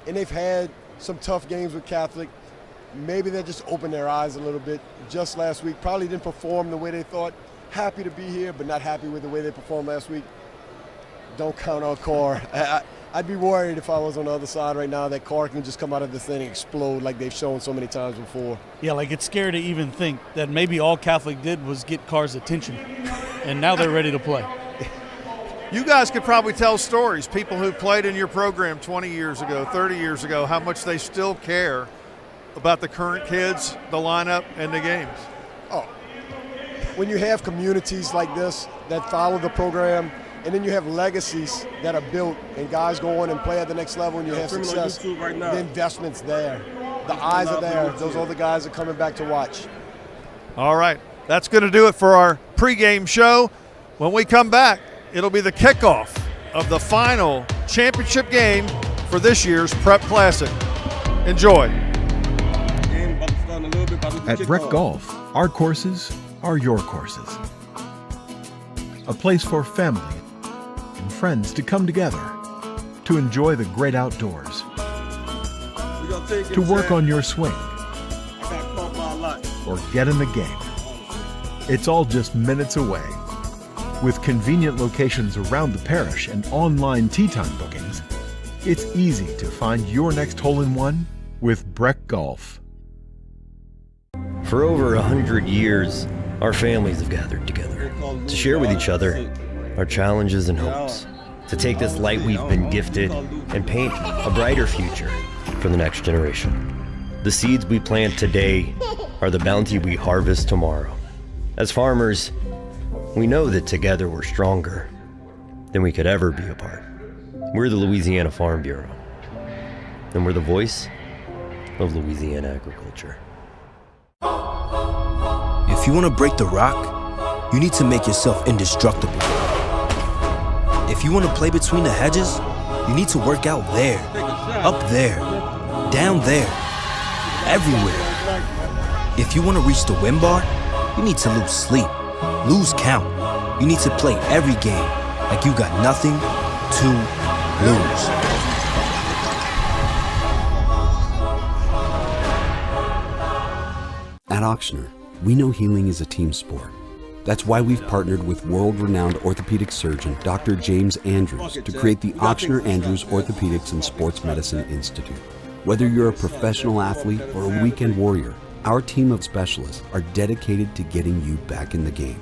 and they've had some tough games with Catholic. Maybe they just opened their eyes a little bit just last week. Probably didn't perform the way they thought. Happy to be here, but not happy with the way they performed last week. Don't count on Karr. I'd be worried if I was on the other side right now that Karr can just come out of this thing and explode like they've shown so many times before. Yeah, like it's scary to even think that maybe all Catholic did was get Carr's attention, and now they're ready to play. You guys could probably tell stories, people who played in your program 20 years ago, 30 years ago, how much they still care about the current kids, the lineup, and the games. Oh, when you have communities like this that follow the program, and then you have legacies that are built and guys go on and play at the next level and you have success, the investment's there. The eyes are there. Those other guys are coming back to watch. All right, that's going to do it for our pregame show. When we come back, it'll be the kickoff of the final championship game for this year's Prep Classic. Enjoy. At Breck Golf, our courses are your courses. A place for family and friends to come together to enjoy the great outdoors, to work on your swing, or get in the game. It's all just minutes away. With convenient locations around the parish and online tee time bookings, it's easy to find your next hole-in-one with Breck Golf. For over 100 years, our families have gathered together to share with each other our challenges and hopes, to take this light we've been gifted and paint a brighter future for the next generation. The seeds we plant today are the bounty we harvest tomorrow. As farmers, we know that together we're stronger than we could ever be apart. We're the Louisiana Farm Bureau, and we're the voice of Louisiana agriculture. If you want to break the rock, you need to make yourself indestructible. If you want to play between the hedges, you need to work out there, up there, down there, everywhere. If you want to reach the win bar, you need to lose sleep, lose count. You need to play every game like you got nothing to lose. At Auctioner, we know healing is a team sport. That's why we've partnered with world-renowned orthopedic surgeon Dr. James Andrews to create the Auctioner Andrews Orthopedics and Sports Medicine Institute. Whether you're a professional athlete or a weekend warrior, our team of specialists are dedicated to getting you back in the game.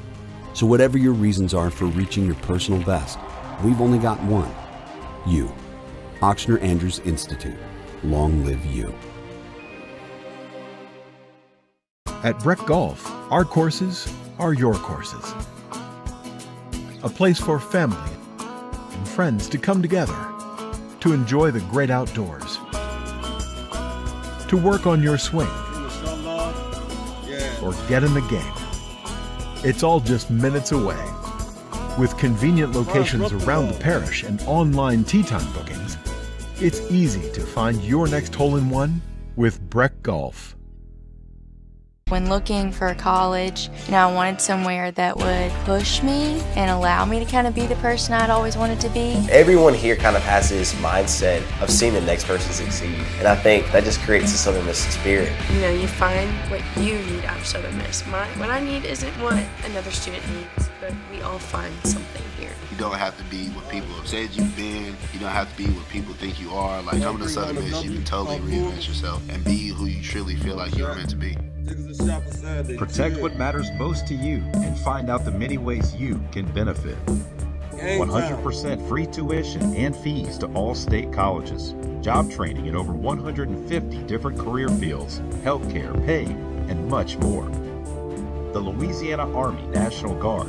So whatever your reasons are for reaching your personal best, we've only got one: you. Auctioner Andrews Institute. Long live you. At Breck Golf, our courses are your courses. A place for family and friends to come together to enjoy the great outdoors, to work on your swing, or get in the game. It's all just minutes away. With convenient locations around the parish and online tee time bookings, it's easy to find your next hole-in-one with Breck Golf. When looking for college, I wanted somewhere that would push me and allow me to kind of be the person I'd always wanted to be. Everyone here kind of has this mindset of seeing the next person succeed, and I think that just creates a Southern Miss spirit. You find what you need out of Southern Miss. What I need isn't what another student needs, but we all find something here. You don't have to be what people have said you've been. You don't have to be what people think you are. Like, coming to Southern Miss, you can totally reinvent yourself and be who you truly feel like you're meant to be. Protect what matters most to you and find out the many ways you can benefit. 100% free tuition and fees to all state colleges. Job training in over 150 different career fields, healthcare, pay, and much more. The Louisiana Army National Guard.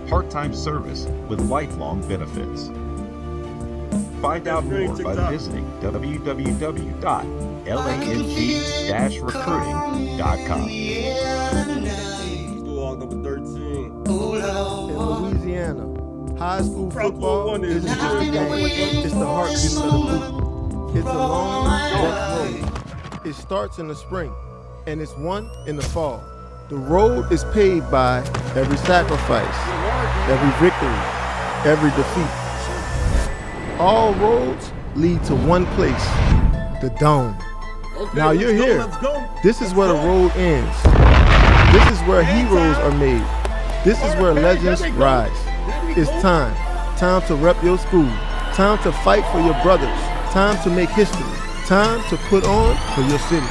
Part-time service with lifelong benefits. Find out more by visiting www.lang-recruiting.com. In Louisiana, high school football isn't just a game. It's the heartbeat of the hoop. It's a long, rough road. It starts in the spring, and it's won in the fall. The road is paved by every sacrifice, every victory, every defeat. All roads lead to one place, the Dome. Now you're here. This is where the road ends. This is where heroes are made. This is where legends rise. It's time. Time to rep your school. Time to fight for your brothers. Time to make history. Time to put on for your city.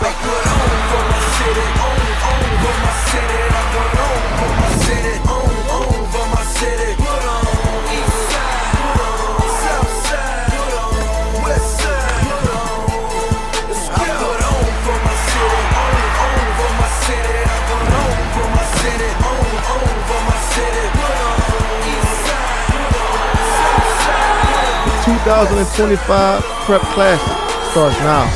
The 2025 Prep Classic starts now.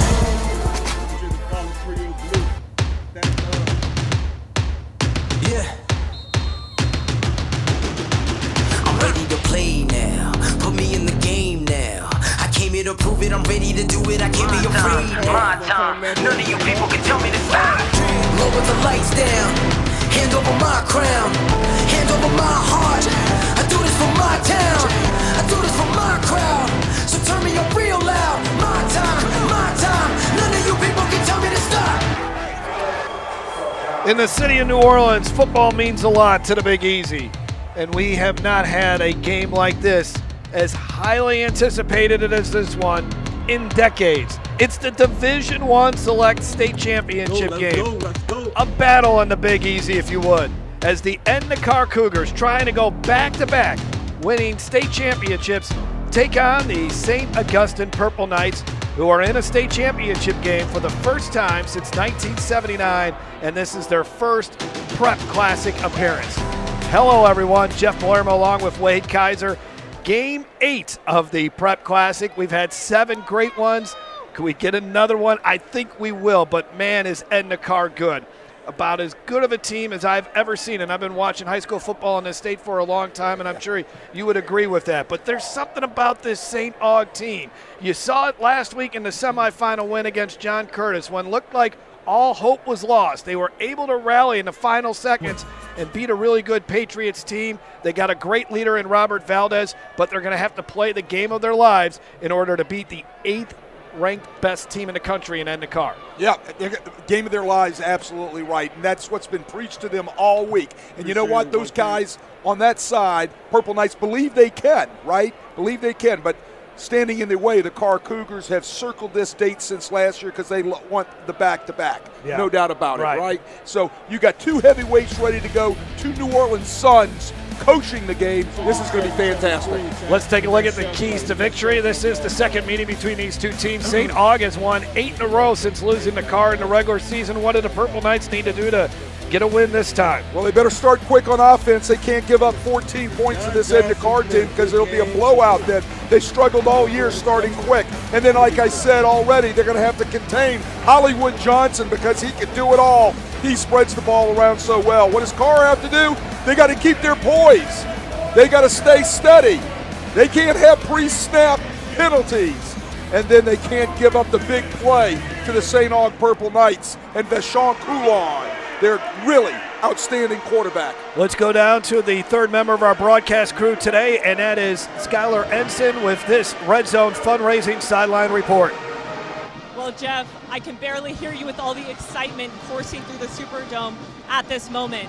I'm ready to play now. Put me in the game now. I came here to prove it. I'm ready to do it. I can't be afraid now. My time. None of you people can tell me to stop. Lower the lights down. Hand over my crown. Hand over my heart. I do this for my town. I do this for my crowd. So turn me up real loud. My time. My time. None of you people can tell me to stop. In the city of New Orleans, football means a lot to the Big Easy, and we have not had a game like this, as highly anticipated as this one, in decades. It's the Division I Select State Championship game. A battle on the Big Easy, if you would, as the Karr Cougars, trying to go back-to-back, winning state championships, take on the St. Augustine Purple Knights, who are in a state championship game for the first time since 1979, and this is their first Prep Classic appearance. Hello, everyone. Jeff Palermo along with Wade Kaiser. Game 8 of the Prep Classic. We've had 7 great ones. Could we get another one? I think we will, but man, is Karr good. About as good of a team as I've ever seen, and I've been watching high school football in this state for a long time, and I'm sure you would agree with that. But there's something about this St. Aug team. You saw it last week in the semifinal win against John Curtis when it looked like all hope was lost. They were able to rally in the final seconds and beat a really good Patriots team. They got a great leader in Robert Valdez, but they're going to have to play the game of their lives in order to beat the 8th ranked best team in the country in Karr. Yeah, game of their lives, absolutely right. And that's what's been preached to them all week. And you know what? Those guys on that side, Purple Knights, believe they can, right? Believe they can. But standing in their way, the Karr Cougars have circled this date since last year because they want the back-to-back. Yeah. No doubt about it, right? So you got 2 heavyweights ready to go, 2 New Orleans Suns coaching the game. This is going to be fantastic. Let's take a look at the keys to victory. This is the second meeting between these two teams. St. Aug has won 8 in a row since losing to Carr in the regular season. What do the Purple Knights need to do to get a win this time? Well, they better start quick on offense. They can't give up 14 points to this Karr team because it'll be a blowout then. They struggled all year starting quick. And then, like I said already, they're going to have to contain Hollywood Johnson because he can do it all. He spreads the ball around so well. What does Carr have to do? They got to keep their poise. They got to stay steady. They can't have pre-snap penalties. And then they can't give up the big play to the St. Aug Purple Knights and Vashon Coulon. They're really outstanding quarterback. Let's go down to the third member of our broadcast crew today, and that is Skylar Ensign with this Red Zone Fundraising Sideline Report. Well, Jeff, I can barely hear you with all the excitement coursing through the Superdome at this moment.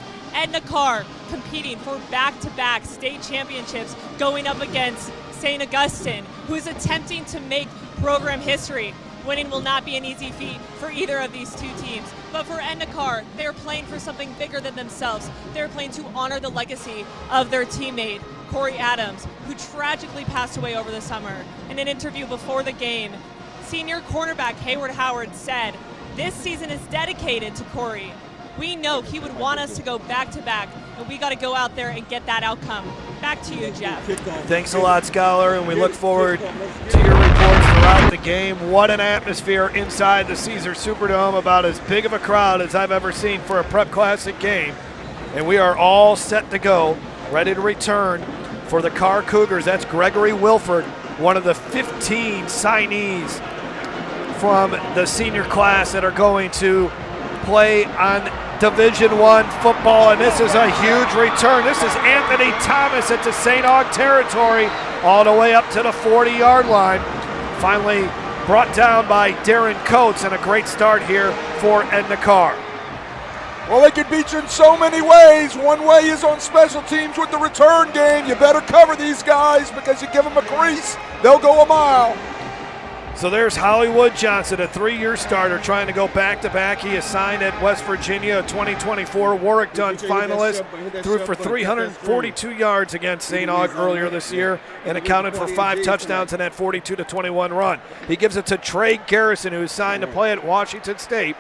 Karr competing for back-to-back state championships, going up against St. Augustine, who is attempting to make program history. Winning will not be an easy feat for either of these two teams. But for Karr, they're playing for something bigger than themselves. They're playing to honor the legacy of their teammate, Corey Adams, who tragically passed away over the summer. In an interview before the game, senior cornerback Hayward Howard said, "This season is dedicated to Corey. We know he would want us to go back-to-back, and we got to go out there and get that outcome." Back to you, Jeff. Thanks a lot, Skylar, and we look forward to your reports throughout the game. What an atmosphere inside the Caesars Superdome, about as big of a crowd as I've ever seen for a Prep Classic game. And we are all set to go, ready to return for the Karr Cougars. That's Gregory Wilford, one of the 15 signees from the senior class that are going to play on Division I football, and this is a huge return. This is Anthony Thomas into St. Aug territory, all the way up to the 40-yard line. Finally brought down by Darren Coates, and a great start here for Edna Karr. Well, they can beat you in so many ways. One way is on special teams with the return game. You better cover these guys because you give them a crease, they'll go a mile. So there's Hollywood Johnson, a 3-year starter, trying to go back-to-back. He is signed at West Virginia, a 2024 Warwick Dunn finalist, threw for 342 yards against St. Aug earlier this year and accounted for 5 touchdowns in that 42-21 run. He gives it to Trey Garrison, who is signed to play at Washington State.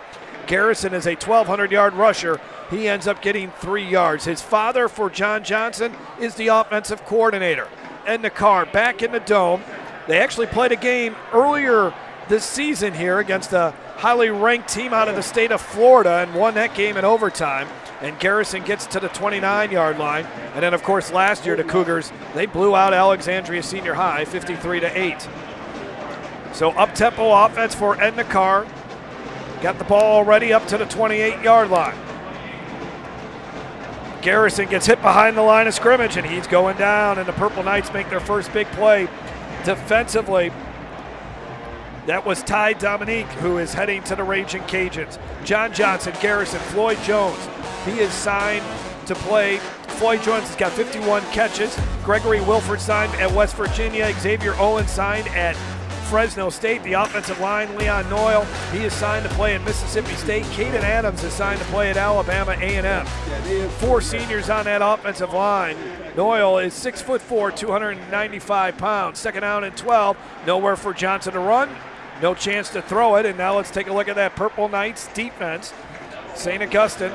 Garrison is a 1,200-yard rusher. He ends up getting 3 yards. His father, for John Johnson, is the offensive coordinator. Edna Karr back in the Dome. They actually played a game earlier this season here against a highly ranked team out of the state of Florida and won that game in overtime. And Garrison gets to the 29-yard line. And then, of course, last year the Cougars, they blew out Alexandria Senior High 53-8. So up-tempo offense for Edna Karr. Got the ball already up to the 28-yard line. Garrison gets hit behind the line of scrimmage, and he's going down, and the Purple Knights make their first big play defensively. That was Ty Dominique, who is heading to the Raging Cajuns. John Johnson, Garrison, Floyd Jones. He is signed to play. Floyd Jones has got 51 catches. Gregory Wilford signed at West Virginia. Xavier Owen signed at Fresno State. The offensive line, Leon Noyle, he is signed to play in Mississippi State. Caden Adams is signed to play at Alabama A&M. 4 seniors on that offensive line. Noyle is 6'4", 295 pounds. Second down and 12. Nowhere for Johnson to run. No chance to throw it. And now let's take a look at that Purple Knights defense. St. Augustine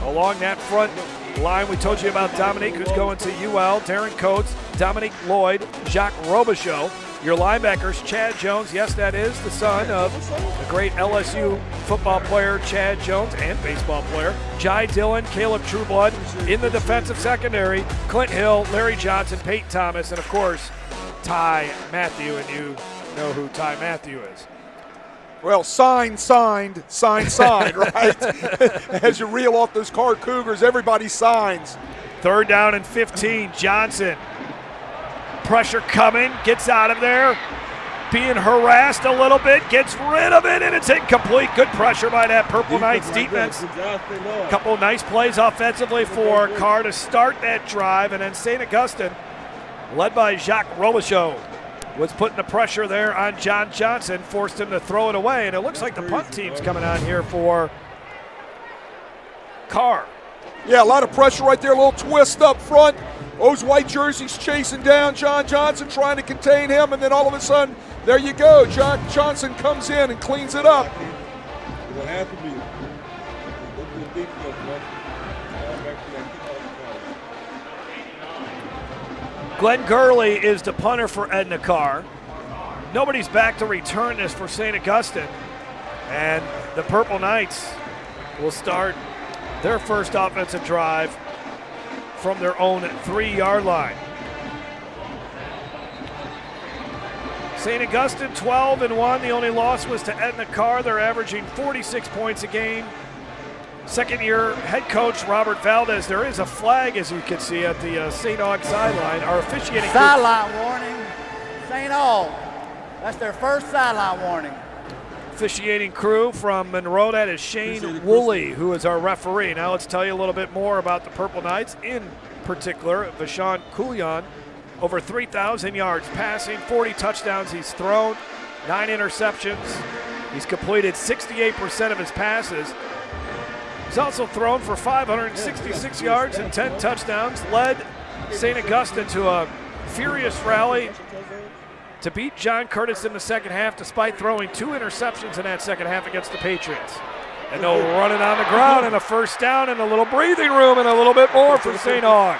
along that front line. We told you about Dominique, who's going to UL. Darren Coates, Dominique Lloyd, Jacques Robichaud. Your linebackers, Chad Jones. Yes, that is the son of the great LSU football player Chad Jones and baseball player. Jai Dillon, Caleb Trueblood. In the defensive secondary, Clint Hill, Larry Johnson, Peyton Thomas, and of course, Ty Matthew. And you know who Ty Matthew is. Well, signed, right? As you reel off those Karr Cougars, everybody signs. Third down and 15, Johnson. Pressure coming, gets out of there, being harassed a little bit, gets rid of it, and it's incomplete. Good pressure by that Purple Knights defense. A couple nice plays offensively for Karr to start that drive, and then St. Augustine, led by Jacques Robichaud, was putting the pressure there on John Johnson, forced him to throw it away, and it looks like the punt team's coming on here for Karr. Yeah, a lot of pressure right there, a little twist up front. Those white jerseys chasing down John Johnson, trying to contain him, and then all of a sudden, there you go. John Johnson comes in and cleans it up. Glenn Gurley is the punter for Edna Karr. Nobody's back to return this for St. Augustine. And the Purple Knights will start their first offensive drive from their own 3-yard line. St. Augustine 12-1. The only loss was to Edna Karr. They're averaging 46 points a game. Second-year head coach Robert Valdez. There is a flag, as you can see, at the St. Aug sideline. Our officiating sideline warning. St. Aug. That's their first sideline warning. Officiating crew from Monroe, that is Shane Woolley, who is our referee. Now let's tell you a little bit more about the Purple Knights, in particular Vashon Koulian. Over 3,000 yards passing, 40 touchdowns he's thrown, 9 interceptions. He's completed 68% of his passes. He's also thrown for 566 yards and 10 touchdowns, led St. Augustine to a furious rally to beat John Curtis in the second half, despite throwing 2 interceptions in that second half against the Patriots. And they'll run it on the ground, and a first down and a little breathing room and a little bit more for St. Aug.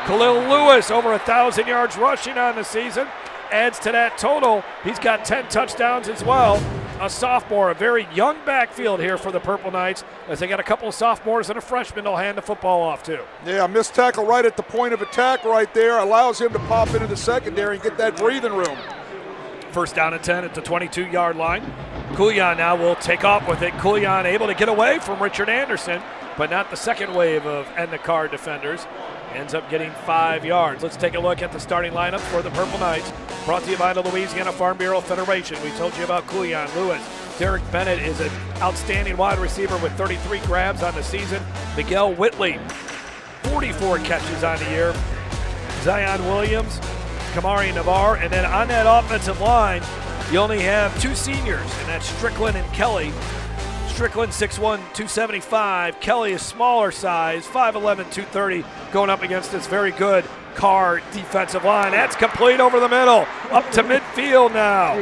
Khalil Lewis, over 1,000 yards rushing on the season, adds to that total. He's got 10 touchdowns as well. A sophomore, a very young backfield here for the Purple Knights, as they got a couple of sophomores and a freshman they'll hand the football off to. Yeah, missed tackle right at the point of attack right there. Allows him to pop into the secondary and get that breathing room. First down and 10 at the 22-yard line. Koulian now will take off with it. Koulian able to get away from Richard Anderson, but not the second wave of Edna Karr defenders. ends up getting 5 yards. Let's take a look at the starting lineup for the Purple Knights. Brought to you by the Louisiana Farm Bureau Federation. We told you about Coulion Lewis. Derek Bennett is an outstanding wide receiver with 33 grabs on the season. Miguel Whitley, 44 catches on the year. Zion Williams, Kamari Navarre, and then on that offensive line, you only have 2 seniors, and that's Strickland and Kelly. Strickland 6'1", 275. Kelly is smaller size, 5'11", 230, going up against this very good Carr defensive line. That's complete over the middle, up to midfield now.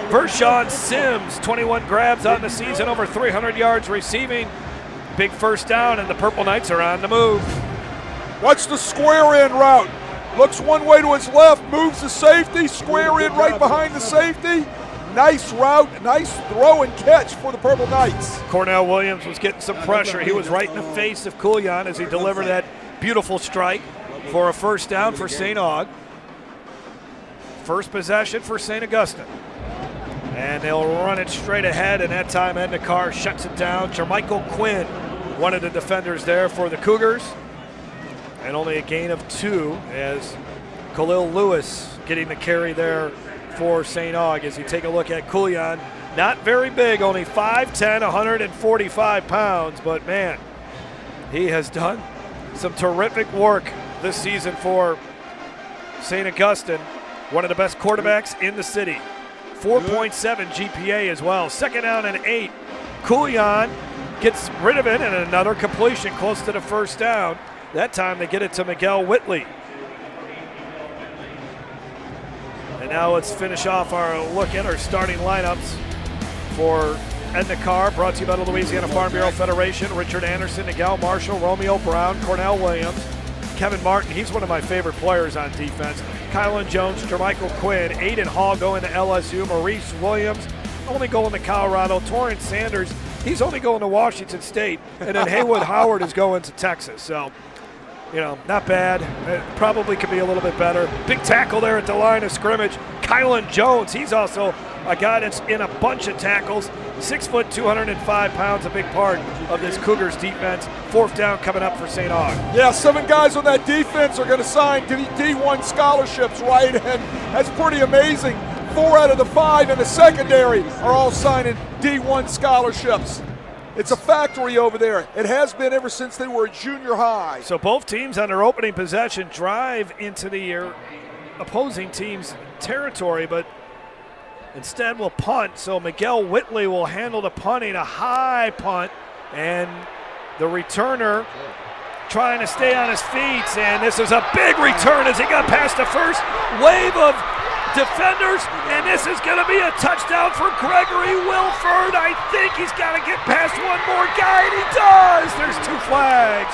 Vershawn Sims, 21 grabs on the season, over 300 yards receiving. Big first down, and the Purple Knights are on the move. Watch the square in route. Looks one way to his left, moves the safety, square in right behind the safety. Nice route, nice throw and catch for the Purple Knights. Cornell Williams was getting some pressure. He was right in the face of Coulion as he delivered that beautiful strike for a first down for St. Aug. First possession for St. Augustine. And they'll run it straight ahead, and that time Edna Karr shuts it down. Jermichael Quinn, one of the defenders there for the Cougars. And only a gain of 2 as Khalil Lewis getting the carry there for St. Aug. As you take a look at Coulion, not very big, only 5'10", 145 pounds, but man, he has done some terrific work this season for St. Augustine, one of the best quarterbacks in the city. 4.7 GPA as well. Second down and 8. Coulion gets rid of it, and another completion close to the first down. That time they get it to Miguel Whitley. And now let's finish off our look at our starting lineups for Edna Karr, brought to you by the Louisiana Farm Bureau Federation. Richard Anderson, Nigel Marshall, Romeo Brown, Cornell Williams, Kevin Martin, he's one of my favorite players on defense. Kylan Jones, Jermichael Quinn, Aiden Hall going to LSU, Maurice Williams only going to Colorado, Torrance Sanders, he's only going to Washington State, and then Haywood Howard is going to Texas. So, you know, not bad. It probably could be a little bit better. Big tackle there at the line of scrimmage. Kylan Jones, he's also a guy that's in a bunch of tackles. 6 foot, 205 pounds, a big part of this Cougars defense. Fourth down coming up for St. Aug. Yeah, 7 guys on that defense are going to sign D1 scholarships, right? And that's pretty amazing. 4 out of the 5 in the secondary are all signing D1 scholarships. It's a factory over there. It has been ever since they were junior high. So both teams on their opening possession drive into the opposing team's territory, but instead will punt. So Miguel Whitley will handle the punting, a high punt, and the returner trying to stay on his feet, and this is a big return as he got past the first wave of defenders, and this is going to be a touchdown for Gregory Wilford. I think he's got to get past one more guy, and he does. There's 2 flags.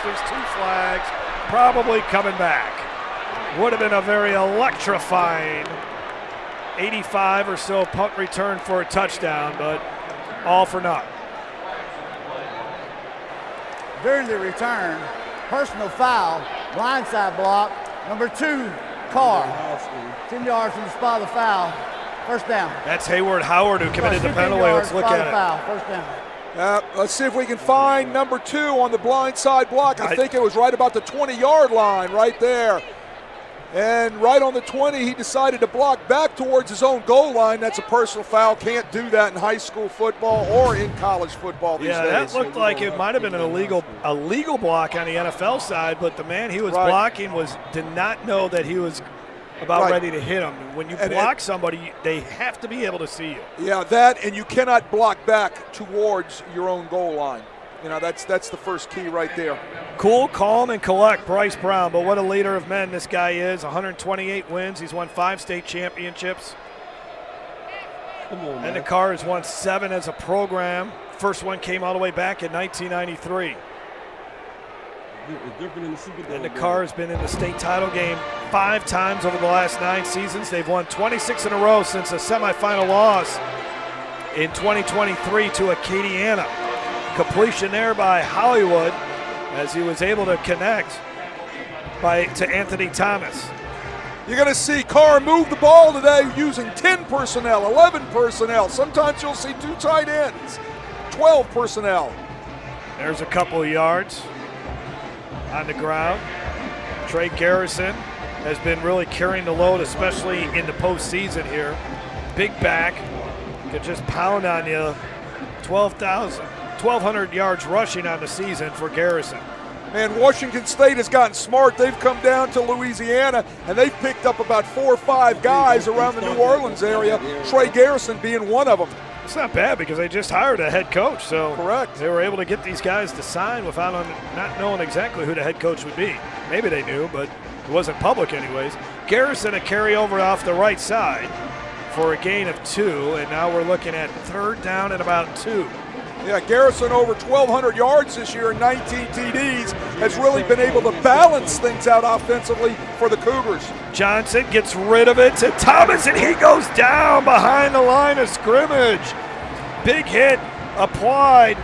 Probably coming back. Would have been a very electrifying 85 or so punt return for a touchdown, but all for naught. During the return, personal foul, blindside block, number 2, Karr. 10 yards from the spot of the foul. First down. That's Haywood Howard who committed the penalty. Let's look at it. Foul. First down. Let's see if we can find number 2 on the blindside block. I think it was right about the 20-yard line right there. And right on the 20, he decided to block back towards his own goal line. That's a personal foul. Can't do that in high school football or in college football these days. Yeah, that looked like it might have been an illegal block on the NFL side, but the man he was blocking did not know that he was about ready to hit him. When you block somebody, they have to be able to see you. Yeah, that, and you cannot block back towards your own goal line. You know, that's the first key right there. Cool, calm, and collect, Bryce Brown. But what a leader of men this guy is. 128 wins. He's won 5 state championships. And the Carr has won 7 as a program. First one came all the way back in 1993. And the Carr has been in the state title game 5 times over the last 9 seasons. They've won 26 in a row since a semifinal loss in 2023 to Acadiana. Completion there by Hollywood as he was able to connect to Anthony Thomas. You're going to see Carr move the ball today using 10 personnel, 11 personnel. Sometimes you'll see 2 tight ends, 12 personnel. There's a couple of yards on the ground. Trey Garrison has been really carrying the load, especially in the postseason here. Big back, could just pound on you. 1,200 yards rushing on the season for Garrison. Man, Washington State has gotten smart. They've come down to Louisiana, and they've picked up about 4 or 5 guys around the New Orleans area, Trey Garrison being one of them. It's not bad because they just hired a head coach, so correct. They were able to get these guys to sign without not knowing exactly who the head coach would be. Maybe they knew, but it wasn't public anyways. Garrison a carryover off the right side for a gain of 2, and now we're looking at 3rd down and about 2. Yeah, Garrison over 1,200 yards this year and 19 TDs has really been able to balance things out offensively for the Cougars. Johnson gets rid of it to Thomas, and he goes down behind the line of scrimmage. Big hit applied,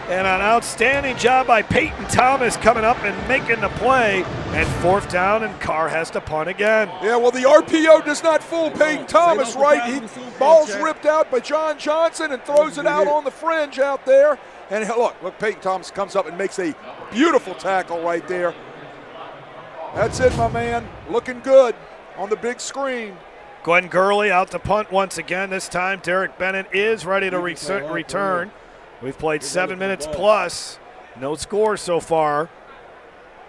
and an outstanding job by Peyton Thomas coming up and making the play. And 4th down, and Carr has to punt again. Yeah, well, the RPO does not fool Peyton Thomas, right? Ball's ripped out by John Johnson and throws it out on the fringe out there. And look, Peyton Thomas comes up and makes a beautiful tackle right there. That's it, my man. Looking good on the big screen. Glenn Gurley out to punt once again. This time, Derek Bennett is ready to return. We've played 7 minutes plus. No score so far.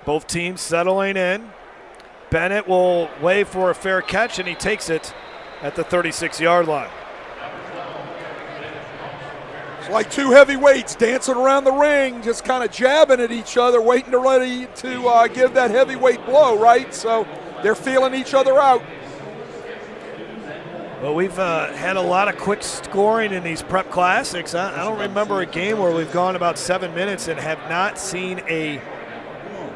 Both teams settling in. Bennett will wave for a fair catch, and he takes it at the 36-yard line. It's like 2 heavyweights dancing around the ring, just kind of jabbing at each other, waiting to give that heavyweight blow, right? So they're feeling each other out. Well, we've had a lot of quick scoring in these prep classics. I don't remember a game where we've gone about 7 minutes and have not seen a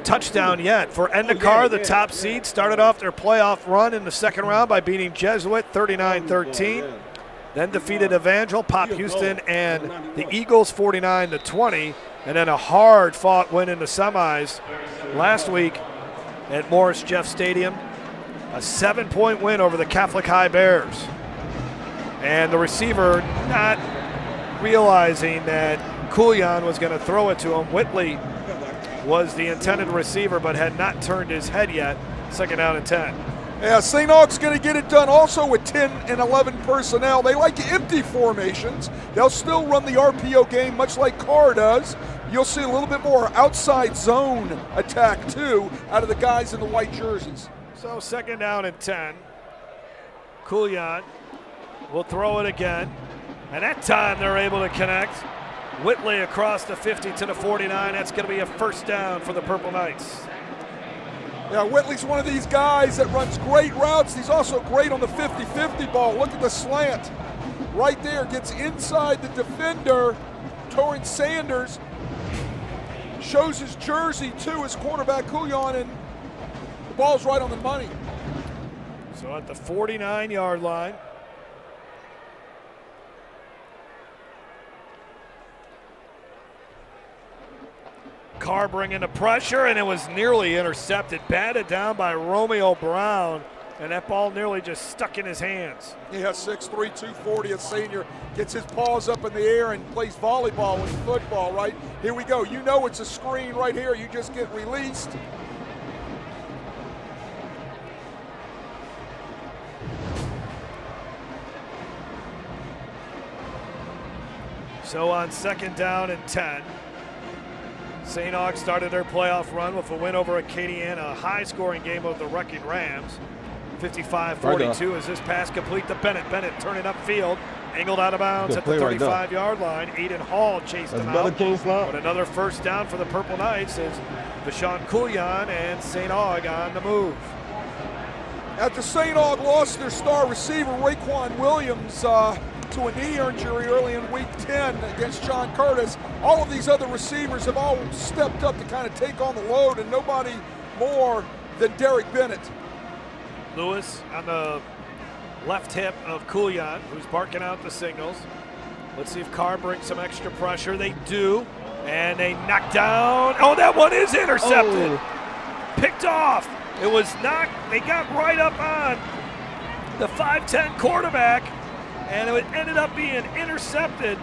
touchdown yet. For Carr, the top seed, started off their playoff run in the 2nd round by beating Jesuit 39-13. Then defeated Evangel, Pop Houston, and the Eagles 49-20. And then a hard-fought win in the semis last week at Morris Jeff Stadium. A 7-point win over the Catholic High Bears. And the receiver not realizing that Coulion was going to throw it to him. Whitley was the intended receiver but had not turned his head yet. 2nd down and 10. Yeah, St. Aug's going to get it done also with 10 and 11 personnel. They like empty formations. They'll still run the RPO game much like Carr does. You'll see a little bit more outside zone attack too out of the guys in the white jerseys. So 2nd down and 10. Coulion will throw it again. And that time they're able to connect. Whitley across the 50 to the 49. That's going to be a 1st down for the Purple Knights. Yeah, Whitley's one of these guys that runs great routes. He's also great on the 50-50 ball. Look at the slant. Right there, gets inside the defender. Torrance Sanders shows his jersey to his quarterback, Coulion, and the ball's right on the money. So at the 49-yard line. Carr bringing the pressure, and it was nearly intercepted. Batted down by Romeo Brown, and that ball nearly just stuck in his hands. Yeah, 6'3", 240, a senior. Gets his paws up in the air and plays volleyball with football, right? Here we go. You know it's a screen right here. You just get released. So on 2nd down and 10, St. Aug started their playoff run with a win over Acadiana, a high-scoring game of the Wrecking Rams. 55-42 as this pass complete to Bennett. Bennett turning upfield, angled out of bounds at the 35-yard line. Aiden Hall chased him out. But another 1st down for the Purple Knights as Vashon Coulion and St. Aug on the move. After St. Aug lost their star receiver, Raekwon Williams, to a knee injury early in week 10 against John Curtis, all of these other receivers have all stepped up to kind of take on the load, and nobody more than Derek Bennett. Lewis on the left hip of Coulion, who's barking out the signals. Let's see if Carr brings some extra pressure. They do, and they knock down. Oh, that one is intercepted. Oh. Picked off. It was knocked. They got right up on the 5'10 quarterback, and it ended up being intercepted,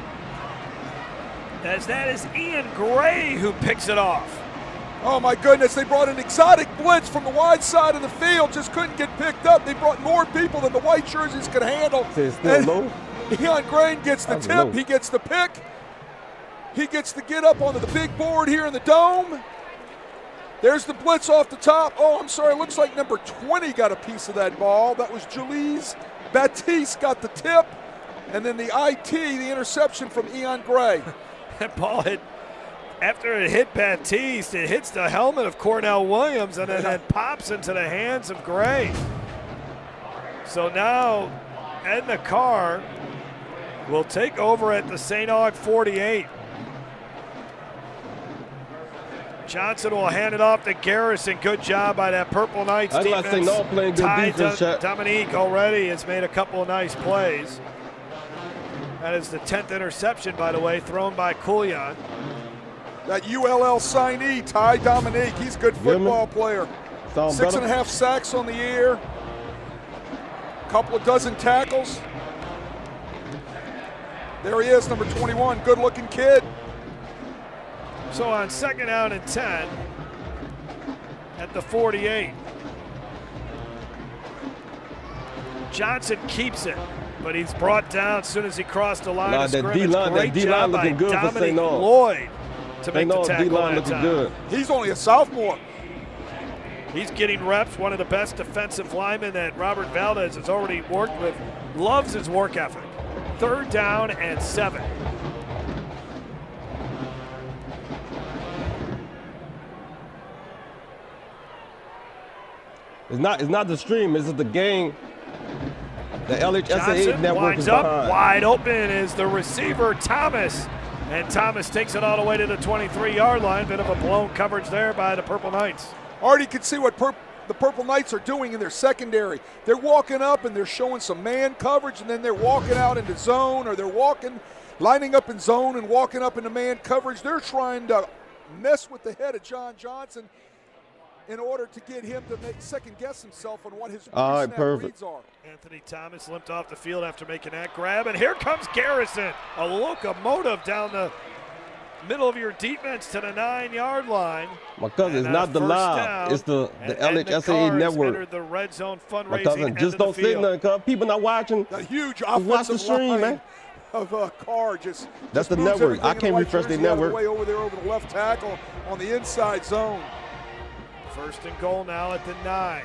as that is Ian Gray who picks it off. Oh my goodness, they brought an exotic blitz from the wide side of the field, just couldn't get picked up. They brought more people than the white jerseys could handle. It's still low. Ian Grain gets the tip, low. he gets the pick. He gets to get up onto the big board here in the dome. There's the blitz off the top. Oh, I'm sorry, it looks like number 20 got a piece of that ball. That was Julies Baptiste got the tip. And then the the interception from Ian Gray. That ball hit, after it hit Baptiste, it hits the helmet of Cornell Williams, and then it pops into the hands of Gray. So now Edna Karr will take over at the St. Aug 48. Johnson will hand it off to Garrison. Good job by that Purple Knights defense. I think all playing good defense. Dominique already has made a couple of nice plays. That is the 10th interception, by the way, thrown by Koulian. That ULL signee, Ty Dominique, he's a good football player. 6.5 sacks on the year. Couple of dozen tackles. There he is, number 21, good-looking kid. So on 2nd down and 10 at the 48. Johnson keeps it, but he's brought down as soon as he crossed the line of scrimmage. Great job by Dominic Lloyd to make the tackle that time. Good. He's only a sophomore. He's getting reps, one of the best defensive linemen that Robert Valdez has already worked with. Loves his work ethic. 3rd down and 7. It's not the stream, it's the game. The LHSAA Johnson network winds is up behind. wide open is the receiver Thomas, and Thomas takes it all the way to the 23-yard line. Bit of a blown coverage there by the Purple Knights. Already could see what the Purple Knights are doing in their secondary. They're walking up and they're showing some man coverage, and then they're walking out into zone, or they're lining up in zone and walking up into man coverage. They're trying to mess with the head of John Johnson in order to get him to second-guess himself on what his snap reads are. Anthony Thomas limped off the field after making that grab, and here comes Garrison, a locomotive down the middle of your defense to the 9-yard line. My cousin, it's not the live, it's the LHSAA network. The red zone fundraising. My cousin, just don't say nothing, cuz people not watching. The huge watch the stream, line man. Of Carr just That's the moves network. I everything in can't the refresh white the jersey out of the network. way over there over the left tackle on the inside zone. 1st and goal now at the 9.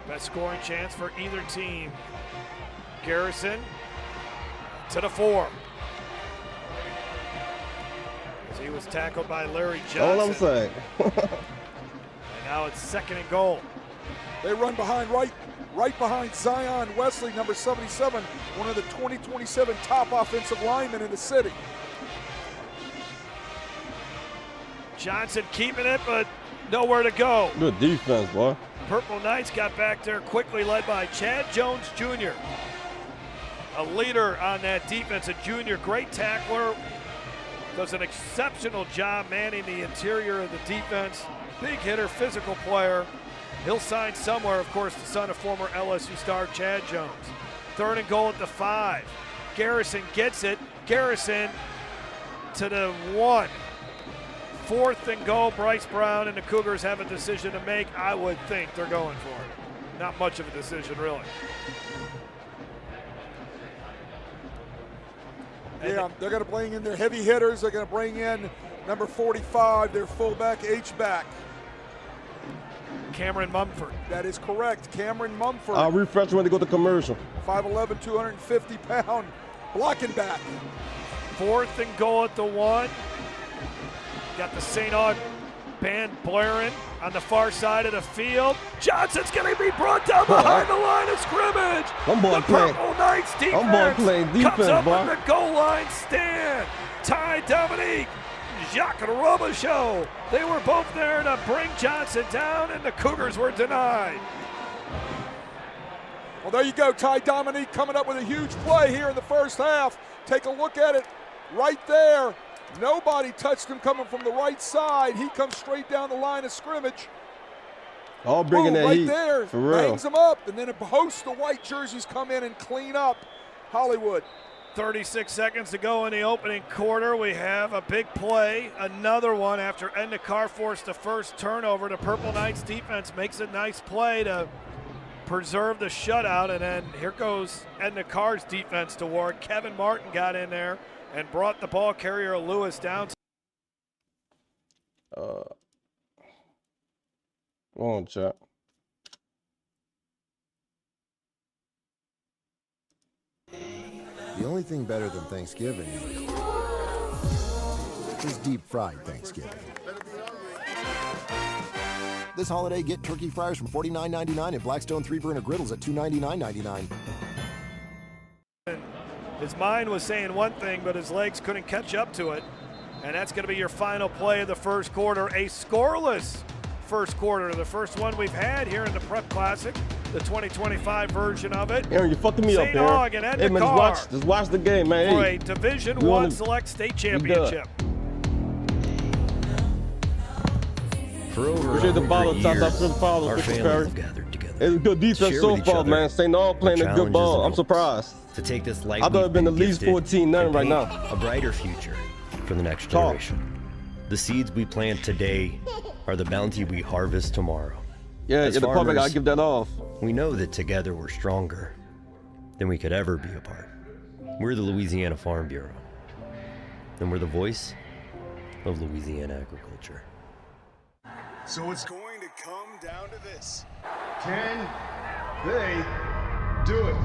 Best scoring chance for either team. Garrison to the 4. As he was tackled by Larry Johnson. All I'm saying. And now it's 2nd and goal. They run behind right behind Zion Wesley, number 77, one of the 2027 top offensive linemen in the city. Johnson keeping it, but nowhere to go. Good defense, boy. Purple Knights got back there quickly, led by Chad Jones Jr. A leader on that defense, a junior, great tackler. Does an exceptional job manning the interior of the defense. Big hitter, physical player. He'll sign somewhere, of course, the son of former LSU star Chad Jones. 3rd and goal at the 5. Garrison gets it. Garrison to the 1. 4th and goal. Bryce Brown and the Cougars have a decision to make. I would think they're going for it. Not much of a decision, really. Yeah, they're going to bring in their heavy hitters. They're going to bring in number 45, their fullback, H-back. Cameron Mumford. That is correct, Cameron Mumford. I'll refresh when they go to commercial. 5'11", 250-pound blocking back. 4th and goal at the 1. Got the St. Aug band blaring on the far side of the field. Johnson's going to be brought down behind the line of scrimmage. The Purple Knights defense playing defense, comes up boy. with the goal line stand. Ty Dominique, Jacques Robichaud. They were both there to bring Johnson down, and the Cougars were denied. Well, there you go. Ty Dominique coming up with a huge play here in the first half. Take a look at it right there. Nobody touched him coming from the right side. He comes straight down the line of scrimmage. All bringing that right heat. there. For real. Bangs him up, and then a host of white jerseys come in and clean up Hollywood. 36 seconds to go in the opening quarter. We have a big play, another one after Edna Karr forced the first turnover. The Purple Knights defense makes a nice play to preserve the shutout, and then here goes Edna Karr's defense to work. Kevin Martin got in there and brought the ball carrier Lewis down. Go on, chat. The only thing better than Thanksgiving is deep-fried Thanksgiving. This holiday, get turkey fryers from $49.99 and Blackstone 3-burner griddles at $299.99. His mind was saying one thing, but his legs couldn't catch up to it. And that's going to be your final play of the first quarter. A scoreless first quarter, the first one we've had here in the Prep Classic, the 2025 version of it. Aaron, you're fucking me up, St. Aug and Edna Karr just watch the game, man. for Hey, a Division I Select State Championship. For over appreciate the 100 ball, years, our families have gathered together. It's good defense so far, man. St. Aug playing a good ball. I'm surprised. To take this light, I thought it'd been at least 14-9 right now. A brighter future for the next generation. The seeds we plant today are the bounty we harvest tomorrow. Yeah, As the public farmers, gotta give that off. We know that together we're stronger than we could ever be apart. We're the Louisiana Farm Bureau, and we're the voice of Louisiana agriculture. So it's going to come down to this. Can they do it?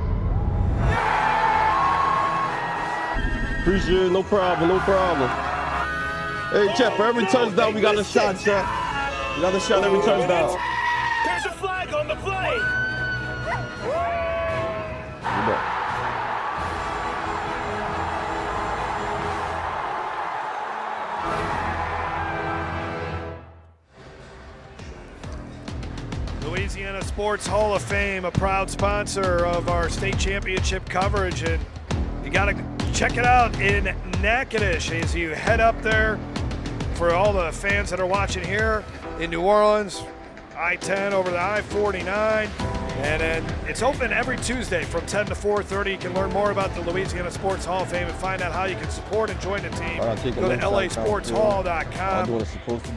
Appreciate it, no problem, no problem. Hey, Chet, for every touchdown, we got a shot, Chet. We got a shot every touchdown. There's a flag on the play. Louisiana Sports Hall of Fame, a proud sponsor of our state championship coverage, and you got to check it out in Natchitoches as you head up there. For all the fans that are watching here in New Orleans, I-10 over the I-49, and then it's open every Tuesday from 10 to 4:30. You can learn more about the Louisiana Sports Hall of Fame and find out how you can support and join the team. Go to lasportshall.com.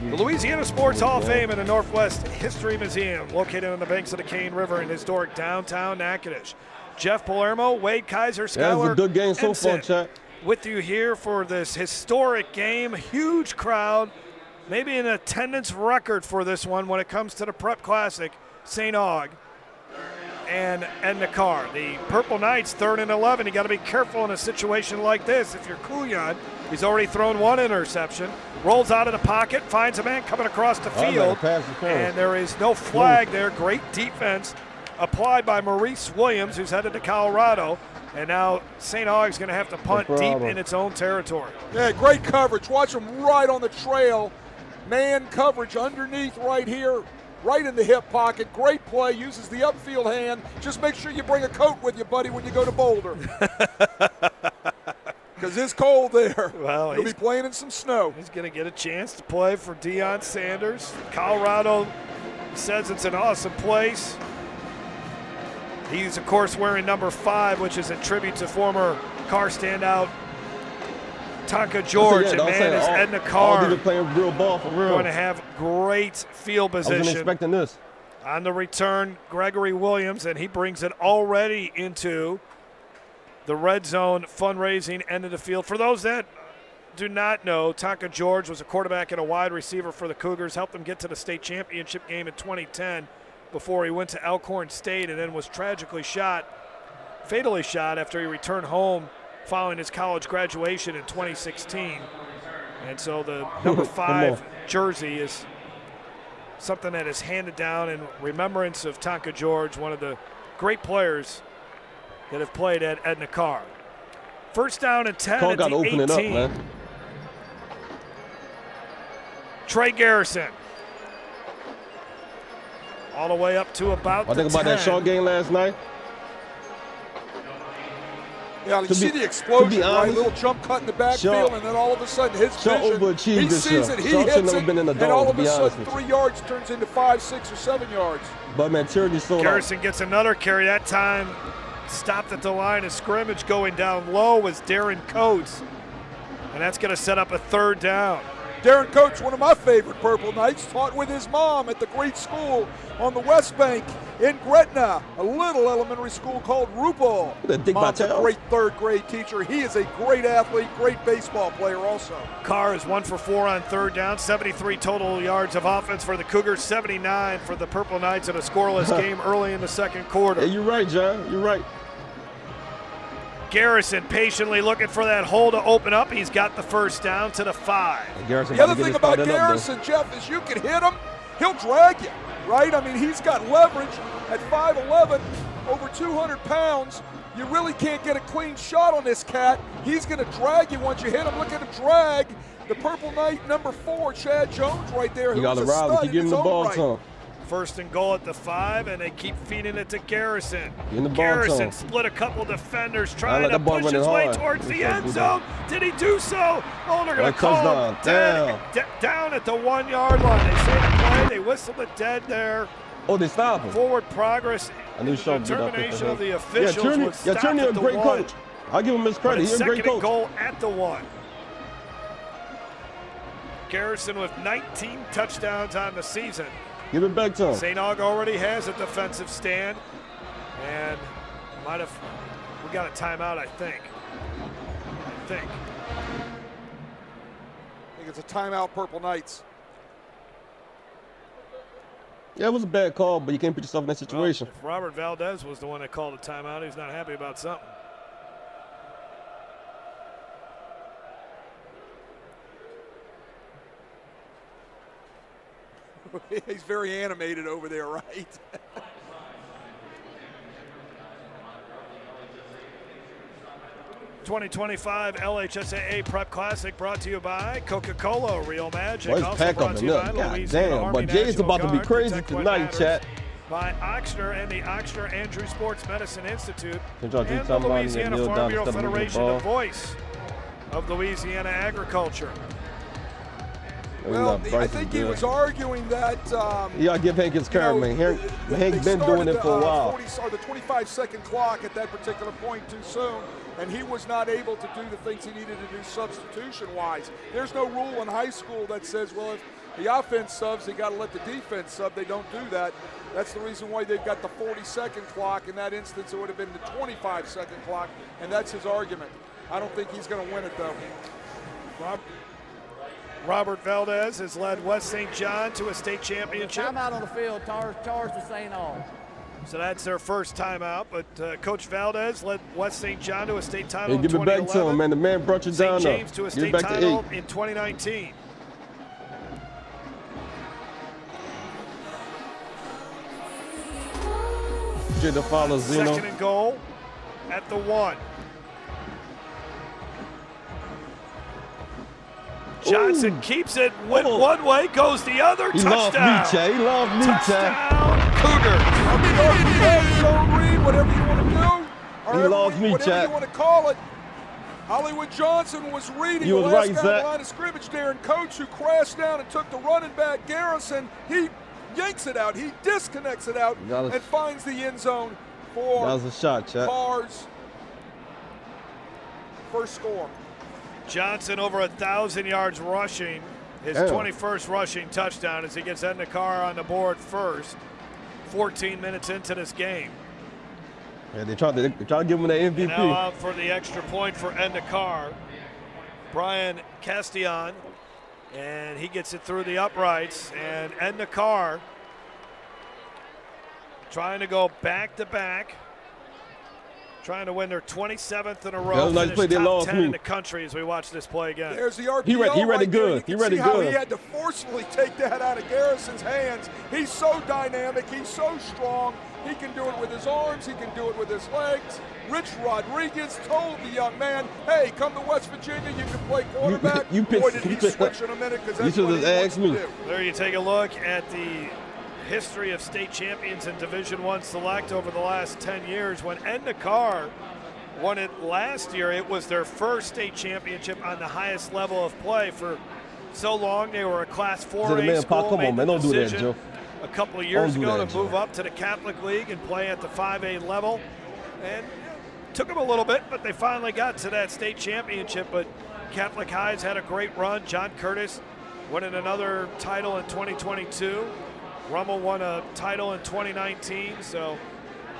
The Louisiana Sports Hall of Fame in the Northwest History Museum, located on the banks of the Cane River in historic downtown Natchitoches. Jeff Palermo, Wade Kaiser, Skylar Yeah, it's a good game so far, Ensign, Chat. with you here for this historic game. Huge crowd, maybe an attendance record for this one when it comes to the Prep Classic. St. Aug and Edna Karr. The Purple Knights 3rd and 11. You got to be careful in a situation like this. If you're Kuyan, he's already thrown one interception, rolls out of the pocket, finds a man coming across the field, and there is no flag there. Great defense applied by Maurice Williams, who's headed to Colorado. And now St. Aug's going to have to punt deep in its own territory. Yeah, great coverage. Watch him right on the trail. Man coverage underneath right here, right in the hip pocket. Great play, uses the upfield hand. Just make sure you bring a coat with you, buddy, when you go to Boulder. Because it's cold there. Well, He'll be playing in some snow. He's going to get a chance to play for Deion Sanders. Colorado says it's an awesome place. He's, of course, wearing number 5, which is a tribute to former Carr standout Tonka George. And man, is Edna Karr playing real ball for real. going to have great field position. I wasn't expecting this. On the return, Gregory Williams, and he brings it already into the red zone fundraising end of the field. For those that do not know, Tonka George was a quarterback and a wide receiver for the Cougars, helped them get to the state championship game in 2010 before he went to Elkhorn State and then was tragically shot, fatally shot after he returned home following his college graduation in 2016. And so the number 5 jersey is something that is handed down in remembrance of Tonka George, one of the great players that have played at Edna Karr. First down and 10 Carr at got the to open 18. it up, man. Trey Garrison. All the way up to about I think about that short game last night. Yeah, you see the explosion, right? Little jump cut in the backfield, and then all of a sudden his vision, he sees it, he hits it, and all of a sudden 3 yards turns into 5, 6, or 7 yards. But man, Tyranny's so Garrison gets another carry, that time stopped at the line of scrimmage. Going down low was Darren Coates, and that's going to set up a 3rd down. Darren Coates, one of my favorite Purple Knights, taught with his mom at the great school on the West Bank in Gretna, a little elementary school called Rupal. Mom's a great 3rd grade teacher. He is a great athlete, great baseball player also. Carr is 1 for 4 on 3rd down, 73 total yards of offense for the Cougars, 79 for the Purple Knights in a scoreless game early in the 2nd quarter. Yeah, you're right, John. You're right. Garrison patiently looking for that hole to open up. He's got the 1st down to the 5. The other thing about Garrison, Jeff, is you can hit him, he'll drag you, right? I mean, he's got leverage at 5'11", over 200 pounds. You really can't get a clean shot on this cat. He's going to drag you once you hit him. Look at him drag. The Purple Knight, number 4, Chad Jones, right there. You got to ride. Keep giving the ball to him. 1st and goal at the 5, and they keep feeding it to Garrison. Garrison Garrison split a couple defenders, trying to push his way towards the end zone. Did he do so? Oh, they're going to call him down at the 1-yard line. They say the play. They whistle it dead there. Oh, they stopped him. Forward progress. I knew the determination of the officials was stopped Tierney at a the great 1. coach. I'll give him his credit. He's a great coach. 2nd and goal at the 1. Garrison with 19 touchdowns on the season. Give it back to him. St. Aug already has a defensive stand, and we got a timeout, I think. I think it's a timeout, Purple Knights. Yeah, it was a bad call, but you can't put yourself in that situation. Well, if Robert Valdez was the one that called a timeout, he's not happy about something. He's very animated over there, right? '25 LHSAA Prep Classic brought to you by Coca-Cola, Real Magic. Boys, also brought to you by Louisiana but Jay's about to be crazy tonight, chat. By Ochsner and the Ochsner Andrews Sports Medicine Institute and the Louisiana Farm Bureau Federation, the voice of Louisiana agriculture. Well, I think he was arguing that. You gotta give Hank his credit, man. Hank's been doing it for a while. The 25-second clock at that particular point too soon, and he was not able to do the things he needed to do substitution-wise. There's no rule in high school that says, well, if the offense subs, they got to let the defense sub. They don't do that. That's the reason why they've got the 40-second clock. In that instance, it would have been the 25-second clock, and that's his argument. I don't think he's going to win it, though. Robert Valdez has led West St. John to a state championship. Timeout on the field, charge to St. Aug. So that's their first timeout, but Coach Valdez led West St. John to a state title in give 2011. It back to him, man. The man brought you down. St. James to a state title in 2019. The follow, Zeno. 2nd and goal at the 1. Johnson keeps it, went one way, goes the other, touchdown. He loved me, touchdown, Cougars. Whatever you want to do. He loves me, whatever you want to call it. Hollywood Johnson was reading the last guy on the line of scrimmage there, and Coach, who crashed down and took the running back, Garrison, he yanks it out. He disconnects it out and finds the end zone for that was a shot, Chat. Carr's first score. Johnson over 1,000 yards rushing, his 21st rushing touchdown as he gets Edna Carr on the board first. 14 minutes into this game. Yeah, they try to give him the MVP. And now out for the extra point for Edna Carr. Brian Castillon, and he gets it through the uprights. And Edna Carr trying to go back-to-back. Trying to win their 27th in a row. Finish top 10 in the country as we watch this play again. There's the RPO. He read it good. He read it good. He had to forcefully take that out of Garrison's hands. He's so dynamic. He's so strong. He can do it with his arms. He can do it with his legs. Rich Rodriguez told the young man, hey, come to West Virginia. You can play quarterback. Boy, did he switch in a minute, because that's what he wants to do. There you take a look at the history of state champions in Division I Select over the last 10 years. When Edna Carr won it last year, it was their first state championship on the highest level of play. For so long, they were a Class 4A school, made the decision a couple of years ago to move up to the Catholic League and play at the 5A level. And Took them a little bit, but they finally got to that state championship. But Catholic High's had a great run. John Curtis winning another title in 2022. Rummel won a title in 2019, so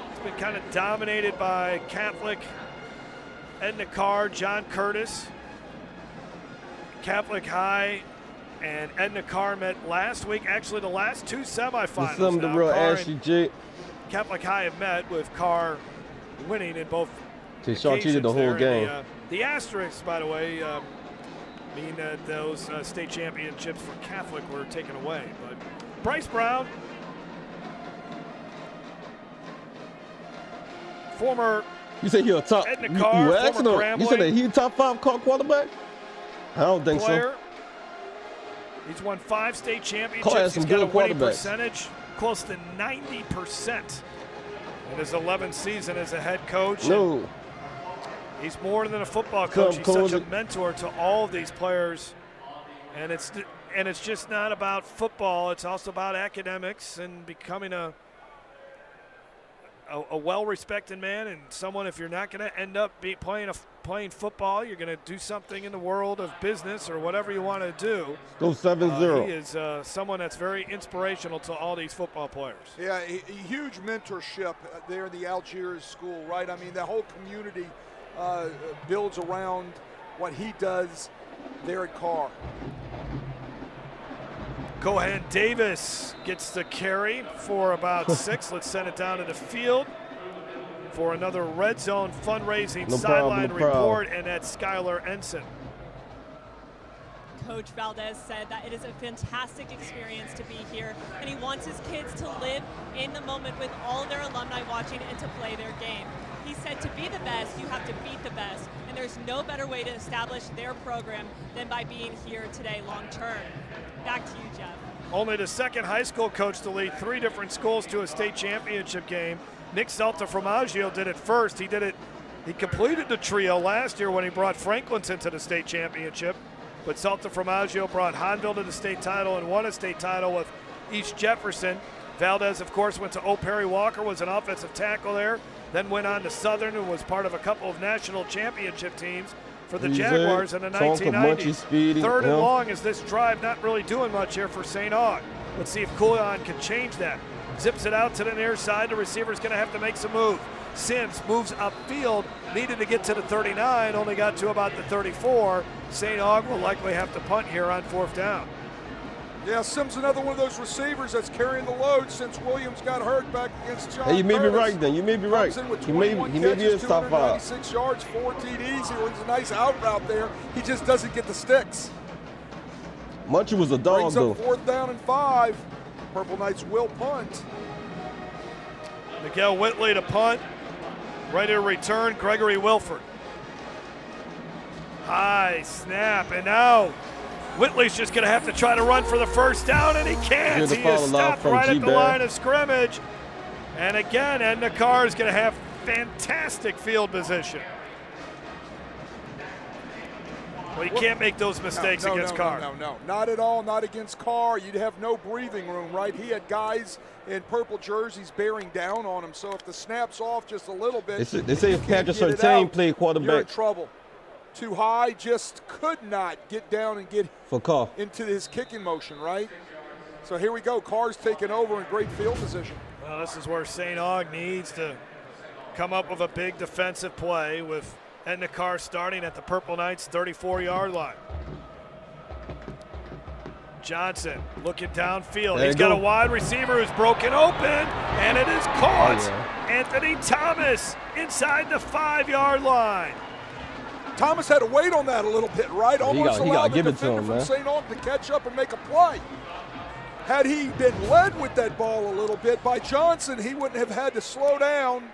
it's been kind of dominated by Catholic. Edna Carr, John Curtis. Catholic High and Edna Carr met last week. Actually, the last two semifinals. Some of the real ashy jit. Catholic High have met with Carr winning in both. They cheated the whole game. The asterisks, by the way, mean that those state championships for Catholic were taken away. But Bryce Brown, former You say he a top? Edna Carr, you asking former him? You said that he a top 5 quarterback? I don't think player. so. He's won 5 state championships. Carr has some He's got a good winning quarterbacks. percentage close to 90% in his 11th season as a head coach. No. He's more than a football coach. He's such a mentor to all of these players. And it's just not about football. It's also about academics and becoming a well-respected man and someone, if you're not going to end up playing football, you're going to do something in the world of business or whatever you want to do. Go 7-0. He is someone that's very inspirational to all these football players. Yeah, a huge mentorship there in the Algiers school, right? I mean, the whole community builds around what he does there at Carr. Cohan Davis gets the carry for about 6. Let's send it down to the field for another Red Zone fundraising sideline report, and that's Skylar Ensign. Coach Valdez said that it is a fantastic experience to be here, and he wants his kids to live in the moment with all of their alumni watching and to play their game. He said to be the best, you have to beat the best, and there's no better way to establish their program than by being here today long term. Back to you, Jeff. Only the second high school coach to lead 3 different schools to a state championship game. Nick Salta-Formaggio did it first. He completed the trio last year when he brought Franklinton to the state championship. But Salta-Formaggio brought Hahnville to the state title and won a state title with East Jefferson. Valdez, of course, went to O. Perry Walker, was an offensive tackle there, then went on to Southern and was part of a couple of national championship teams for the Jaguars in the 1990s. Third and long is this drive, not really doing much here for St. Aug. Let's see if Coulon can change that. Zips it out to the near side. The receiver's going to have to make some move. Sims moves upfield, needed to get to the 39, only got to about the 34. St. Aug will likely have to punt here on 4th down. Yeah, Sims another one of those receivers that's carrying the load since Williams got hurt back against John Hey, you may be Curtis. right then. You may be right. He may be a top 5. 6 yards, 4 TDs. He runs a nice out route there. He just doesn't get the sticks. Munchie was a dog, Brings though. up 4th down and 5. Purple Knights will punt. Miguel Whitley to punt. Ready to return, Gregory Wilford. High snap, and now Whitley's just going to have to try to run for the 1st down, and he can't. He is stopped right at the line of scrimmage. And again, Edna Carr is going to have fantastic field position. Well, you can't make those mistakes against Carr. No, not at all. Not against Carr. You'd have no breathing room, right? He had guys in purple jerseys bearing down on him. So if the snap's off just a little bit, they say if Patrick Surtain played quarterback, you're in trouble. Too high, just could not get down and get for Carr into his kicking motion, right? So here we go. Carr's taking over in great field position. Well, this is where St. Aug needs to come up with a big defensive play with Edna Carr starting at the Purple Knights 34-yard line. Johnson looking downfield. He's got a wide receiver who's broken open, and it is caught. Anthony Thomas inside the 5-yard line. Thomas had to wait on that a little bit, right? Almost allowed the defender from St. Aug to catch up and make a play. Had he been led with that ball a little bit by Johnson, he wouldn't have had to slow down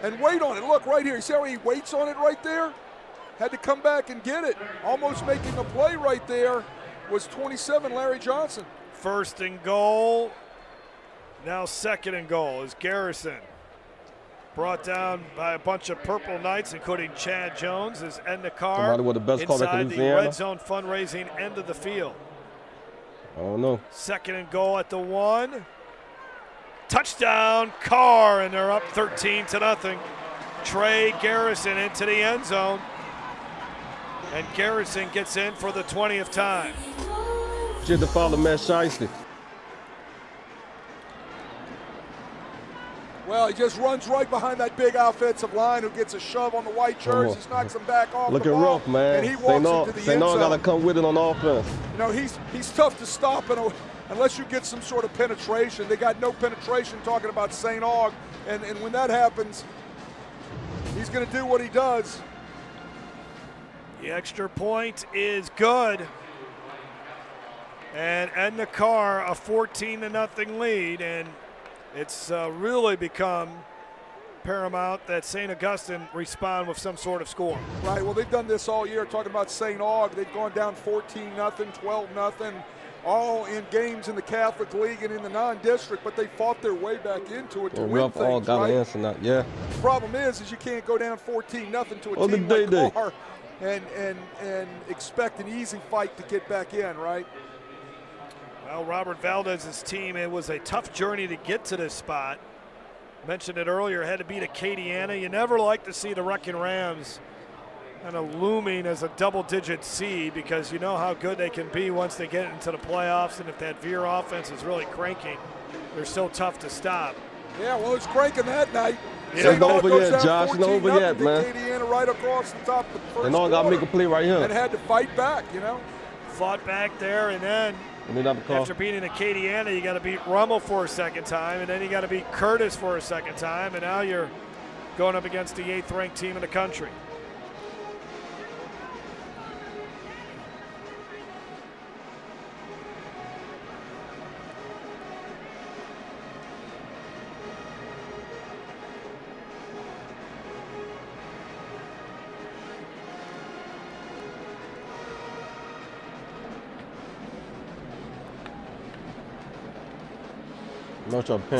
and wait on it. Look right here. You see how he waits on it right there? Had to come back and get it. Almost making a play right there was 27, Larry Johnson. 1st and goal. Now 2nd and goal is Garrison. Brought down by a bunch of Purple Knights, including Chad Jones, is Edna Carr inside the Red Zone fundraising end of the field. I don't know. 2nd and goal at the 1. Touchdown, Carr, and they're up 13-0. Trey Garrison into the end zone. And Garrison gets in for the 20th time. Should have followed Matt Shiesty. Well, he just runs right behind that big offensive line who gets a shove on the white jerseys, knocks him back off Looking the ball, rough, man. and he walks into the end zone. got to come with it on offense. You know, he's tough to stop unless you get some sort of penetration. They got no penetration talking about St. Aug, and when that happens, he's going to do what he does. The extra point is good. And Edna Karr, a 14-0 lead, and it's really become paramount that St. Augustine respond with some sort of score. Right, well, they've done this all year, talking about St. Aug. They've gone down 14-0, 12-0, all in games in the Catholic League and in the non-district, but they fought their way back into it to win things, all got right? an answer now. Yeah. The problem is you can't go down 14-0 to a What team did they like do? Karr and expect an easy fight to get back in, right? Well, Robert Valdez's team, it was a tough journey to get to this spot. Mentioned it earlier, had to beat Acadiana. You never like to see the Wrecking Rams kind of looming as a double-digit seed because you know how good they can be once they get into the playoffs, and if that Veer offense is really cranking, they're so tough to stop. Yeah, well, it's cranking that night. It's not over yet, Josh. It's not over yet, man. Acadiana right across the top of the first They got to make a play right here. and had to fight back, you know. Fought back there, and then after beating Acadiana, you got to beat Rummel for a second time, and then you got to beat Curtis for a second time, and now you're going up against the 8th-ranked team in the country.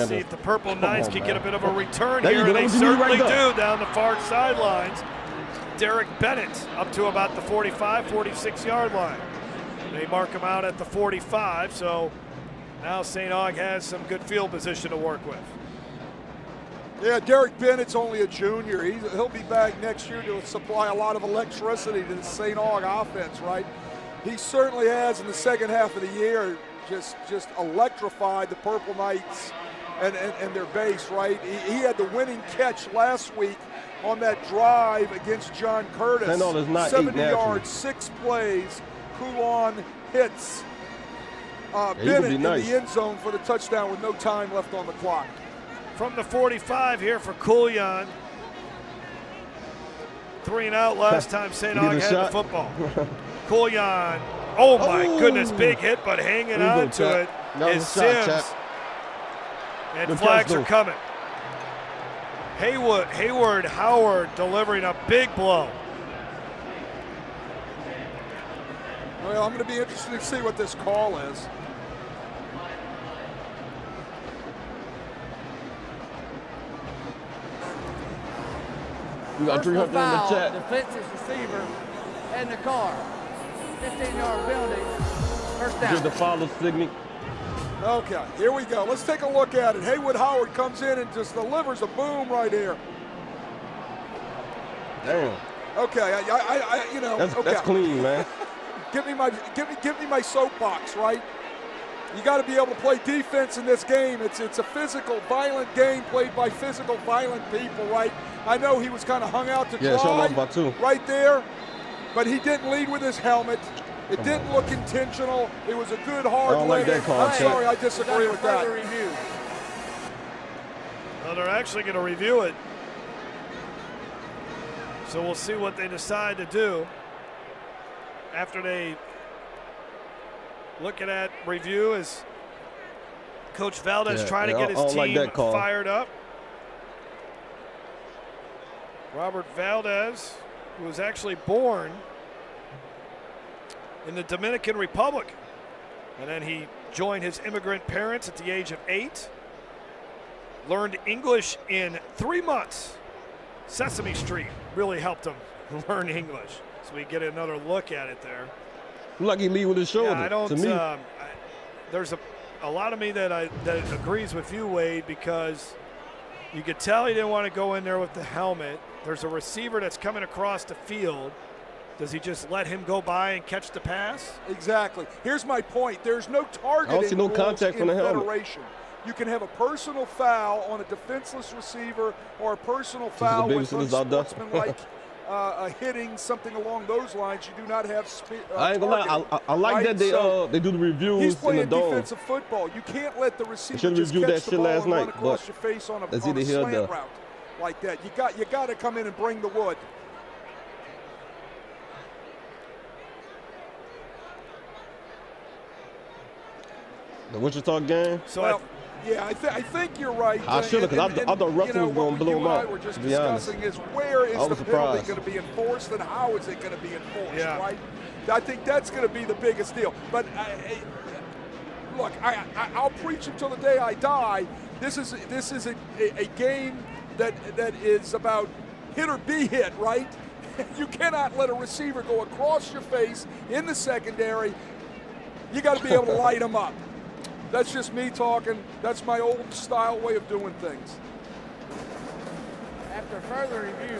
See if the Purple Knights can get a bit of a return here, and they certainly do down the far sidelines. Derek Bennett up to about the 45, 46-yard line. They mark him out at the 45, so now St. Aug has some good field position to work with. Yeah, Derek Bennett's only a junior. He'll be back next year to supply a lot of electricity to the St. Aug offense, right? He certainly has in the second half of the year just electrified the Purple Knights and their base, right? He had the winning catch last week on that drive against John Curtis. 70 yards, 6 plays. Coulon hits Bennett in the end zone for the touchdown with no time left on the clock. From the 45 here for Coulon. 3 and out last time St. Aug had the football. Coulon. Oh my goodness, big hit, but hanging on to it is Sims. And flags are coming. Hayward Howard delivering a big blow. Well, I'm going to be interested to see what this call is. We got 300 in the chat. Defensive receiver and the Karr. 15-yard penalty. First down. Give the follow signal. Okay, here we go. Let's take a look at it. Haywood Howard comes in and just delivers a boom right here. Damn. Okay, you know. That's clean, man. Give me my soapbox, right? You got to be able to play defense in this game. It's a physical, violent game played by physical, violent people, right? I know he was kind of hung out to dry right there, but he didn't lead with his helmet. It didn't look intentional. It was a good hard like that call, I'm sorry, I disagree with that. Well, they're actually going to review it. So we'll see what they decide to do after they look at that review as Coach Valdez trying to get his team fired up. Robert Valdez, who was actually born in the Dominican Republic, and then he joined his immigrant parents at the age of 8, learned English in 3 months. Sesame Street really helped him learn English, so we get another look at it there. Lucky me with his shoulder. Yeah, I don't. To me. There's a lot of me that agrees with you, Wade, because you could tell he didn't want to go in there with the helmet. there's a receiver that's coming across the field. Does he just let him go by and catch the pass? Exactly. Here's my point. There's no targeting I don't see no rules contact in from the helmet. Federation. You can have a personal foul on a defenseless receiver or a personal foul with unsportsmanlike hitting, something along those lines. You do not have I ain't gonna lie. I like that they do the reviews he's playing in the dome. defensive football. You can't let the receiver Should've just reviewed catch that the shit ball last and run night, across but your face on a that's either here or slant there. route like that. You got to come in and bring the wood. The Wichita game. So well, yeah, I think you're right. I should have, because I thought Russell was going to blow him What up. you and I were just to be honest, discussing is where is I the was penalty surprised. going to be enforced and how is it going to be enforced, Yeah. right? I think that's going to be the biggest deal. But look, I'll preach until the day I die. This is a game that is about hit or be hit, right? You cannot let a receiver go across your face in the secondary. You got to be able to light them up. That's just me talking. That's my old style way of doing things. After further review,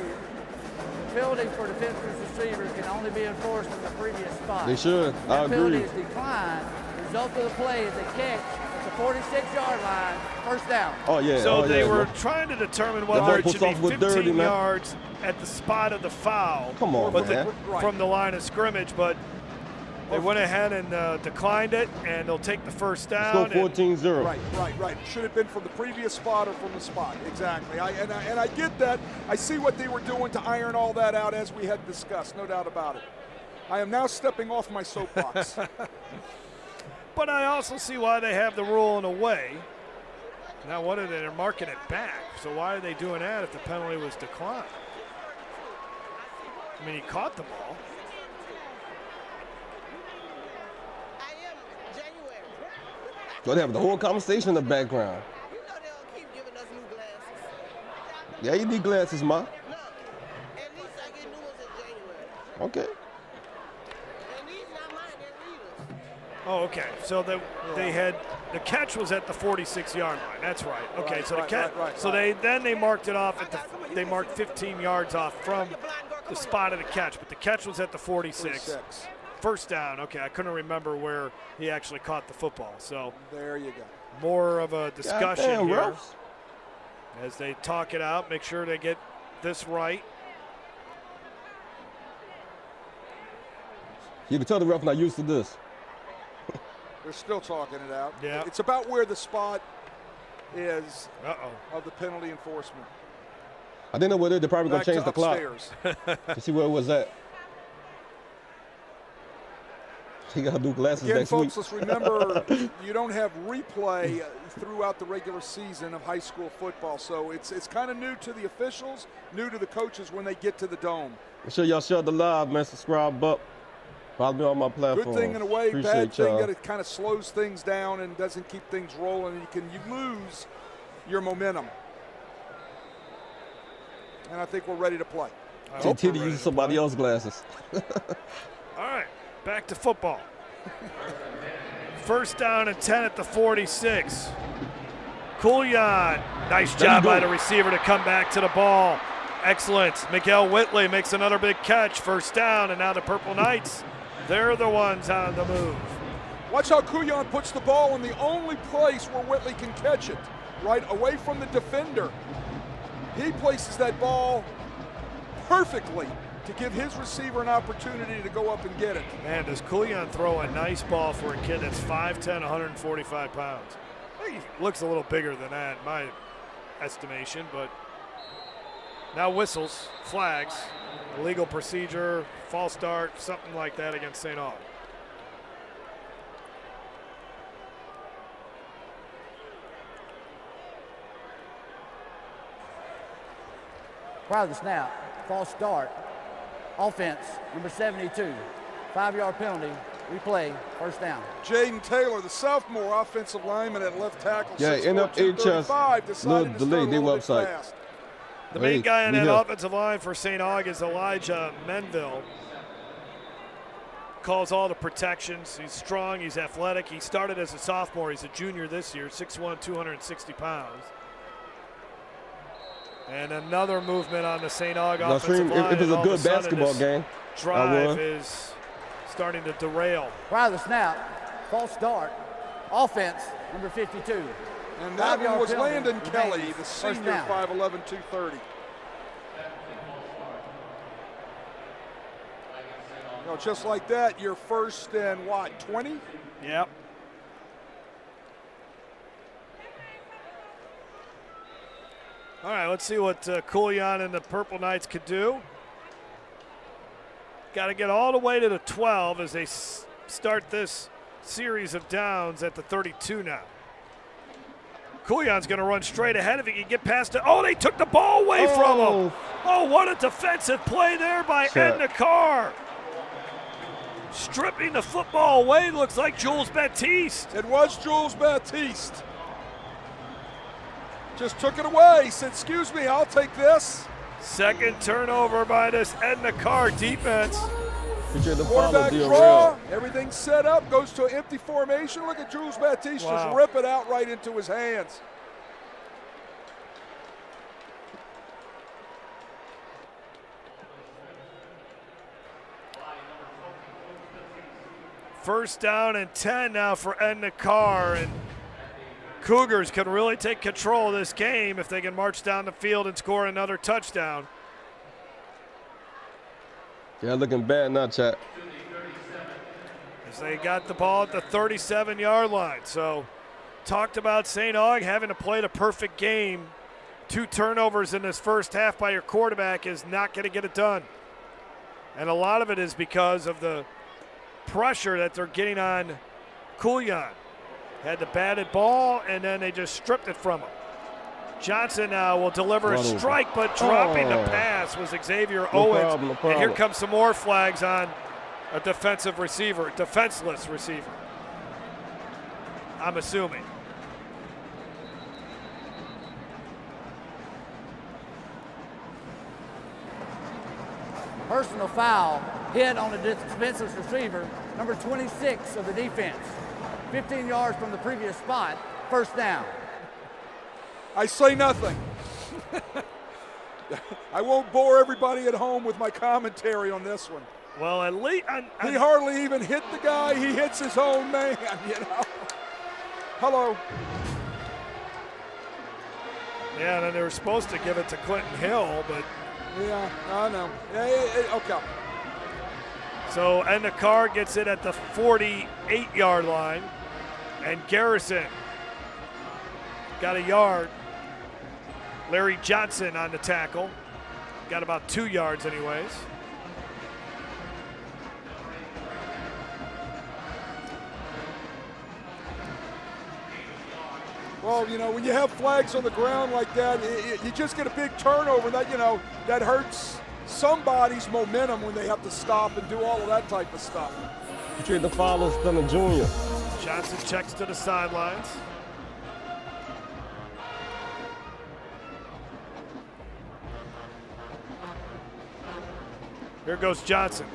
penalty for defenseless receivers can only be enforced in the previous spot. They should. I That penalty agree. is declined. The result of the play is a catch at the 46-yard line, first down. Oh yeah. So they were bro. trying to determine The whether ball it puts should be off with 15 dirty, man. yards at the spot of the foul. Come on, but man. from the line of scrimmage, but they went ahead and declined it, and they'll take the first down. Let's go 14-0. Right. Should have been from the previous spot or from the spot. Exactly. And I get that. I see what they were doing to iron all that out as we had discussed. No doubt about it. I am now stepping off my soapbox. But I also see why they have the rule in a way. Now, what are they? They're marking it back. So why are they doing that if the penalty was declined? I mean, he caught the ball. So they have the whole conversation in the background. Yeah, you need glasses, ma. Okay. Oh, okay. So they had the catch was at the 46-yard line. That's right. Okay, so the catch. So they marked it off at they marked 15 yards off from the spot of the catch, but the catch was at the 46. First down. Okay, I couldn't remember where he actually caught the football. So there you go. More of a discussion Goddamn, here refs. as they talk it out. Make sure they get this right. You can tell the ref not used to this. They're still talking it out. Yeah. It's about where the spot is of the penalty enforcement. I didn't know whether they're probably going Back to change the clock upstairs. to see where it was at. He got to do glasses Again, next folks, week. let's remember you don't have replay throughout the regular season of high school football, so it's kind of new to the officials, new to the coaches when they get to the dome. Make sure y'all share the live, man. Subscribe up. Follow me on my platform. Good thing in a way, Appreciate bad thing y'all. that it kind of slows things down and doesn't keep things rolling, and you lose your momentum. And I think we're ready to play. TT using somebody else's glasses. All right, back to football. First down and 10 at the 46. Coolian, nice job by the receiver to come back to the ball. Excellent. Miguel Whitley makes another big catch. First down, and now the Purple Knights, they're the ones on the move. Watch how Coolian puts the ball in the only place where Whitley can catch it, right away from the defender. He places that ball perfectly to give his receiver an opportunity to go up and get it. Man, does Coolian throw a nice ball for a kid that's 5'10", 145 pounds. I think he looks a little bigger than that in my estimation, but now whistles, flags, illegal procedure, false start, something like that against St. Aug. Prior to the snap, false start, offense, number 72, 5-yard penalty, replay, first down. Jaden Taylor, the sophomore offensive lineman at left tackle, Yeah, 6'4", NFHS, 235, decided to delay, start a they little bit website. fast. The main guy on we that here. offensive line for St. Aug is Elijah Menville. Calls all the protections. He's strong, he's athletic. He started as a sophomore. He's a junior this year, 6'1", 260 pounds. And another movement on the St. Aug Now, offensive Stream, line. if it's and a all of good sudden basketball this game, I drive will. is starting to derail. Prior to the snap, false start, offense, number 52. And that one was penalty. Landon Kelly, Remains. the First senior, down. 5'11", 230. You know, just like that, you're first and what, 20? Yep. All right, let's see what Coolion and the Purple Knights could do. Got to get all the way to the 12 as they start this series of downs at the 32 now. Coolion's going to run straight ahead if he can get past it. Oh, they took the ball away from him. Oh, what a defensive play there by Edna Carr. Stripping the football away, looks like Jules Baptiste. It was Jules Baptiste. Just took it away. He said, excuse me, I'll take this. Second turnover by this Edna Carr defense. Quarterback draw, everything's set up, goes to an empty formation. Look at Jules Baptiste just rip it out right into his hands. First down and 10 now for Edna Carr, and Cougars can really take control of this game if they can march down the field and score another touchdown. Yeah, looking bad now, chat. As they got the ball at the 37-yard line. So talked about St. Aug having to play the perfect game. 2 turnovers in this first half by your quarterback is not going to get it done. And a lot of it is because of the pressure that they're getting on Coolion. Had the batted ball, and then they just stripped it from him. Johnson now will deliver a strike, but dropping the pass was Xavier Owens. And here comes some more flags on a defenseless receiver. I'm assuming. Personal foul, hit on the defenseless receiver, number 26 of the defense. 15 yards from the previous spot, first down. I say nothing. I won't bore everybody at home with my commentary on this one. Well, at least he hardly even hit the guy. He hits his own man, you know. Hello. Yeah, and then they were supposed to give it to Clinton Hill, but yeah, I know. Okay. So Edna Carr gets it at the 48-yard line, and Garrison got a yard. Larry Johnson on the tackle. Got about 2 yards anyways. Well, you know, when you have flags on the ground like that, you just get a big turnover. That, you know, that hurts somebody's momentum when they have to stop and do all of that type of stuff. Treat the foul as done a junior. Johnson checks to the sidelines. Here goes Johnson.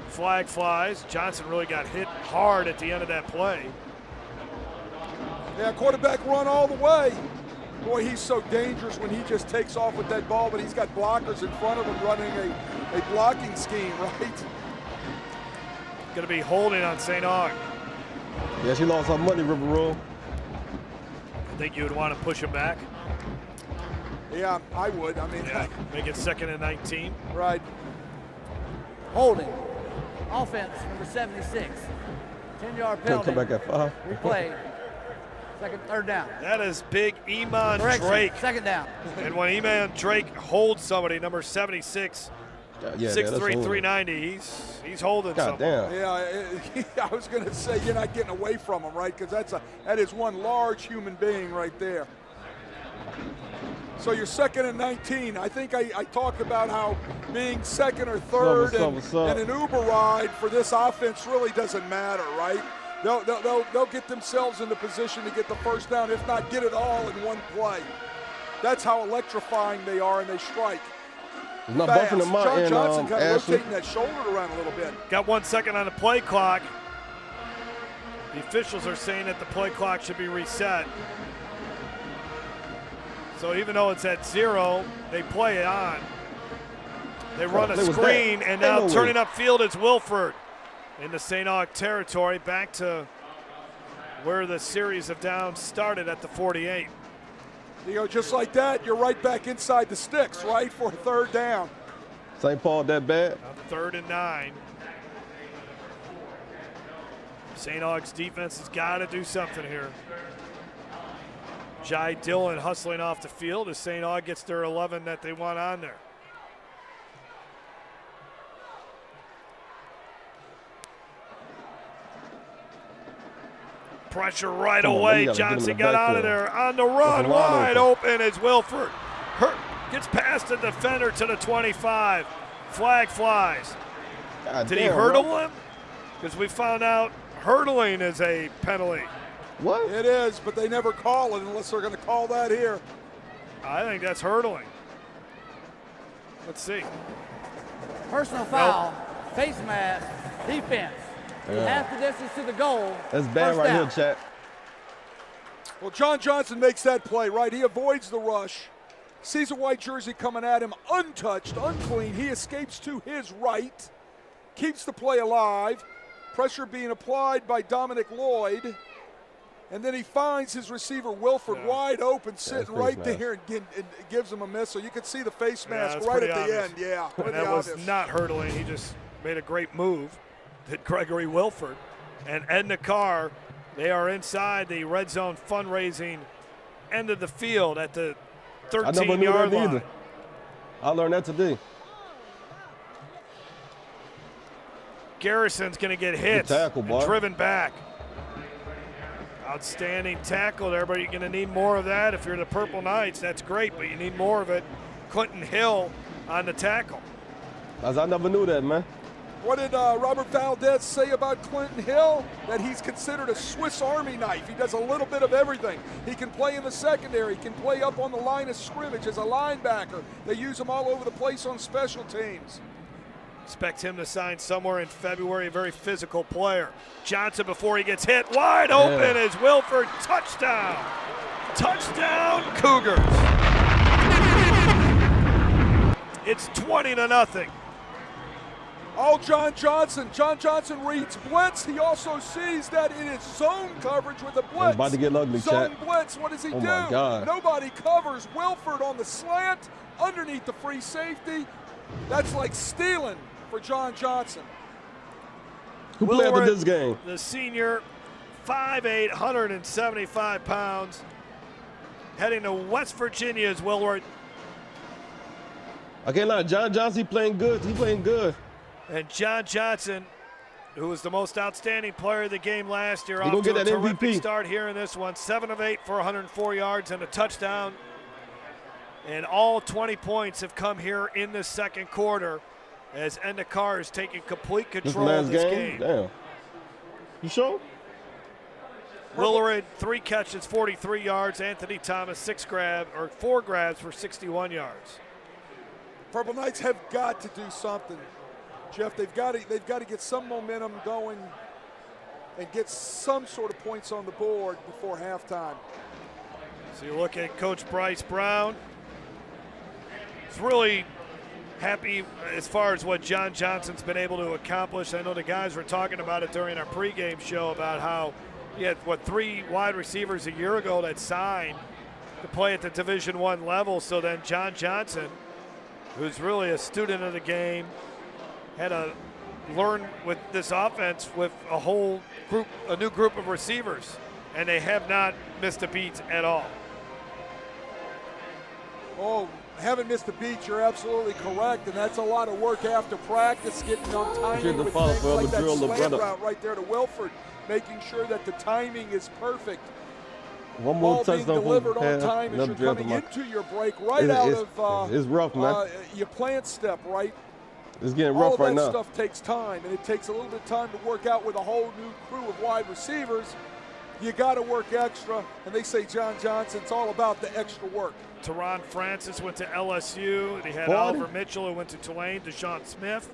Flag flies. Johnson really got hit hard at the end of that play. Yeah, quarterback run all the way. Boy, he's so dangerous when he just takes off with that ball, but he's got blockers in front of him running a blocking scheme, right? Going to be holding on St. Aug. Yeah, she lost her money, River Roll. I think you would want to push him back. Yeah, I would. I mean, yeah, make it 2nd and 19. Right. Holding. Offense, number 76. 10-yard penalty. Come back at 5. Replay. Third down. That is big Eamon Correction. Drake. Second down. And when Eamon Drake holds somebody, number 76, 6'3", 390, he's holding God something. damn. Yeah, I was going to say you're not getting away from him, right? Because that is one large human being right there. So you're 2nd and 19. I think I talked about how being 2nd or 3rd and an Uber ride for this offense really doesn't matter, right? They'll get themselves into position to get the first down, if not get it all in one play. That's how electrifying they are, and they strike. He's not fast. bumping them out. John Johnson kind of Ashley. rotating that shoulder around a little bit. Got 1 second on the play clock. The officials are saying that the play clock should be reset. So even though it's at 0, they play it on. They run a screen, and now turning upfield is Wilford into St. Aug territory, back to where the series of downs started at the 48. You know, just like that, you're right back inside the sticks, right, for a third down. St. Paul that bad? 3rd and 9. St. Aug's defense has got to do something here. Jai Dillon hustling off the field as St. Aug gets their 11 that they want on there. Pressure right away. Johnson got out of there on the run. Wide open is Wilford. Gets past the defender to the 25. Flag flies. Did he hurdle him? Because we found out hurdling is a penalty. What? It is, but they never call it unless they're going to call that here. I think that's hurdling. Let's see. Personal foul, face mask, defense. Half the distance to the goal. That's bad right here, chat. Well, John Johnson makes that play, right? He avoids the rush, sees a white jersey coming at him, untouched, unclean. He escapes to his right, keeps the play alive. Pressure being applied by Dominic Lloyd. And then he finds his receiver, Wilford, wide open, sitting right there and gives him a miss. So you can see the face mask right at the end. Yeah, and that was not hurdling. He just made a great move. Did Gregory Wilford and Edna Karr. They are inside the red zone fundraising end of the field at the 13-yard line. Either. I learned that today. Garrison's going to get hit and driven back. Outstanding tackle there, but you're going to need more of that. If you're the Purple Knights, that's great, but you need more of it. Clinton Hill on the tackle. I never knew that, man. What did Robert Valdez say about Clinton Hill? That he's considered a Swiss Army knife. He does a little bit of everything. He can play in the secondary. He can play up on the line of scrimmage as a linebacker. They use him all over the place on special teams. Expect him to sign somewhere in February, a very physical player. Johnson, before he gets hit, wide open is Wilford. Touchdown. Touchdown, Cougars. It's 20-0. Oh, John Johnson. John Johnson reads blitz. He also sees that it is zone coverage with a blitz. It's about to get ugly, zone chat. blitz. What does he do? My God. Nobody covers Wilford on the slant underneath the free safety. That's like stealing for John Johnson. Who played for this game? The senior, 5'8", 175 pounds, heading to West Virginia's Willard. I can't lie, John Johnson playing good. He playing good. And John Johnson, who was the most outstanding player of the game last year, off to a terrific MVP. Start here in this one. 7 of 8 for 104 yards and a touchdown. And all 20 points have come here in the second quarter as Edna Karr is taking complete control of this game. Damn. You sure? Willard, 3 catches, 43 yards. Anthony Thomas, 4 grabs for 61 yards. Purple Knights have got to do something, Jeff. They've got to get some momentum going and get some sort of points on the board before halftime. So you look at Coach Bryce Brown. He's really happy as far as what John Johnson's been able to accomplish. I know the guys were talking about it during our pregame show about how he had, 3 wide receivers a year ago that signed to play at the Division I level. So then John Johnson, who's really a student of the game, had to learn with this offense with a new group of receivers, and they have not missed a beat at all. Oh, haven't missed a beat, you're absolutely correct, and that's a lot of work after practice, getting on timing with things like that slant route right there to Wilford, making sure that the timing is perfect. One more touchdown being delivered on time as you're coming into your break right out of it's rough, man. Your plant step, right? It's getting rough right now. All of that stuff takes time, and it takes a little bit of time to work out with a whole new crew of wide receivers. You got to work extra, and they say John Johnson, it's all about the extra work. Teron Francis went to LSU. They had Oliver Mitchell, who went to Tulane, Deshaun Smith,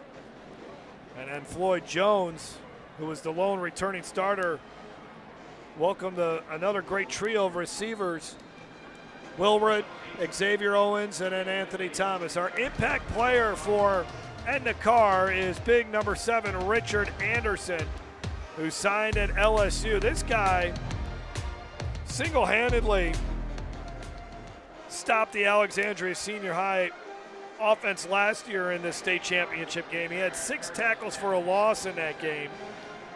and then Floyd Jones, who was the lone returning starter. Welcome to another great trio of receivers Wilred, Xavier Owens, and then Anthony Thomas. Our impact player for Edna Karr is big number 7, Richard Anderson, who signed at LSU. This guy single-handedly stopped the Alexandria Senior High offense last year in the state championship game. He had 6 tackles for a loss in that game.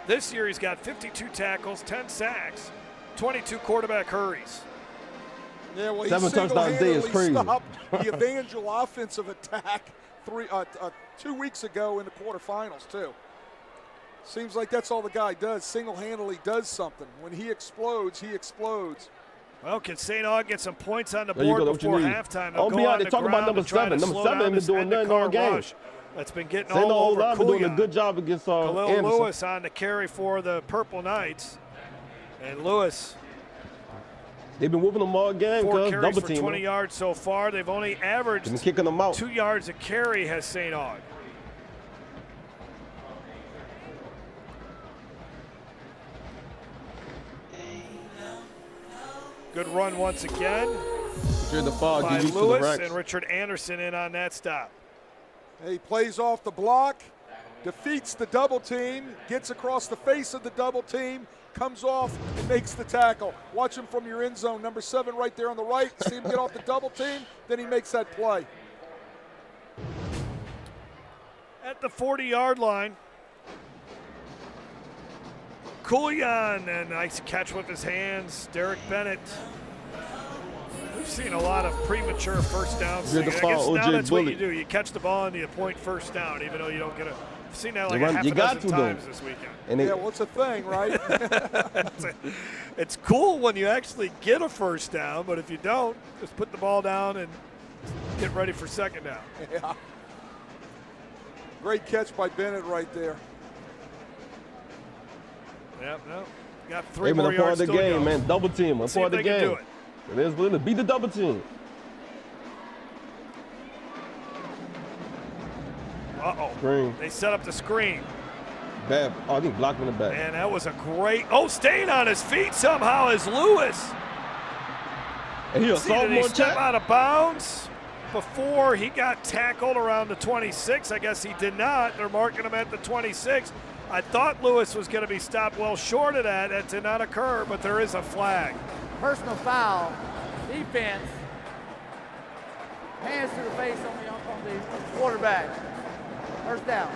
This year he's got 52 tackles, 10 sacks, 22 quarterback hurries. Yeah, well, 7 touchdowns a day is crazy. Stopped the Evangel offensive attack 2 weeks ago in the quarterfinals, too. Seems like that's all the guy does. Single-handedly does something. When he explodes, he explodes. Well, can St. Aug get some points on the board before halftime? Oh, yeah, they talk about number 7. Number 7 ain't been doing nothing all game. That's been getting all over St. doing a good job against Khalil Anderson. Lewis on the carry for the Purple Knights. And Lewis, they've been whooping them all game. 4 carries double for team 20 yards so far. They've only averaged been kicking them out. 2 yards a carry has St. Aug. Good run once again by Lewis, and Richard Anderson in on that stop. He plays off the block, defeats the double team, gets across the face of the double team, comes off and makes the tackle. Watch him from your end zone. Number 7 right there on the right. See him get off the double team, then he makes that play. At the 40-yard line, Coolian, and nice catch with his hands. Derek Bennett. We've seen a lot of premature first downs. I guess now that's what you do. You catch the ball and you point first down, even though you don't get a. I've seen that like a half a dozen times this weekend. Yeah, what's a thing, right? It's cool when you actually get a first down, but if you don't, just put the ball down and get ready for second down. Yeah. Great catch by Bennett right there. Yep, no. Got 3 more yards to go. Part of the game, man. Double team. Part of the game. Do it. It is little. Beat the double team. Uh-oh. Screen. They set up the screen. Bad. Oh, I think blocked in the back. And that was a great. Oh, staying on his feet somehow is Lewis. And he step out of bounds before he got tackled around the 26. I guess he did not. They're marking him at the 26. I thought Lewis was going to be stopped well short of that. That did not occur, but there is a flag. Personal foul, defense, hands to the face on the quarterback. First down.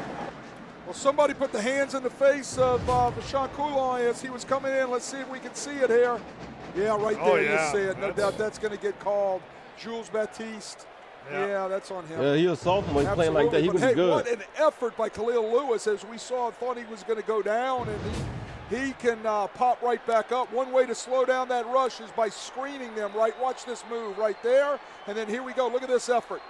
Well, somebody put the hands in the face of Deshaun Coulon as he was coming in. Let's see if we can see it here. Yeah, right there you see it. No doubt that's going to get called. Jules Baptiste. Yeah, that's on him. Yeah, he was sophomore. He's playing like that. He was good. What an effort by Khalil Lewis, as we saw. Thought he was going to go down, and he can pop right back up. One way to slow down that rush is by screening them, right? Watch this move right there, and then here we go. Look at this effort.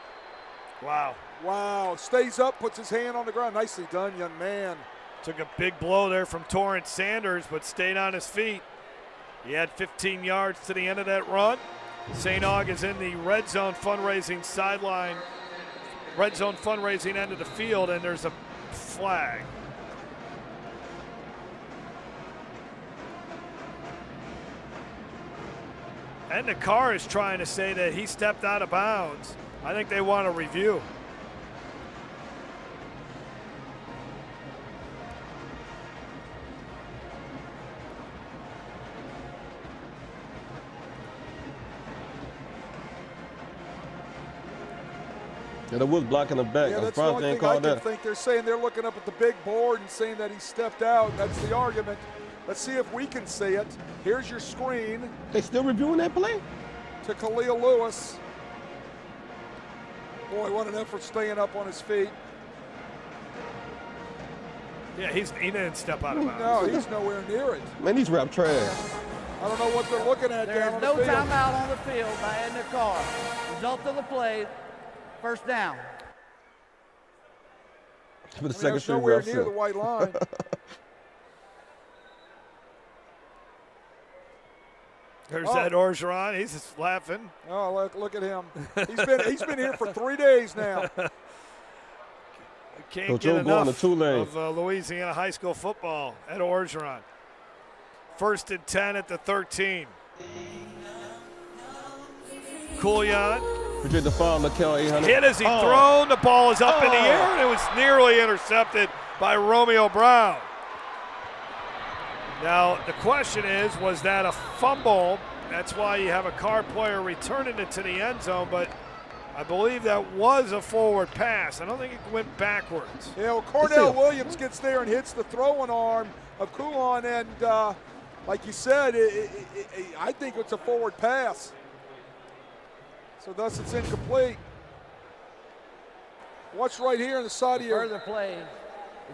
Wow. Wow. Stays up, puts his hand on the ground. Nicely done, young man. Took a big blow there from Torrance Sanders, but stayed on his feet. He had 15 yards to the end of that run. St. Aug is in the red zone fundraising sideline, red zone fundraising end of the field, and there's a flag. And the Karr is trying to say that he stepped out of bounds. I think they want a review. Yeah, that was blocking the back. Yeah, that's the only thing I can think. They're saying they're looking up at the big board and saying that he stepped out. That's the argument. Let's see if we can see it. Here's your screen. They still reviewing that play? To Khalil Lewis. Boy, what an effort staying up on his feet. Yeah, he didn't step out of bounds. No, he's nowhere near it. Man, these rap trash. I don't know what they're looking at There's down on no the field. timeout on the field by Edna Karr. Result of the play, first down. For the second straight nowhere near the white line. There's that Orgeron. He's just laughing. Oh, look at him. He's been here for 3 days now. Can't get enough of Louisiana high school football at Orgeron. 1st and 10 at the 13. Coolian. Appreciate the foul, Mikel 800. Hit as he thrown. The ball is up in the air, and it was nearly intercepted by Romeo Brown. Now, the question is, was that a fumble? That's why you have a Carr player returning it to the end zone, but I believe that was a forward pass. I don't think it went backwards. Yeah, well, Cornell Williams gets there and hits the throwing arm of Coolian, and like you said, I think it's a forward pass. So thus it's incomplete. Watch right here on the side of your Further play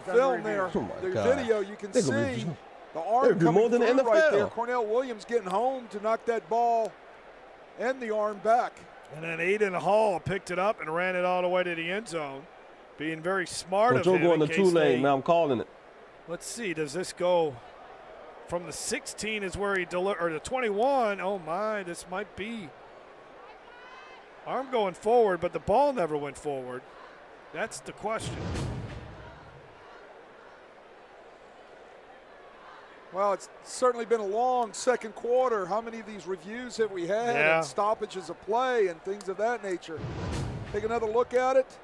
film there. Oh my the God. video, you can They see gonna be- the arm They'd be coming more than the through right NFL. there. Cornell Williams getting home to knock that ball and the arm back. And then Aiden Hall picked it up and ran it all the way to the end zone, being very smart of Joe him. going in to case Tulane, they- man. I'm calling it. Let's see, does this go from the 16 is where he delivered, or the 21? Oh my, this might be. Arm going forward, but the ball never went forward. That's the question. Well, it's certainly been a long second quarter. How many of these reviews have we had Yeah. and stoppages of play and things of that nature? Take another look at it.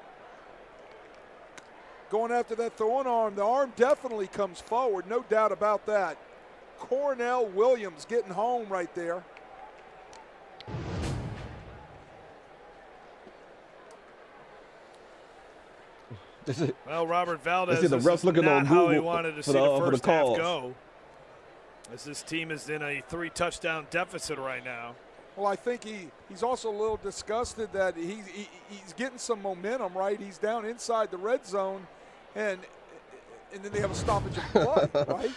Going after that throwing arm. The arm definitely comes forward, no doubt about that. Cornell Williams getting home right there. Well, Robert Valdez, the this refs is looking not on how he Google wanted to for see the- the for the first half calls. go, as this team is in a 3-touchdown deficit right now. Well, I think he's also a little disgusted that he's getting some momentum, right? He's down inside the red zone, and then they have a stoppage of play, right?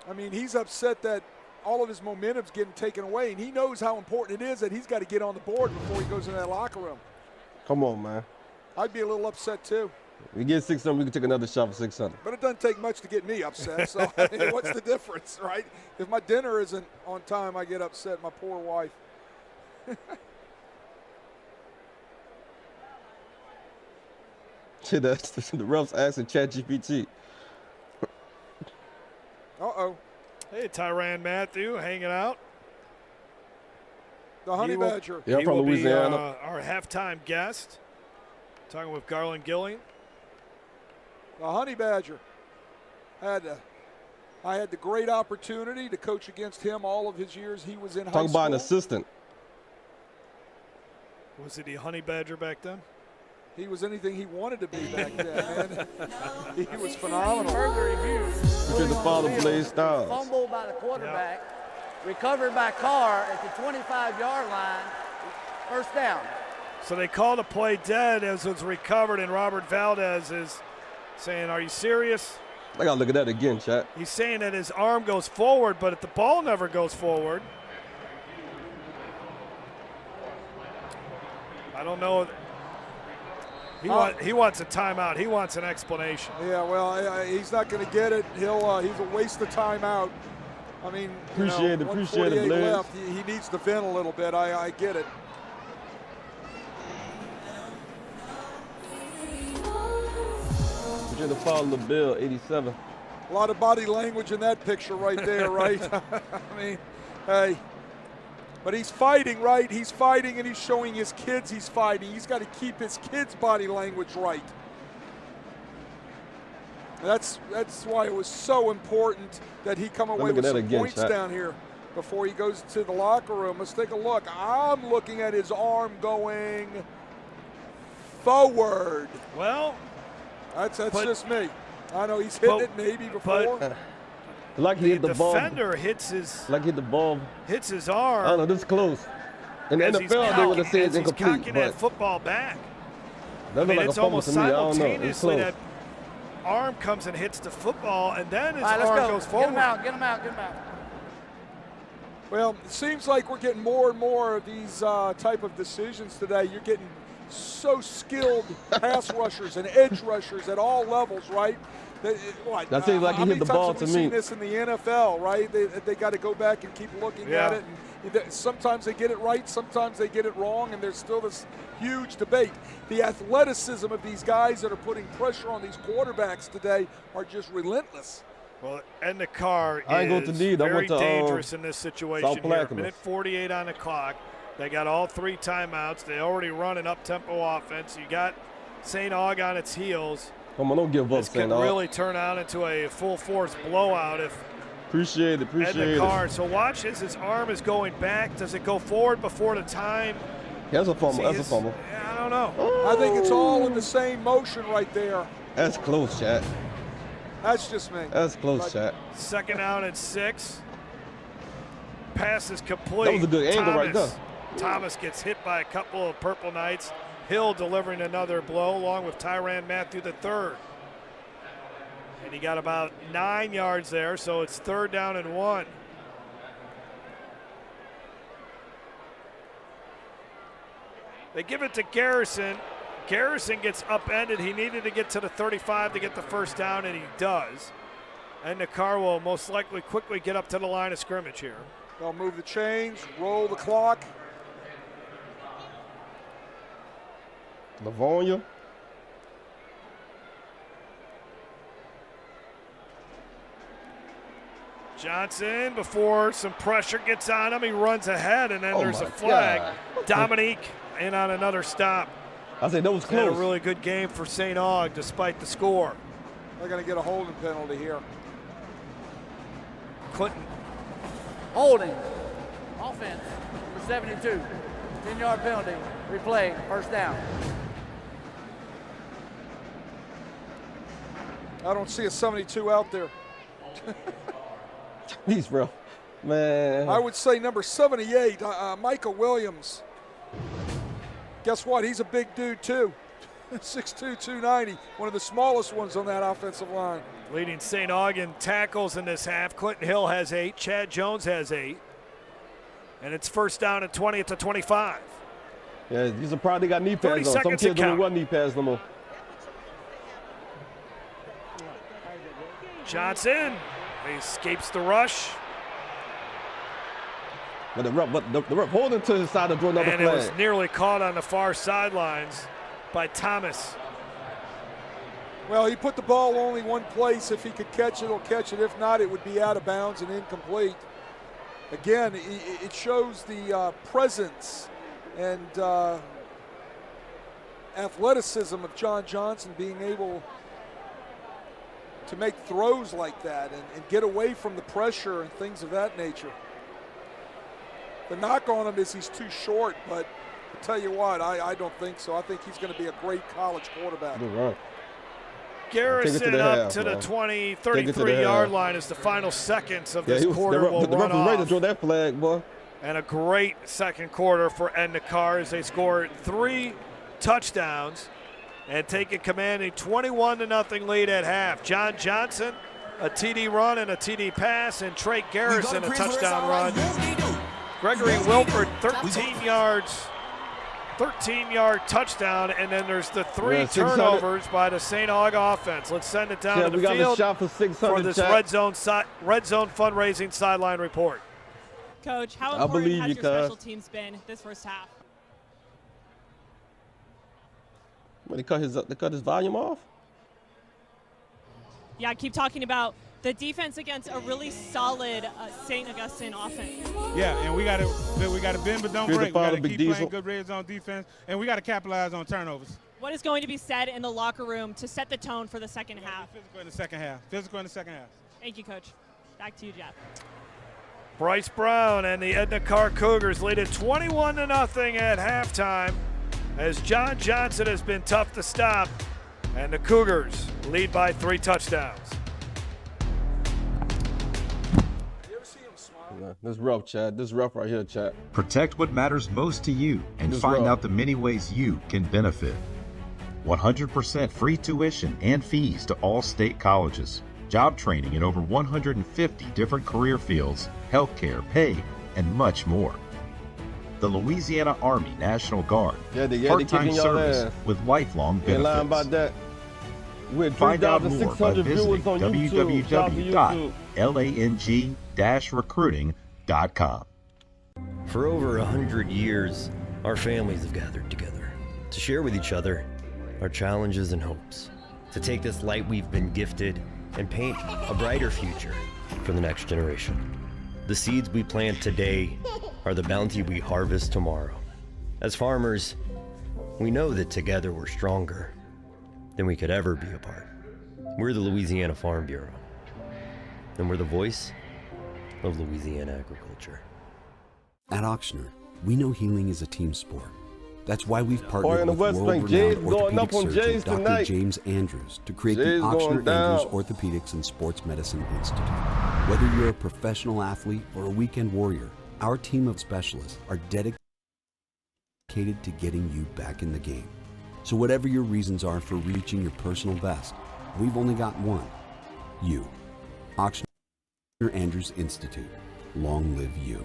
I mean, he's upset that all of his momentum's getting taken away, and he knows how important it is that he's got to get on the board before he goes in that locker room. Come on, man. I'd be a little upset too. We get 600, we can take another shot for 600. But it doesn't take much to get me upset, so I mean, what's the difference, right? If my dinner isn't on time, I get upset, my poor wife. Shit, the refs asking ChatGPT. Uh-oh. Hey, Tyrann Matthew hanging out. The Honey He will- Badger. Yeah, he from will be Louisiana. our halftime guest. Talking with Garland Gillian. The Honey Badger. I had the great opportunity to coach against him all of his years he was in high Talk school. about an assistant. Was it the Honey Badger back then? He was anything he wanted to be back then, man. He was phenomenal. Further review. Appreciate the father, Blaze Styles. Fumble by the quarterback. Recovered by Carr at the 25-yard line. First down. So they called a play dead as it was recovered, and Robert Valdez is saying, are you serious? I gotta look at that again, chat. He's saying that his arm goes forward, but if the ball never goes forward. I don't know. He wants a timeout. He wants an explanation. Yeah, well, he's not going to get it. He's a waste of timeout. I mean, Appreciate it, 148 Blaze. left. He needs to vent a little bit. I get it. Appreciate the follow the bill, 87. A lot of body language in that picture right there, right? I mean, hey. But he's fighting, right? He's fighting, and he's showing his kids he's fighting. He's got to keep his kids' body language right. That's why it was so important that he come away with some points down here before he goes to the locker room. Let's take a look. I'm looking at his arm going forward. Well, that's just me. I know he's hitting it maybe before. Like he hit the ball. Defender hits his. Like hit the ball. Hits his arm. I don't know, this is close. In the as he's NFL, they would have said cocking- it's as he's incomplete. cocking But that football back. that I looked mean, like a it's fumble almost to me. I don't know. It's simultaneously close. that arm comes and hits the football, and then his All right, let's arm go. goes forward. Get him out. Well, it seems like we're getting more and more of these type of decisions today. You're getting so skilled pass rushers and edge rushers at all levels, right? That seems like he hit the ball to me. How many me. times have we seen this in the NFL, right? They got to go back and keep looking at it. And sometimes they get it right, sometimes they get it wrong, and there's still this huge debate. The athleticism of these guys that are putting pressure on these quarterbacks today are just relentless. Well, and the Carr I ain't go is to need. I very went to, dangerous in this situation South here. Plaquemines. Minute 48 on the clock. They got all 3 timeouts. They already run an up-tempo offense. You got St. Aug on its heels. Come on, don't give up, This St. could Aug. really turn out into a full-force blowout if Appreciate it. Carr. So watch as his arm is going back. Does it go forward before the time? That's a fumble. Yeah, I don't know. I think it's all in the same motion right there. That's close, chat. That's just me. That's close, chat. Second down and 6. Pass is complete. That was a good angle right there. Thomas gets hit by a couple of Purple Knights. Hill delivering another blow along with Tyrann Matthew III. And he got about 9 yards there, so it's 3rd down and 1. They give it to Garrison. Garrison gets upended. He needed to get to the 35 to get the first down, and he does. And the Carr will most likely quickly get up to the line of scrimmage here. They'll move the chains, roll the clock. Livonia. Johnson, before some pressure gets on him, he runs ahead, and then there's a flag. Dominique in on another stop. I said that was close. Had a really good game for St. Aug despite the score. They're going to get a holding penalty here. Clinton. Holding. Offense. Number 72. 10-yard penalty. Replay. First down. I don't see a 72 out there. He's real. Man. I would say number 78, Michael Williams. Guess what? He's a big dude, too. 6'2", 290. One of the smallest ones on that offensive line. Leading St. Aug in tackles in this half. Clinton Hill has 8. Chad Jones has 8. And it's first down and 20 at the 25. Yeah, these are probably got knee pads on. Some kids don't even run knee pads no more. Johnson escapes the rush. But the ref holding to his side to throw another and flag. It was nearly caught on the far sidelines by Thomas. Well, he put the ball only one place. If he could catch it, he'll catch it. If not, it would be out of bounds and incomplete. Again, it shows the presence and athleticism of John Johnson being able to make throws like that and get away from the pressure and things of that nature. The knock on him is he's too short, but I'll tell you what, I don't think so. I think he's going to be a great college quarterback. Right. Garrison up to the 20, 33-yard line as the final seconds of this quarter will the run ref was ready to off. throw that flag, boy. And a great second quarter for Edna Carr as they scored 3 touchdowns and take a commanding 21-0 lead at half. John Johnson, a TD run and a TD pass, and Trey Garrison, a touchdown run. Gregory Wilford, 13-yard touchdown, and then there's the 3 turnovers by the St. Aug offense. Let's send it down to the field for this red zone fundraising sideline report. Coach, how important has your special teams been this first half? Well, they cut his volume off. Yeah, keep talking about the defense against a really solid St. Augustine offense. Yeah, and we got to bend but don't break. We got to keep playing good red zone defense, and we got to capitalize on turnovers. What is going to be said in the locker room to set the tone for the second half? Physical in the second half. Physical in the second half. Thank you, Coach. Back to you, Jeff. Bryce Brown and the Edna Carr Cougars lead it 21-0 at halftime as John Johnson has been tough to stop, and the Cougars lead by 3 touchdowns. This is rough, Chad. This is rough right here, Chad. Protect what matters most to you and find out the many ways you can benefit. 100% free tuition and fees to all state colleges. Job training in over 150 different career fields, healthcare, pay, and much more. The Louisiana Army National Guard. They Part-time kicking y'all service ass. with lifelong Ain't lying benefits. about that. With Find out more by 3,600 visiting viewers on YouTube. Shout out to YouTube. www.lang-recruiting.com. For over 100 years, our families have gathered together to share with each other our challenges and hopes, to take this light we've been gifted and paint a brighter future for the next generation. The seeds we plant today are the bounty we harvest tomorrow. As farmers, we know that together we're stronger than we could ever be apart. We're the Louisiana Farm Bureau, and we're the voice of Louisiana agriculture. At Auctioner, we know healing is a team sport. That's why we've partnered with West Bank, world-renowned going up on orthopedic Jays surgeon tonight. Dr. James Andrews to create Jays the Auctioner going Andrews down. Orthopedics and Sports Medicine Institute. Whether you're a professional athlete or a weekend warrior, our team of specialists are dedicated to getting you back in the game. So whatever your reasons are for reaching your personal best, we've only got one: you. Auctioner Andrews Institute. Long live you.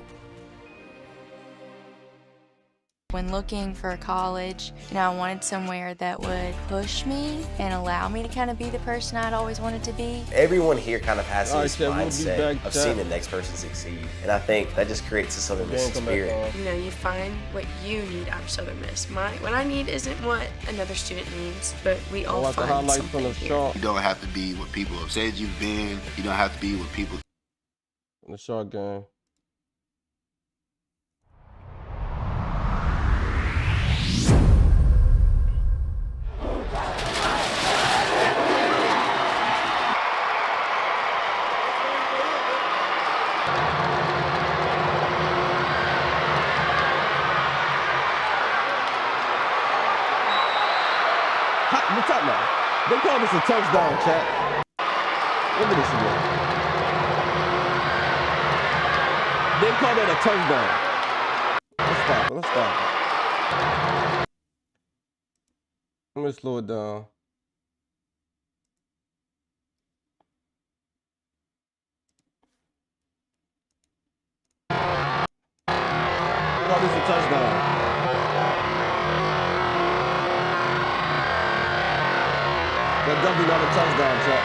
When looking for college, I wanted somewhere that would push me and allow me to kind of be the person I'd always wanted to be. Everyone here kind of has All right, this Chad, we'll be mindset back, of Chad. seeing the next person succeed. And I think that just creates a Southern Miss spirit. You know, you find what you need out of Southern Miss. What I need isn't what another student needs, but we all like the find highlights something from the here. shot. You don't have to be what people have said you've been. You don't have to be what people. In the short game. What's up now? They call this a touchdown, chat. Look at this again. They call that a touchdown. Let's stop it. Let's stop it. Let me slow it down. They call this a touchdown. That definitely not a touchdown, chat.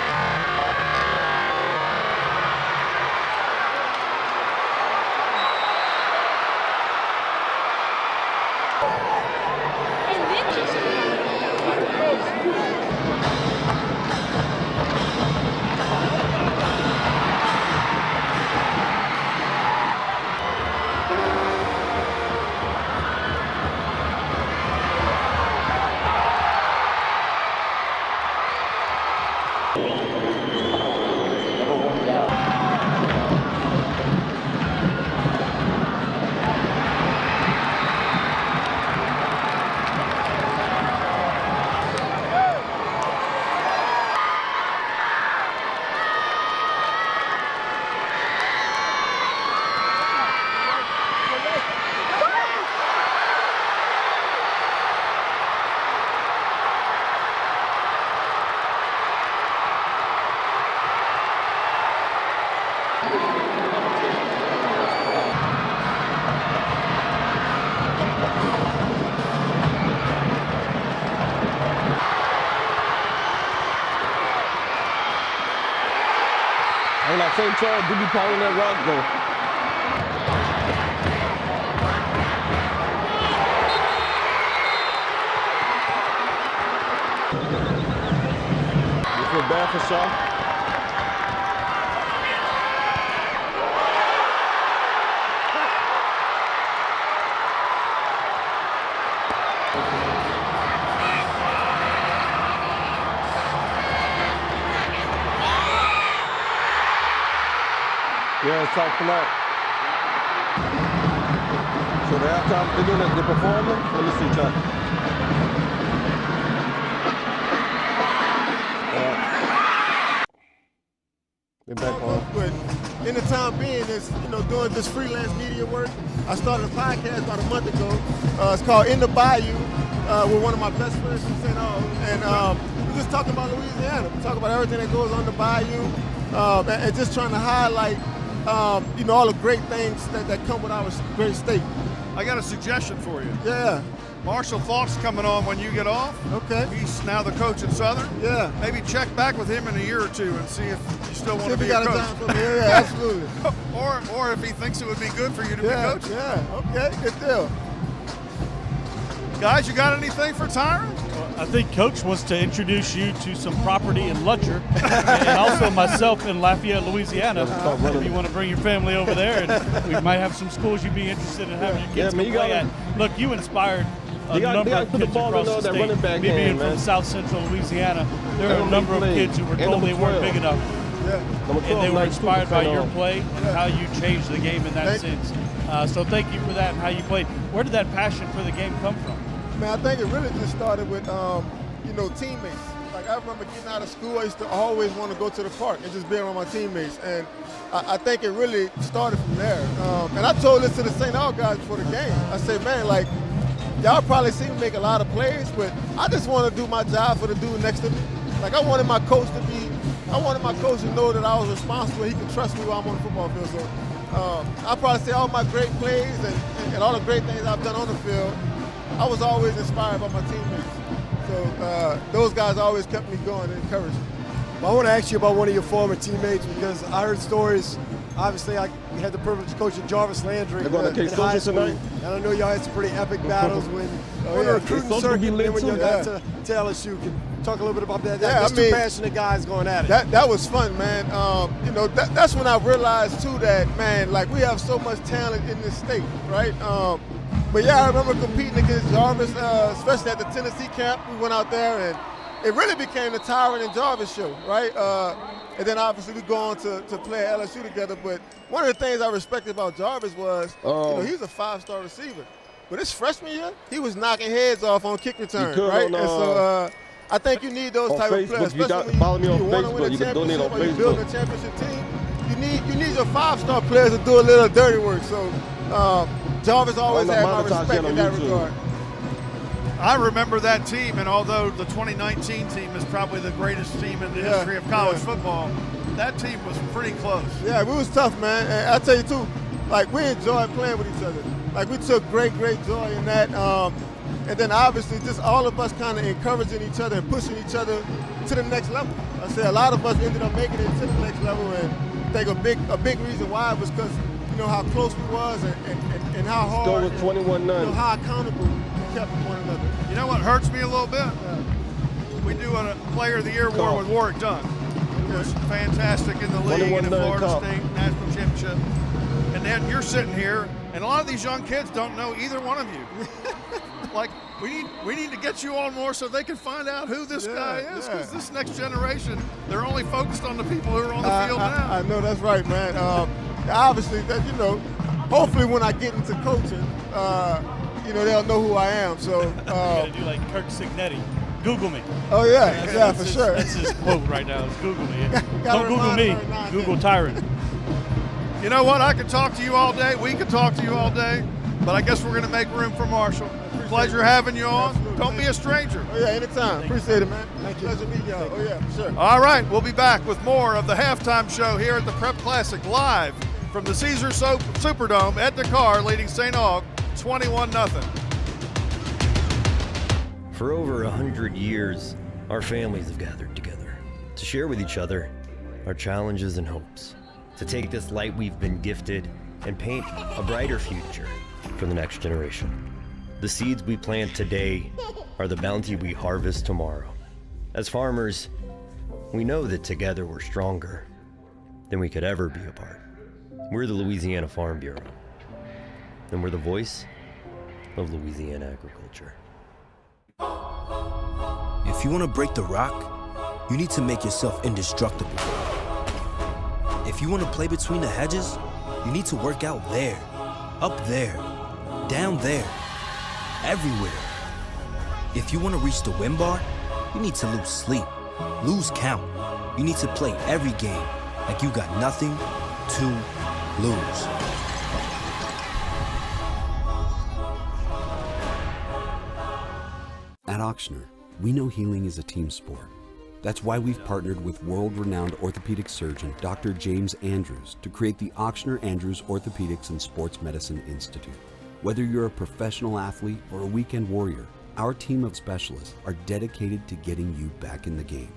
Hold on, St. Charles do be calling that rock though. You feel bad for Shaw? Yeah, it's talking out. So the halftime, they're doing it, they're performing? Let me see, Chuck. They're back on. But in the time being, is doing this freelance media work. I started a podcast about a month ago. It's called In the Bayou with one of my best friends from St. Aug. And we're just talking about Louisiana. We're talking about everything that goes on the bayou and just trying to highlight all the great things that come with our great state. I got a suggestion for you. Yeah. Marshall Falk's coming on when you get off. Okay. He's now the coach at Southern. Yeah. Maybe check back with him in a year or two and see if you still want to be a got coach. a job for me. Yeah, absolutely. or if he thinks it would be good for you to be coach. Yeah, okay, good deal. Guys, you got anything for Tyron? I think Coach wants to introduce you to some property in Lutcher and also myself in Lafayette, Louisiana. If you want to bring your family over there, and we might have some schools you'd be interested in having your kids play at. Look, you inspired a number of kids across the state. Me being from South Central Louisiana, there are a number of kids who were totally weren't big enough. And they were inspired by your play and how you changed the game in that sense. So thank you for that and how you played. Where did that passion for the game come from? Man, I think it really just started with, teammates. Like, I remember getting out of school, I used to always want to go to the park and just be around my teammates. And I think it really started from there. And I told this to the St. Aug guys before the game. I said, man, like, y'all probably see me make a lot of plays, but I just want to do my job for the dude next to me. Like, I wanted my coach to know that I was responsible. He could trust me while I'm on the football field. So I probably say all my great plays and all the great things I've done on the field, I was always inspired by my teammates. So those guys always kept me going and encouraged me. Well, I want to ask you about one of your former teammates because I heard stories. Obviously, I had the privilege of coaching Jarvis Landry in high school. And I know y'all had some pretty epic battles when on the recruiting circuit and then when you got to LSU. Can you talk a little bit about that? That's two passionate guys going at it. That was fun, man. That's when I realized, too, that, man, like, we have so much talent in this state, right? But, yeah, I remember competing against Jarvis, especially at the Tennessee camp. We went out there, and it really became the Tyron and Jarvis show, right? And then, obviously, we go on to play at LSU together. But one of the things I respected about Jarvis was, he was a 5-star receiver. But his freshman year, he was knocking heads off on kick return, right? And so I think you need those type of players, especially when you want to win a championship or you're building a championship team. You need your 5-star players to do a little dirty work. So Jarvis always had my respect in that regard. I remember that team, and although the 2019 team is probably the greatest team in the history of college football, that team was pretty close. Yeah, we was tough, man. And I tell you, too, like, we enjoyed playing with each other. Like, we took great joy in that. And then, obviously, just all of us kind of encouraging each other and pushing each other to the next level. I say a lot of us ended up making it to the next level, and I think a big reason why was because, how close we was and how hard, with 21-9. How accountable we kept one another. You know what hurts me a little bit? We do a Player of the Year award with Warwick Dunn. He was fantastic in the league and in Florida State National Championship. And then you're sitting here, and a lot of these young kids don't know either one of you. Like, we need to get you on more so they can find out who this guy is, because this next generation, they're only focused on the people who are on the field now. I know that's right, man. Obviously, hopefully when I get into coaching, they'll know who I am. So you gotta do like Kirk Signetti. Google me. Oh yeah, for sure. That's his quote right now. Is Google me. Don't Google me. Google Tyron. You know what? I could talk to you all day. We could talk to you all day. But I guess we're going to make room for Marshall. Pleasure having you on. Absolutely. Don't be a stranger. Oh, yeah, anytime. Appreciate it, man. Thank you. Pleasure meeting y'all. Oh, yeah, sure. All right, we'll be back with more of the halftime show here at the Prep Classic live from the Caesars Superdome at the Karr, leading St. Aug 21-0. For over 100 years, our families have gathered together to share with each other our challenges and hopes, to take this light we've been gifted and paint a brighter future for the next generation. The seeds we plant today are the bounty we harvest tomorrow. As farmers, we know that together we're stronger than we could ever be apart. We're the Louisiana Farm Bureau, and we're the voice of Louisiana agriculture. If you want to break the rock, you need to make yourself indestructible. If you want to play between the hedges, you need to work out there, up there, down there, everywhere. If you want to reach the win bar, you need to lose sleep, lose count. You need to play every game like you got nothing to lose. At Auctioner, we know healing is a team sport. That's why we've partnered with world-renowned orthopedic surgeon Dr. James Andrews to create the Auctioner Andrews Orthopedics and Sports Medicine Institute. Whether you're a professional athlete or a weekend warrior, our team of specialists are dedicated to getting you back in the game.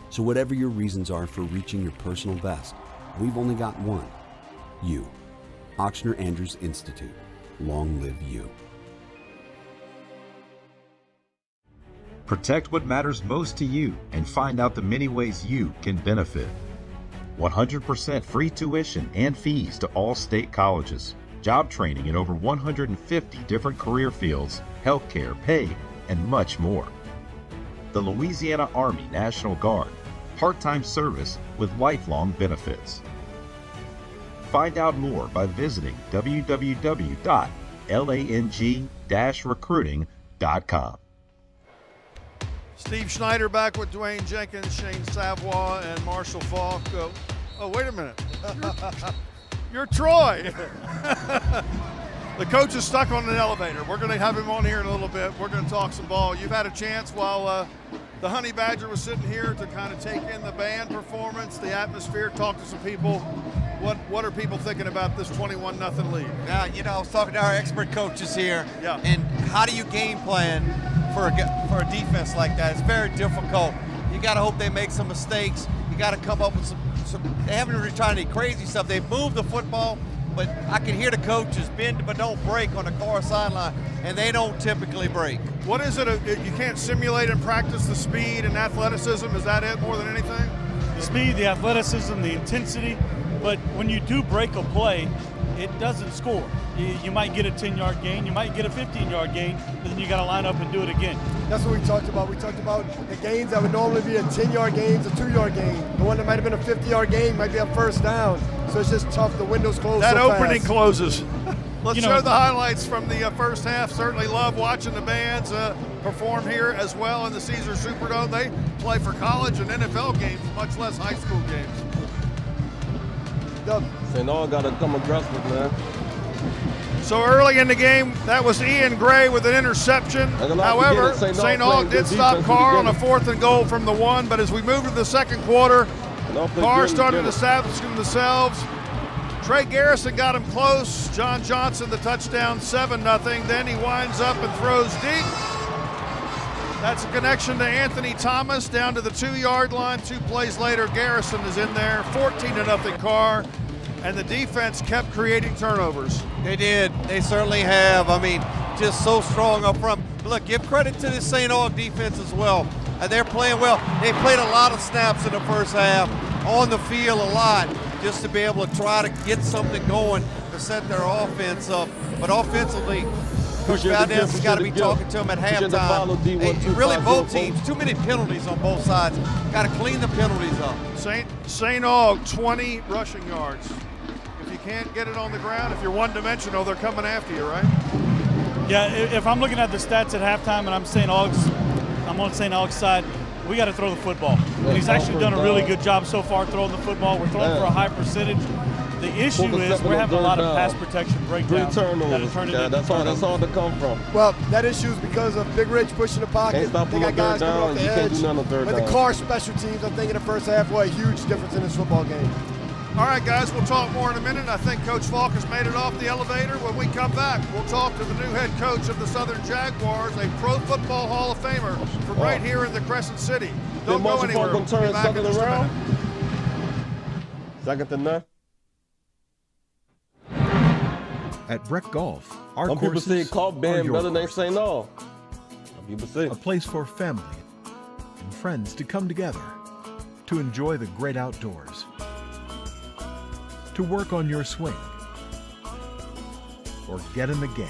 So whatever your reasons are for reaching your personal best, we've only got one: you. Auctioneer Andrews Institute. Long live you. Protect what matters most to you and find out the many ways you can benefit. 100% free tuition and fees to all state colleges. Job training in over 150 different career fields, healthcare, pay, and much more. The Louisiana Army National Guard. Part-time service with lifelong benefits. Find out more by visiting www.lang-recruiting.com. Steve Schneider back with Dwayne Jenkins, Shane Savoy, and Marshall Falk. Oh, wait a minute. You're Troy. The coach is stuck on an elevator. We're going to have him on here in a little bit. We're going to talk some ball. You've had a chance while the Honey Badger was sitting here to kind of take in the band performance, the atmosphere, talk to some people. What are people thinking about this 21-0 lead? Now, you know, I was talking to our expert coaches here. Yeah. And how do you game plan for a defense like that? It's very difficult. You got to hope they make some mistakes. You got to come up with some. They haven't really tried any crazy stuff. They've moved the football, but I can hear the coaches bend but don't break on the Carr sideline, and they don't typically break. What is it? You can't simulate and practice the speed and athleticism? Is that it more than anything? The speed, the athleticism, the intensity. But when you do break a play, it doesn't score. You might get a 10-yard gain, you might get a 15-yard gain, but then you got to line up and do it again. That's what we talked about. We talked about the gains that would normally be a 10-yard gain, a 2-yard gain. The one that might have been a 50-yard gain might be a first down. So it's just tough. The window's closed. That so opening fast. closes. Let's show the highlights from the first half. Certainly love watching the bands perform here as well in the Caesars Superdome. They play for college and NFL games, much less high school games. St. Aug got to come aggressive, man. So early in the game, that was Ian Gray with an interception. However, St. Aug did stop Karr on a 4th and goal from the 1, but as we moved to the second quarter, Karr started establishing themselves. Trey Garrison got him close. John Johnson, the touchdown, 7-0. Then he winds up and throws deep. That's a connection to Anthony Thomas down to the 2-yard line. 2 plays later, Garrison is in there. 14-0 Karr. And the defense kept creating turnovers. They did. They certainly have. I mean, just so strong up front. But look, give credit to the St. Aug defense as well. They're playing well. They played a lot of snaps in the first half, on the field a lot, just to be able to try to get something going to set their offense up. But offensively, Coach Valdez has got to be talking to them at halftime. Really, both teams, too many penalties on both sides. Got to clean the penalties up. St. Aug, 20 rushing yards. If you can't get it on the ground, if you're one-dimensional, they're coming after you, right? Yeah, if I'm looking at the stats at halftime and I'm on St. Aug's side, we got to throw the football. And he's actually done a really good job so far throwing the football. We're throwing for a high percentage. The issue is we're having a lot of pass protection breakdowns. 3 turnovers. That's all to come from. Well, that issue is because of Big Rich pushing the pocket. They got guys coming off the edge. But the Carr special teams, I think in the first half, were a huge difference in this football game. All right, guys, we'll talk more in a minute. I think Coach Falk has made it off the elevator. When we come back, we'll talk to the new head coach of the Southern Jaguars, a Pro Football Hall of Famer from right here in the Crescent City. Don't go anywhere. We'll be back in just a minute. Second to none. At Breck Golf, our Some people say call band better than St. Aug. People say a place for family and friends to come together to enjoy the great outdoors, to work on your swing, or get in the game.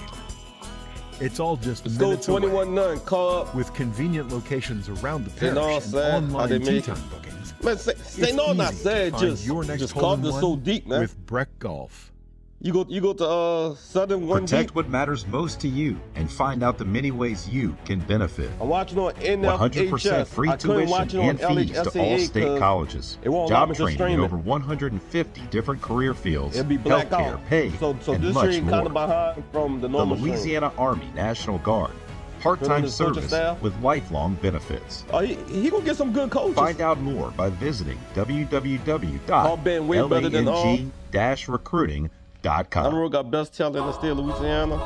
It's all just minutes away. 21-9, Carr. With convenient locations around the parish and online tee time bookings. Man, St. Aug not sad, just carved it so deep, man. With Breck Golf. You go to Southern one Protect deep. what matters most to you and find out the many ways you can benefit. I'm watching on 100% free tuition and fees to all state colleges. Job training in over 150 different career fields, healthcare, pay, and much more. Behind from the Louisiana Army National Guard. Part-time service with lifelong benefits. He gonna get some good coaches. Find out more by visiting www.lang-recruiting.com. I got best talent in the state of Louisiana.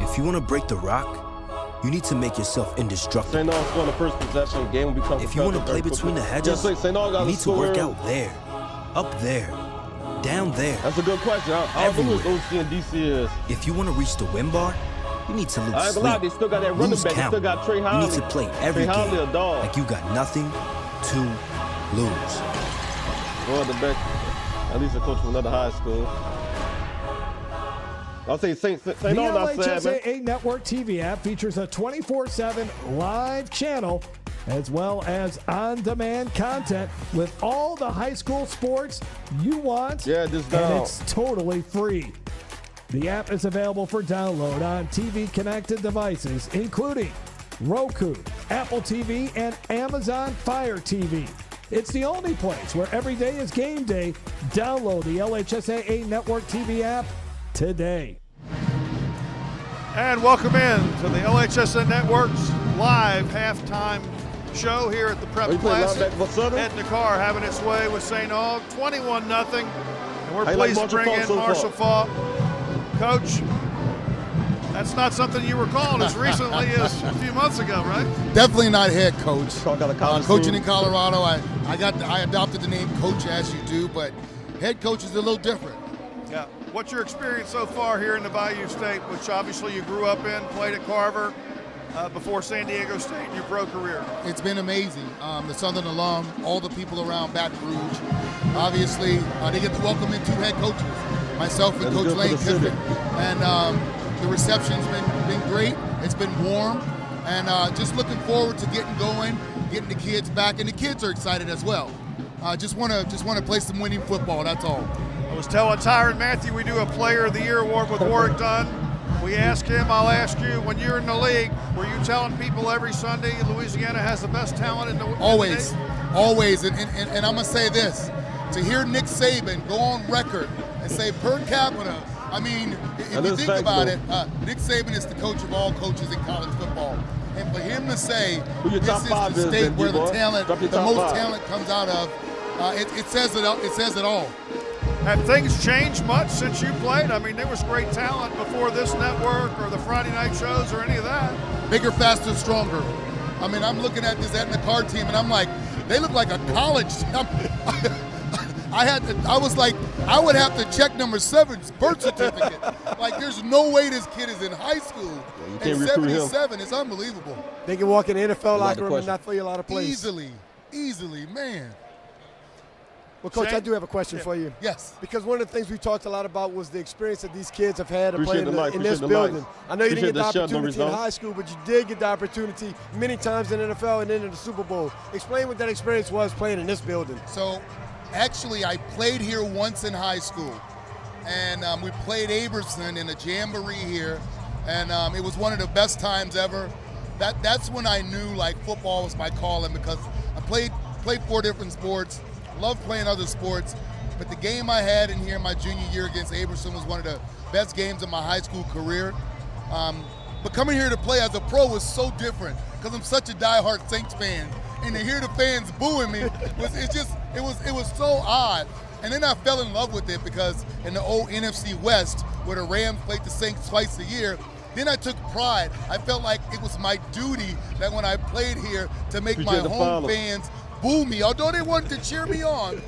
If you want to break the rock, you need to make yourself indestructible. St. Aug's going to first possession. Game will become. If you want to play between the hedges, you need to work out there, up there, down there. That's a good question. I don't know who OC and DC is. If you want to reach the win bar, you need to lose I ain't sleep, gonna lie, they still got that running lose back. They count. still got Trey You Holly. need to play every Trey Holly game a dog. like you got nothing to lose. Go on the bench. At least a coach from another high school. I'll say St. The Aug not sad, man. LHSAA Network TV app features a 24/7 live channel as well as on-demand content with all the high school sports you want. Yeah, just and down. it's totally free. The app is available for download on TV-connected devices, including Roku, Apple TV, and Amazon Fire TV. It's the only place where every day is game day. Download the LHSAA Network TV app today. And welcome in to the LHSN Network's live halftime show here at the Prep Classic. Heading to Carr having its way with St. Aug, 21-0. And we're pleased to bring in Marshall Falk. Coach, that's not something you recall as recently as a few months ago, right? Definitely not head coach. Coaching in Colorado, I adopted the name coach as you do, but head coach is a little different. Yeah. What's your experience so far here in the Bayou State, which obviously you grew up in, played at Carver before San Diego State in your pro career? It's been amazing. The Southern alum, all the people around Baton Rouge. Obviously, they get to welcome in two head coaches, myself and Coach Lane Kiffin. And the reception's been great. It's been warm. And just looking forward to getting going, getting the kids back. And the kids are excited as well. Just want to play some winning football, that's all. I was telling Tyron Matthew we do a Player of the Year award with Warwick Dunn. We ask him, I'll ask you, when you're in the league, were you telling people every Sunday Louisiana has the best talent in the Always, always. And I'm going to say this. To hear Nick Saban go on record and say per capita, I mean, if you think about it, Nick Saban is the coach of all coaches in college football. And for him to say this is the state where the most talent comes out of, it says it all. Have things changed much since you played? I mean, there was great talent before this network or the Friday night shows or any of that. Bigger, faster, stronger. I mean, I'm looking at this Etna Carr team, and I'm like, they look like a college team. I was like, I would have to check number 7's birth certificate. Like, there's no way this kid is in high school. And 77 is unbelievable. They can walk in the NFL locker room and not play a lot of plays. Easily, man. Well, Coach, I do have a question for you. Yes. Because one of the things we talked a lot about was the experience that these kids have had of playing in this building. I know you didn't get the opportunity in high school, but you did get the opportunity many times in the NFL and then in the Super Bowl. Explain what that experience was playing in this building. So, actually, I played here once in high school. And we played Aberson in a jamboree here. And it was one of the best times ever. That's when I knew, like, football was my calling because I played 4 different sports. Love playing other sports, but the game I had in here my junior year against Aberson was one of the best games of my high school career. But coming here to play as a pro was so different because I'm such a diehard Saints fan, and to hear the fans booing me it was so odd. And then I fell in love with it because in the old NFC West, where the Rams played the Saints twice a year, then I took pride. I felt like it was my duty that when I played here to make my home fans boo me, although they wanted to cheer me on,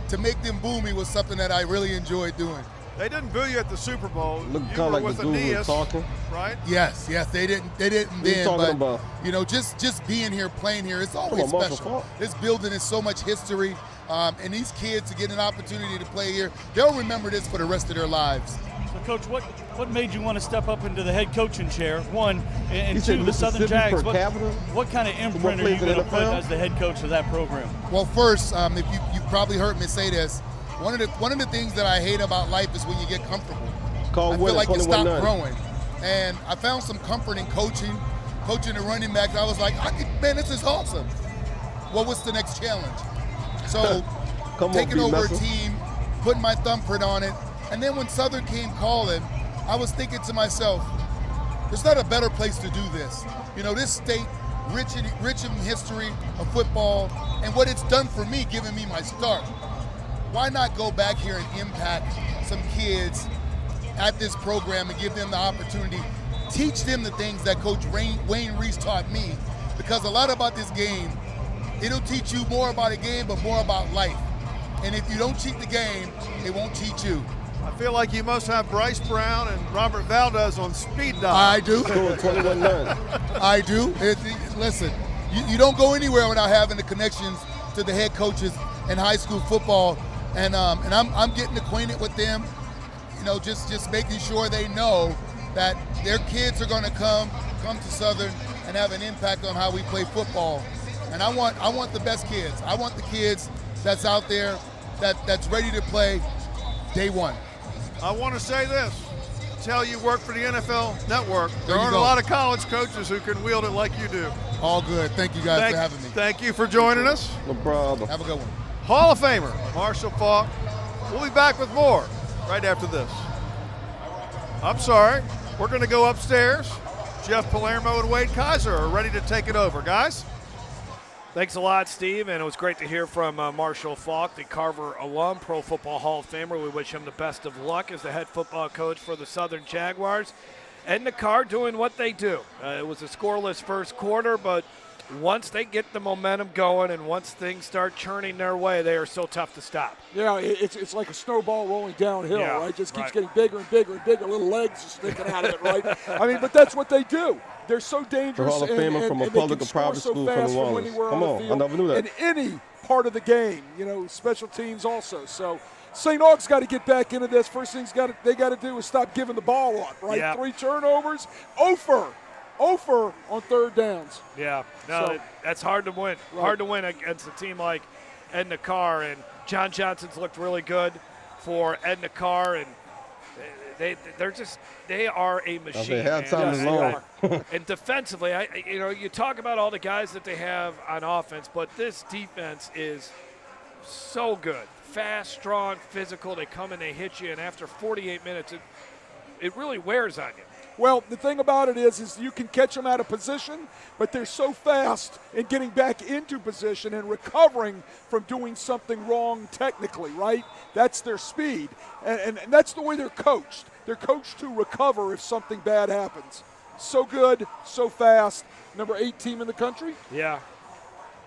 to make them boo me was something that I really enjoyed doing. They didn't boo you at the Super Bowl. Look you kind of were like with the dude was talking. Right? Yes, they didn't then, but about? You know, just being here, playing here, it's always special. This building is so much history, and these kids to get an opportunity to play here, they'll remember this for the rest of their lives. So, Coach, what made you want to step up into the head coaching chair? One, and two, the Southern Mississippi Jags. per What kind of imprint are you going to put as the head coach of that program? Well, first, if you've probably heard me say this, one of the things that I hate about life is when you get comfortable. I feel like you stop growing. And I found some comfort in coaching the running backs. I was like, man, this is awesome. Well, what's the next challenge? So taking over a team, putting my thumbprint on it, and then when Southern came calling, I was thinking to myself, there's not a better place to do this. You know, this state, rich in history of football, and what it's done for me, giving me my start. Why not go back here and impact some kids at this program and give them the opportunity teach them the things that Coach Wayne Reese taught me, because a lot about this game, it'll teach you more about a game, but more about life. And if you don't cheat the game, it won't teach you. I feel like you must have Bryce Brown and Robert Valdez on speed dial. I do. 21-9. I do. Listen, you don't go anywhere without having the connections to the head coaches in high school football, and I'm getting acquainted with them. You know, just making sure they know that their kids are going to come to Southern and have an impact on how we play football. And I want the best kids. I want the kids that's out there that's ready to play day one. I want to say this. Until you work for the NFL Network, there aren't go. a lot of college coaches who can wield it like you do. All good. Thank you guys for having me. Thank you for joining us. No problem. Have a good one. Hall of Famer Marshall Faulk. We'll be back with more right after this. I'm sorry. We're going to go upstairs. Jeff Palermo and Wade Kaiser are ready to take it over. Guys? Thanks a lot, Steve, and it was great to hear from Marshall Faulk, the Carver alum, Pro Football Hall of Famer. We wish him the best of luck as the head football coach for the Southern Jaguars. And the Carr doing what they do. It was a scoreless first quarter, but once they get the momentum going and once things start churning their way, they are so tough to stop. Yeah, it's like a snowball rolling downhill, Yeah, right? Just keeps right. getting bigger and bigger and bigger, little legs just sticking out of it, right? I mean, but that's what they do. They're so dangerous. Hall of Famer from a public or private school from New Orleans. Come on, I never knew that. In any part of the game, you know, special teams also. So St. Aug's got to get back into this. First thing they got to do is stop giving the ball up, right? Yeah. 3 turnovers, over on third downs. Yeah, no, that's hard to win. Right. Hard to win against a team like Edna Carr, and John Johnson's looked really good for Edna Carr, and they are a machine. halftime is long. And defensively, you talk about all the guys that they have on offense, but this defense is so good. Fast, strong, physical. They come and they hit you, and after 48 minutes, it really wears on you. Well, the thing about it is you can catch them out of position, but they're so fast in getting back into position and recovering from doing something wrong technically, right? That's their speed, and that's the way they're coached. They're coached to recover if something bad happens. So good, so fast. Number 8 team in the country. Yeah.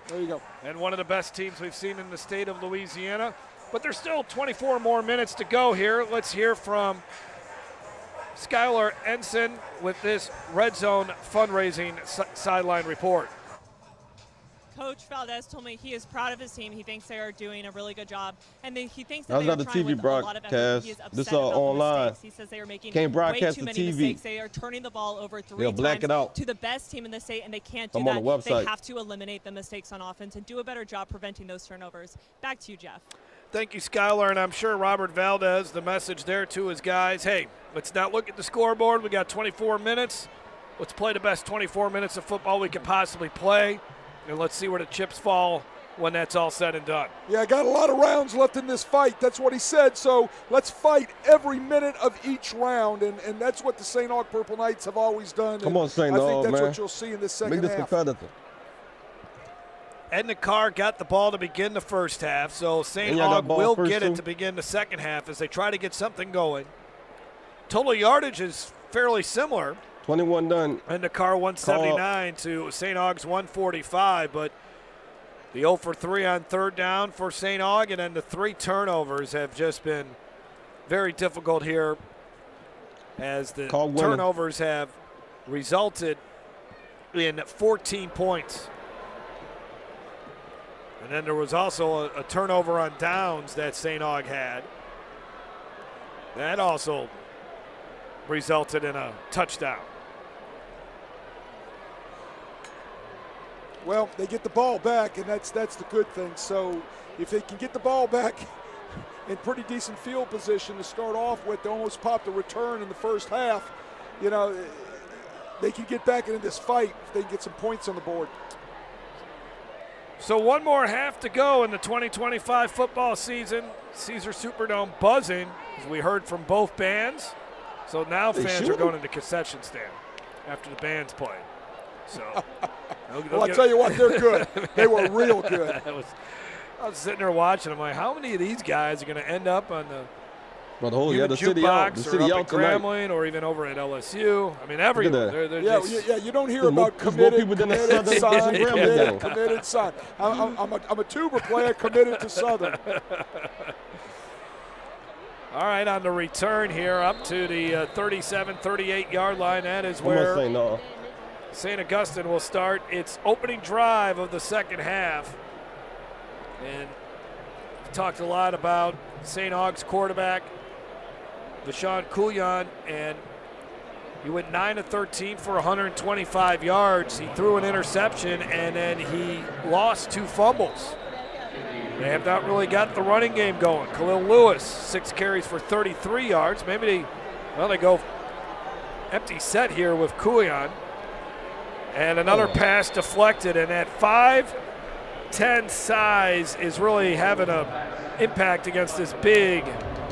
There you go. And one of the best teams we've seen in the state of Louisiana. But there's still 24 more minutes to go here. Let's hear from Skylar Ensign with this Red Zone fundraising sideline report. Coach Valdez told me he is proud of his team. He thinks they are doing a really good job, and he thinks That that was they are not the trying TV with a lot of effort. broadcast. He is upset This is about the online. mistakes. He says they are making Can't broadcast way too the many TV. mistakes. They are turning the ball over 3 They'll black times it out. to the best team in the state, and they can't do I'm that. on the website. They have to eliminate the mistakes on offense and do a better job preventing those turnovers. Back to you, Jeff. Thank you, Skylar, and I'm sure Robert Valdez, the message there to his guys, hey, let's not look at the scoreboard. We got 24 minutes. Let's play the best 24 minutes of football we can possibly play, and let's see where the chips fall when that's all said and done. Yeah, I got a lot of rounds left in this fight. That's what he said. So let's fight every minute of each round, and that's what the St. Aug Purple Knights have always done. Come on, St. I Aug, think that's man. what you'll see in this second Make this half. competitive. Edna Carr got the ball to begin the first half, so St. And y'all got Aug ball will first, get it too? to begin the second half as they try to get something going. Total yardage is fairly similar. 21 done. Edna Carr 179 to St. Aug's 145, but the 0 for 3 on third down for St. Aug, and then the 3 turnovers have just been very difficult here as the turnovers have resulted in 14 points. And then there was also a turnover on downs that St. Aug had. That also resulted in a touchdown. Well, they get the ball back, and that's the good thing. So if they can get the ball back in pretty decent field position to start off with, they almost popped a return in the first half. You know, they can get back into this fight if they can get some points on the board. So one more half to go in the 2025 football season. Caesar Superdome buzzing, as we heard from both bands. So now fans are going to the concession stand after the bands played. So, well, I tell you what, they're good. They were real good. I was sitting there watching. I'm like, how many of these guys are going to end up on the But the Human city out, Jukebox the city or up out at tonight. Grambling or even over at LSU. I mean, everywhere. They're Yeah, just, you don't hear There's more- about there's more committed, people than the committed, Southern signed, Grambling committed, game. committed, signed. I'm a tuba player committed to Southern. all right, on the return here up to the 37, 38-yard line. That is I'm gonna where say no. St. Augustine will start its opening drive of the second half. And we talked a lot about St. Aug's quarterback, Deshaun Coulion, and he went 9 of 13 for 125 yards. He threw an interception, and then he lost 2 fumbles. They have not really got the running game going. Khalil Lewis, 6 carries for 33 yards. Maybe they go empty set here with Coulion. And another pass deflected, and that 5'10" size is really having an impact against this big,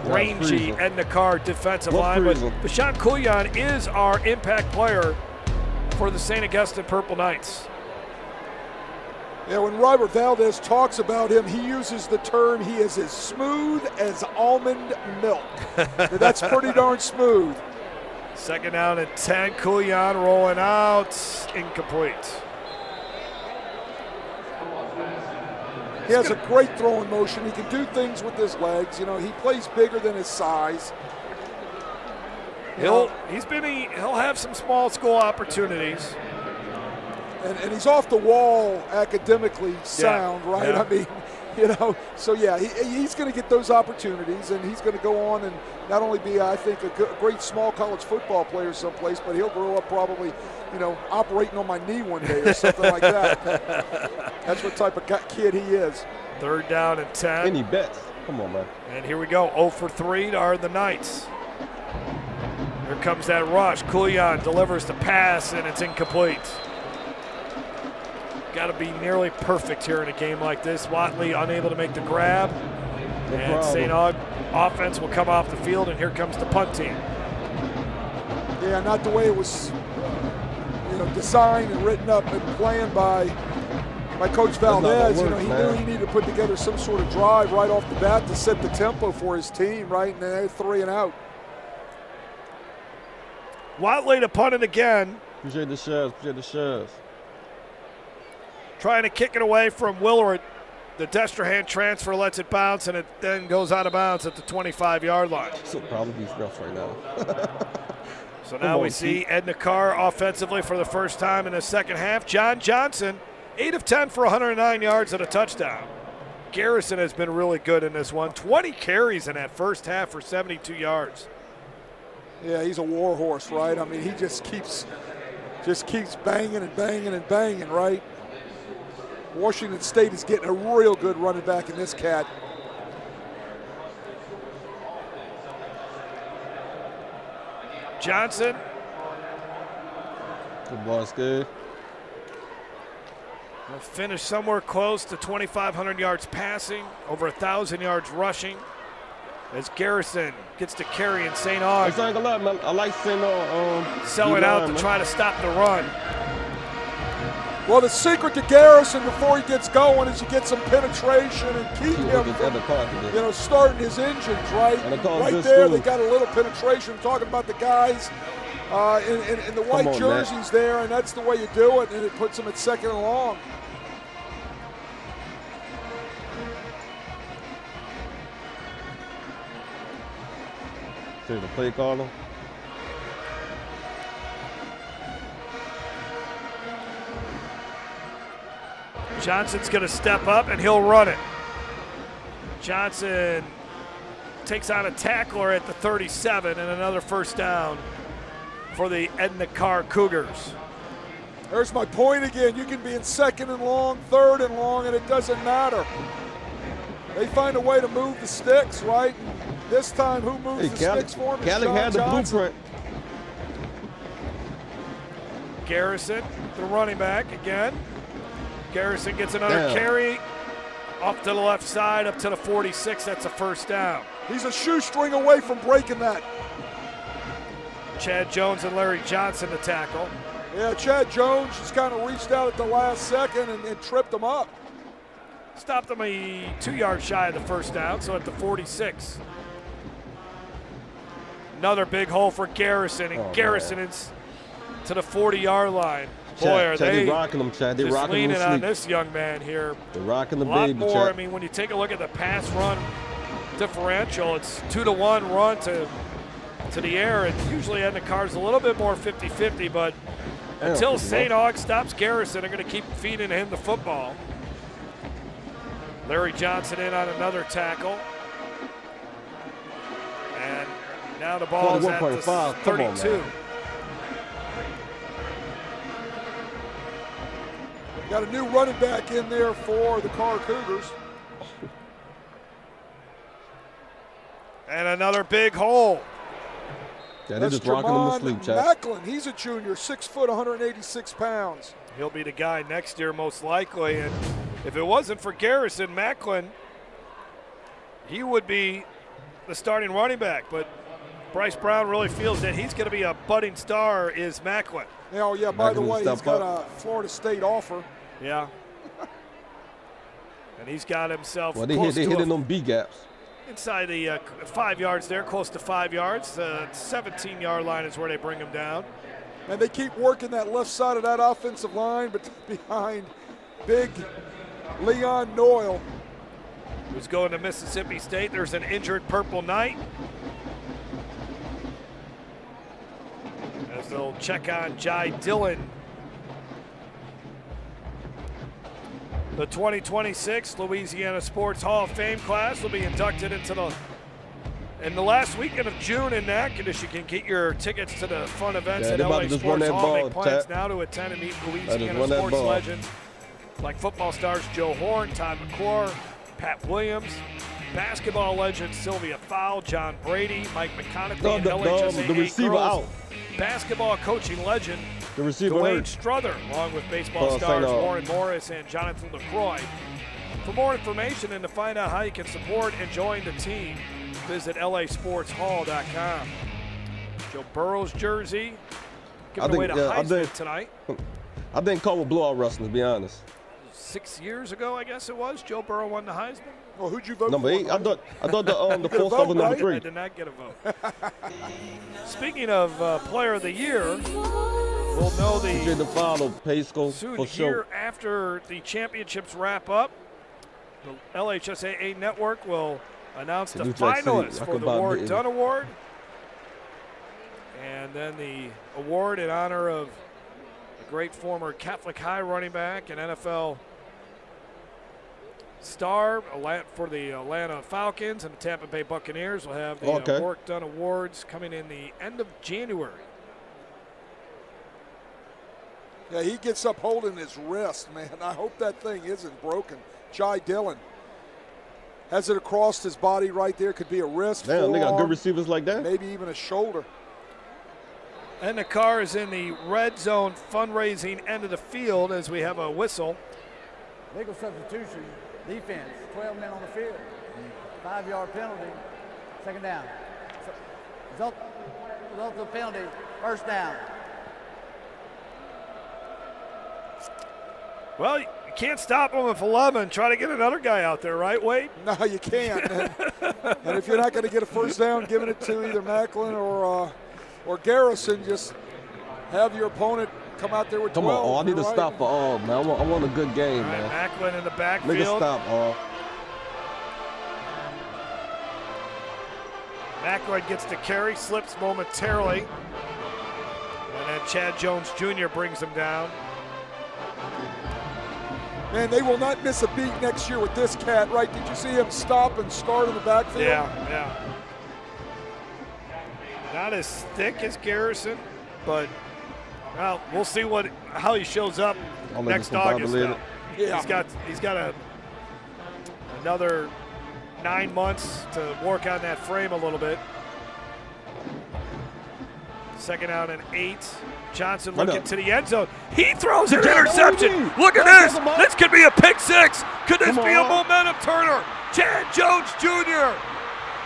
rangy Edna Karr defensive line. But Deshaun Coulion is our impact player for the St. Augustine Purple Knights. Yeah, when Robert Valdez talks about him, he uses the term he is as smooth as almond milk. That's pretty darn smooth. Second down and 10. Coulion rolling out. Incomplete. He has a great throwing motion. He can do things with his legs. You know, he plays bigger than his size. He'll have some small school opportunities. And he's off the wall academically sound, right? Yeah. I mean, you know, so yeah, he's going to get those opportunities, and he's going to go on and not only be, I think, a great small college football player someplace, but he'll grow up probably, you know, operating on my knee one day or something like that. That's what type of kid he is. Third down and 10. Any bets? Come on, man. And here we go. 0 for 3 are the Knights. Here comes that rush. Coulion delivers the pass, and it's incomplete. Got to be nearly perfect here in a game like this. Watley unable to make the grab. And St. Aug offense will come off the field, and here comes the punt team. Yeah, not the way it was, designed and written up and planned by Coach Valdez. You know, he knew he needed to put together some sort of drive right off the bat to set the tempo for his team, right? And they're 3 and out. Watley to punt it again. Appreciate the shoves. Trying to kick it away from Willard. The Destrehan transfer lets it bounce, and it then goes out of bounds at the 25-yard line. So probably he's rough right now. So now we see Edna Karr offensively for the first time in the second half. John Johnson, 8 of 10 for 109 yards and a touchdown. Garrison has been really good in this one. 20 carries in that first half for 72 yards. Yeah, he's a war horse, right? I mean, he just keeps banging and banging and banging, right? Washington State is getting a real good running back in this cat. Johnson. Good ball, good. Will finish somewhere close to 2,500 yards passing, over 1,000 yards rushing. As Garrison gets to carry in St. Aug. I like St. Aug. Selling out to try to stop the run. Well, the secret to Garrison before he gets going is you get some penetration and keep him from, starting his engines, right? Right there, they got a little penetration. I'm talking about the guys in the white jerseys there, and that's the way you do it, and it puts them at 2nd and long. There's a play caller. Johnson's going to step up, and he'll run it. Johnson takes on a tackler at the 37, and another first down for the Edna Karr Cougars. There's my point again. You can be in 2nd and long, 3rd and long, and it doesn't matter. They find a way to move the sticks, right? And this time, who moves the sticks for him? Gallic had the blueprint. Garrison, the running back again. Garrison gets another carry off to the left side, up to the 46. That's a first down. He's a shoestring away from breaking that. Chad Jones and Larry Johnson to tackle. Yeah, Chad Jones just kind of reached out at the last second and tripped him up. Stopped him 2 yards shy of the first down, so at the 46. Another big hole for Garrison, and Garrison is to the 40-yard line. Boy, are they rocking them, Chad. They just rocking leaning them on sleep. this young man here. They're rocking the a lot baby, more. Chad. I mean, when you take a look at the pass-run differential, it's 2-to-1 run to the air, and usually in the Carr's a little bit more 50-50, but until St. Aug stops Garrison, they're going to keep feeding him the football. Larry Johnson in on another tackle. And now the ball is at the 32. Got a new running back in there for the Carr Cougars. And another big hole. Yeah, they're just rocking them to sleep, Chad. Macklin, he's a junior, 6 foot, 186 pounds. He'll be the guy next year most likely. And if it wasn't for Garrison, Macklin, he would be the starting running back. But Bryce Brown really feels that he's going to be a budding star is Macklin. Oh, yeah, by the way, he's got a Florida State offer. Yeah. And he's got himself Well, they hitting them B gaps. Inside the 5 yards there, close to 5 yards. 17-yard line is where they bring him down. And they keep working that left side of that offensive line, but behind big Leon Noyle. Who's going to Mississippi State. There's an injured Purple Knight. As they'll check on Jai Dillon. The 2026 Louisiana Sports Hall of Fame class will be inducted into in the last weekend of June in Natchitoches. You can get your tickets to the fun events at LA Sports Hall. Make plans now to attend and meet Louisiana sports legends like football stars Joe Horn, Todd McClure, Pat Williams, basketball legends Sylvia Fowle, John Brady, Mike McConaughey, and LHSAA the receiver girls out. Basketball coaching legend The receiver Dwayne hurt. Struther, along with baseball stars Warren Morris and Jonathan LaCroix. For more information and to find out how you can support and join the team, visit lasportshall.com. Joe Burrow's jersey giving away to Heisman tonight. I think Carr will blow out wrestling, to be honest. 6 years ago, I guess it was, Joe Burrow won the Heisman. Well, who'd you vote Number for? 8. I thought the fourth over number 3. I did not get a vote. Speaking of Player of the Year, we'll know soon here after the championships wrap up. The LHSAA network will announce the finalists for the Ward Dunn Award. And then the award in honor of a great former Catholic High running back and NFL star for the Atlanta Falcons and the Tampa Bay Buccaneers. Will have the Ward Dunn Awards coming in the end of January. Yeah, he gets up holding his wrist, man. I hope that thing isn't broken. Jai Dillon has it across his body right there. Could be a wrist, Damn, they got good receivers like that. maybe even a shoulder. And the Carr is in the red zone fundraising end of the field as we have a whistle. Legal substitution, defense, 12 men on the field. 5-yard penalty, second down. Result of the penalty, first down. Well, you can't stop him with 11. Try to get another guy out there, right, Wade? No, you can't. And if you're not going to get a first down, giving it to either Macklin or Garrison, just have your opponent come out there with 12. Come on, I need to stop for all, man. I want a good game, All right, man. Macklin in the backfield. Nigga, stop all. Macklin gets the carry, slips momentarily. And then Chad Jones Jr. brings him down. Man, they will not miss a beat next year with this cat, right? Did you see him stop and start in the backfield? Yeah. Not as thick as Garrison, but well, we'll see how he shows up next August. Yeah. He's got another 9 months to work on that frame a little bit. Second down and 8. Johnson looking to the end zone. He throws an interception. Look at this. This could be a pick six. Could this be a momentum turner? Chad Jones Jr.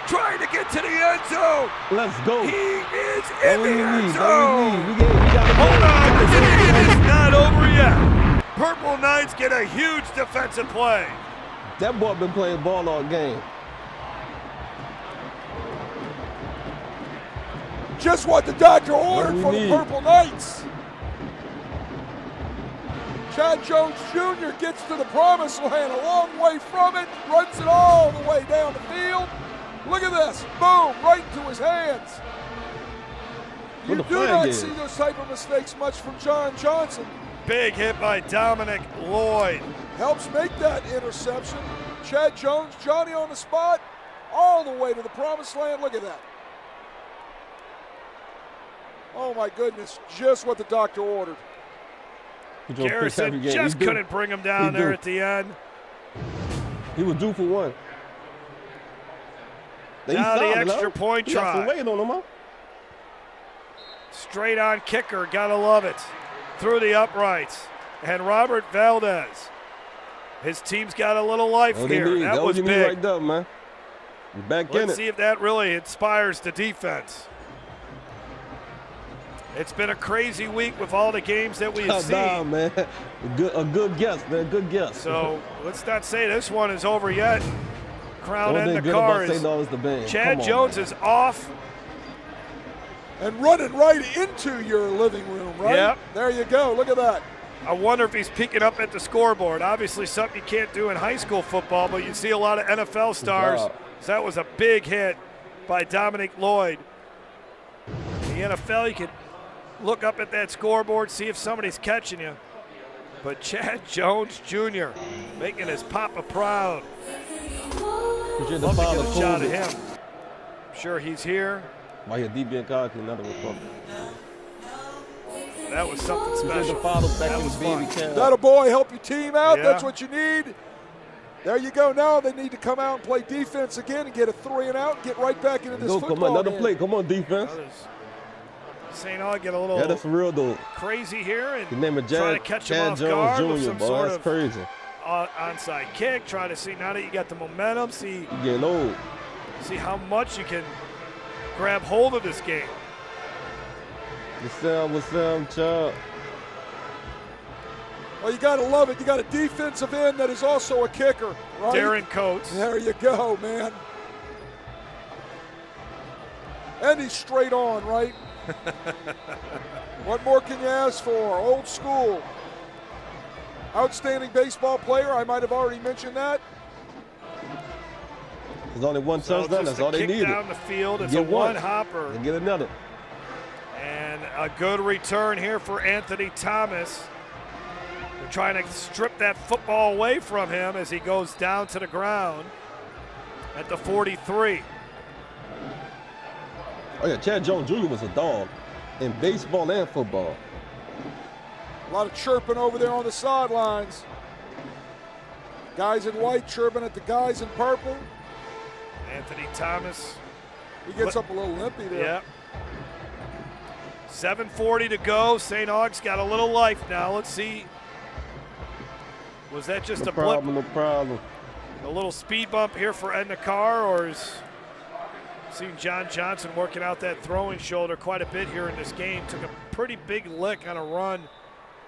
trying to get to the end zone. Let's go. He is in the end zone. Hold on. It is not over yet. Purple Knights get a huge defensive play. That boy been playing ball all game. Just what the doctor ordered for the Purple Knights. Chad Jones Jr. gets to the promised land, a long way from it, runs it all the way down the field. Look at this, boom, right into his hands. You do not see those type of mistakes much from John Johnson. Big hit by Dominic Lloyd. Helps make that interception. Chad Jones, Johnny on the spot, all the way to the promised land. Look at that. Oh my goodness, just what the doctor ordered. Garrison just couldn't bring him down there at the end. He was due for one. Now the extra point try. Wait on him, huh? Straight on kicker, gotta love it. Through the uprights. And Robert Valdez. His team's got a little life here. That was big. Right there, man. You're back in it. Let's see if that really inspires the defense. It's been a crazy week with all the games that we've seen. Nah, man. A good guess, man. Good guess. So let's not say this one is over yet. Crown and the Karr is Chad Jones is off. And running right into your living room, right? Yep. There you go. Look at that. I wonder if he's peeking up at the scoreboard. Obviously something you can't do in high school football, but you see a lot of NFL stars. So that was a big hit by Dominic Lloyd. In the NFL, you can look up at that scoreboard, see if somebody's catching you. But Chad Jones Jr. making his papa proud. Love to get a shot of him. I'm sure he's here. Why your DB Carr another one? That was something special. That was fun. That a boy, help your team out. Yeah. That's what you need. There you go. Now they need to come out and play defense again and get a 3 and out and get right back into this football. Come on, another play. Come on, defense. St. Aug get a little that's real though. Crazy here and try to catch him off guard with some sort that's of crazy. Onside kick. Try to see now that you got the momentum. See getting old. See how much you can grab hold of this game. What's up, Chuck? Well, you got to love it. You got a defensive end that is also a kicker, right? Darren Coates. There you go, man. And he's straight on, right? What more can you ask for? Old school. Outstanding baseball player. I might have already mentioned that. There's only one touchdown. That's all they needed. Down the field. It's a one-hopper. And get another. And a good return here for Anthony Thomas. They're trying to strip that football away from him as he goes down to the ground at the 43. Oh, yeah, Chad Jones Jr. was a dog in baseball and football. A lot of chirping over there on the sidelines. Guys in white chirping at the guys in purple. Anthony Thomas. He gets up a little limpy there. Yep. 7:40 to go. St. Aug's got a little life now. Let's see. Was that just a blip? No problem. A little speed bump here for Edna Carr, or is seeing John Johnson working out that throwing shoulder quite a bit here in this game. Took a pretty big lick on a run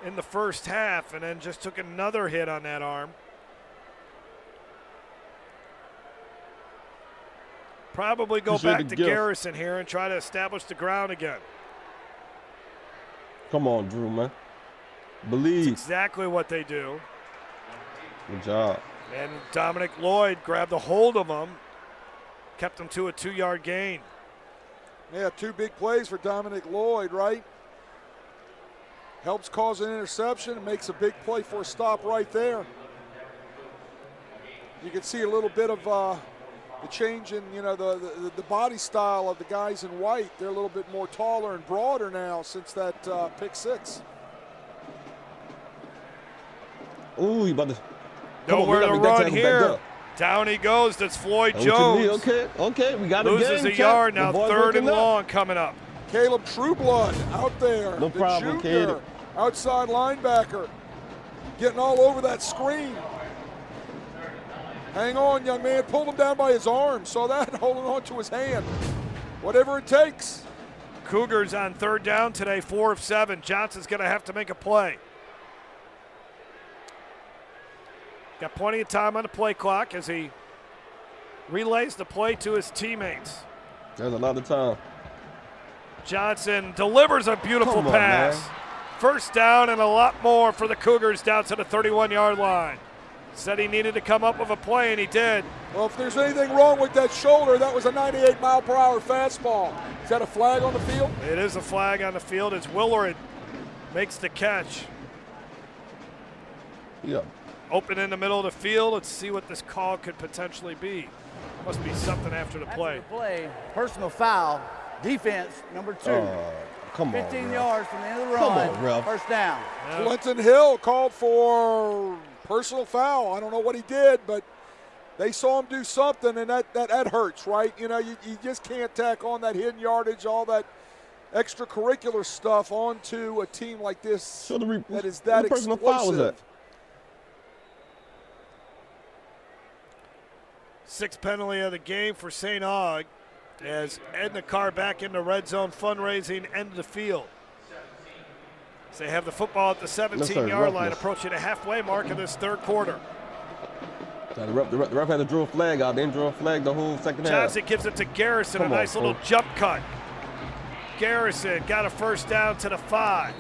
in the first half and then just took another hit on that arm. Probably go back to Garrison here and try to establish the ground again. Come on, Drew, man. Believe. That's exactly what they do. Good job. And Dominic Lloyd grabbed a hold of him, kept him to a 2-yard gain. Yeah, 2 big plays for Dominic Lloyd, right? Helps cause an interception and makes a big play for a stop right there. You can see a little bit of the change in, the body style of the guys in white. They're a little bit more taller and broader now since that pick 6. Ooh, you about to nowhere to run here. Down he goes. That's Floyd Jones. Okay, we got loses a yard now. 3rd and long coming up. Caleb Trueblood out there. No problem, junior, outside linebacker, getting all over that screen. Hang on, young man. Pulled him down by his arm. Saw that, holding on to his hand. Whatever it takes. Cougars on 3rd down today, 4 of 7. Johnson's going to have to make a play. Got plenty of time on the play clock as he relays the play to his teammates. There's a lot of time. Johnson delivers a beautiful Come on, pass. man. First down and a lot more for the Cougars down to the 31-yard line. Said he needed to come up with a play, and he did. Well, if there's anything wrong with that shoulder, that was a 98-mile-per-hour fastball. Is that a flag on the field? It is a flag on the field as Willard makes the catch. Yeah. Open in the middle of the field. Let's see what this call could potentially be. Must be something after the play. After the play, personal foul, defense, number 2. Come on, 15 ref. yards from the end of the Come run. on, ref. First down. Clinton Hill called for personal foul. I don't know what he did, but they saw him do something, and that hurts, right? You know, you just can't tack on that hidden yardage, all that extracurricular stuff onto a team like this that is that personal foul was explosive. that? Sixth penalty of the game for St. Aug as Edna Karr back into red zone fundraising end of the field. So they have the football at the 17-yard line, approaching the halfway mark of this third quarter. The ref had to draw a flag out. They didn't draw a flag the whole second half. Johnson gives it to Garrison, Come a on, nice little folks. jump cut. Garrison got a first down to the 5.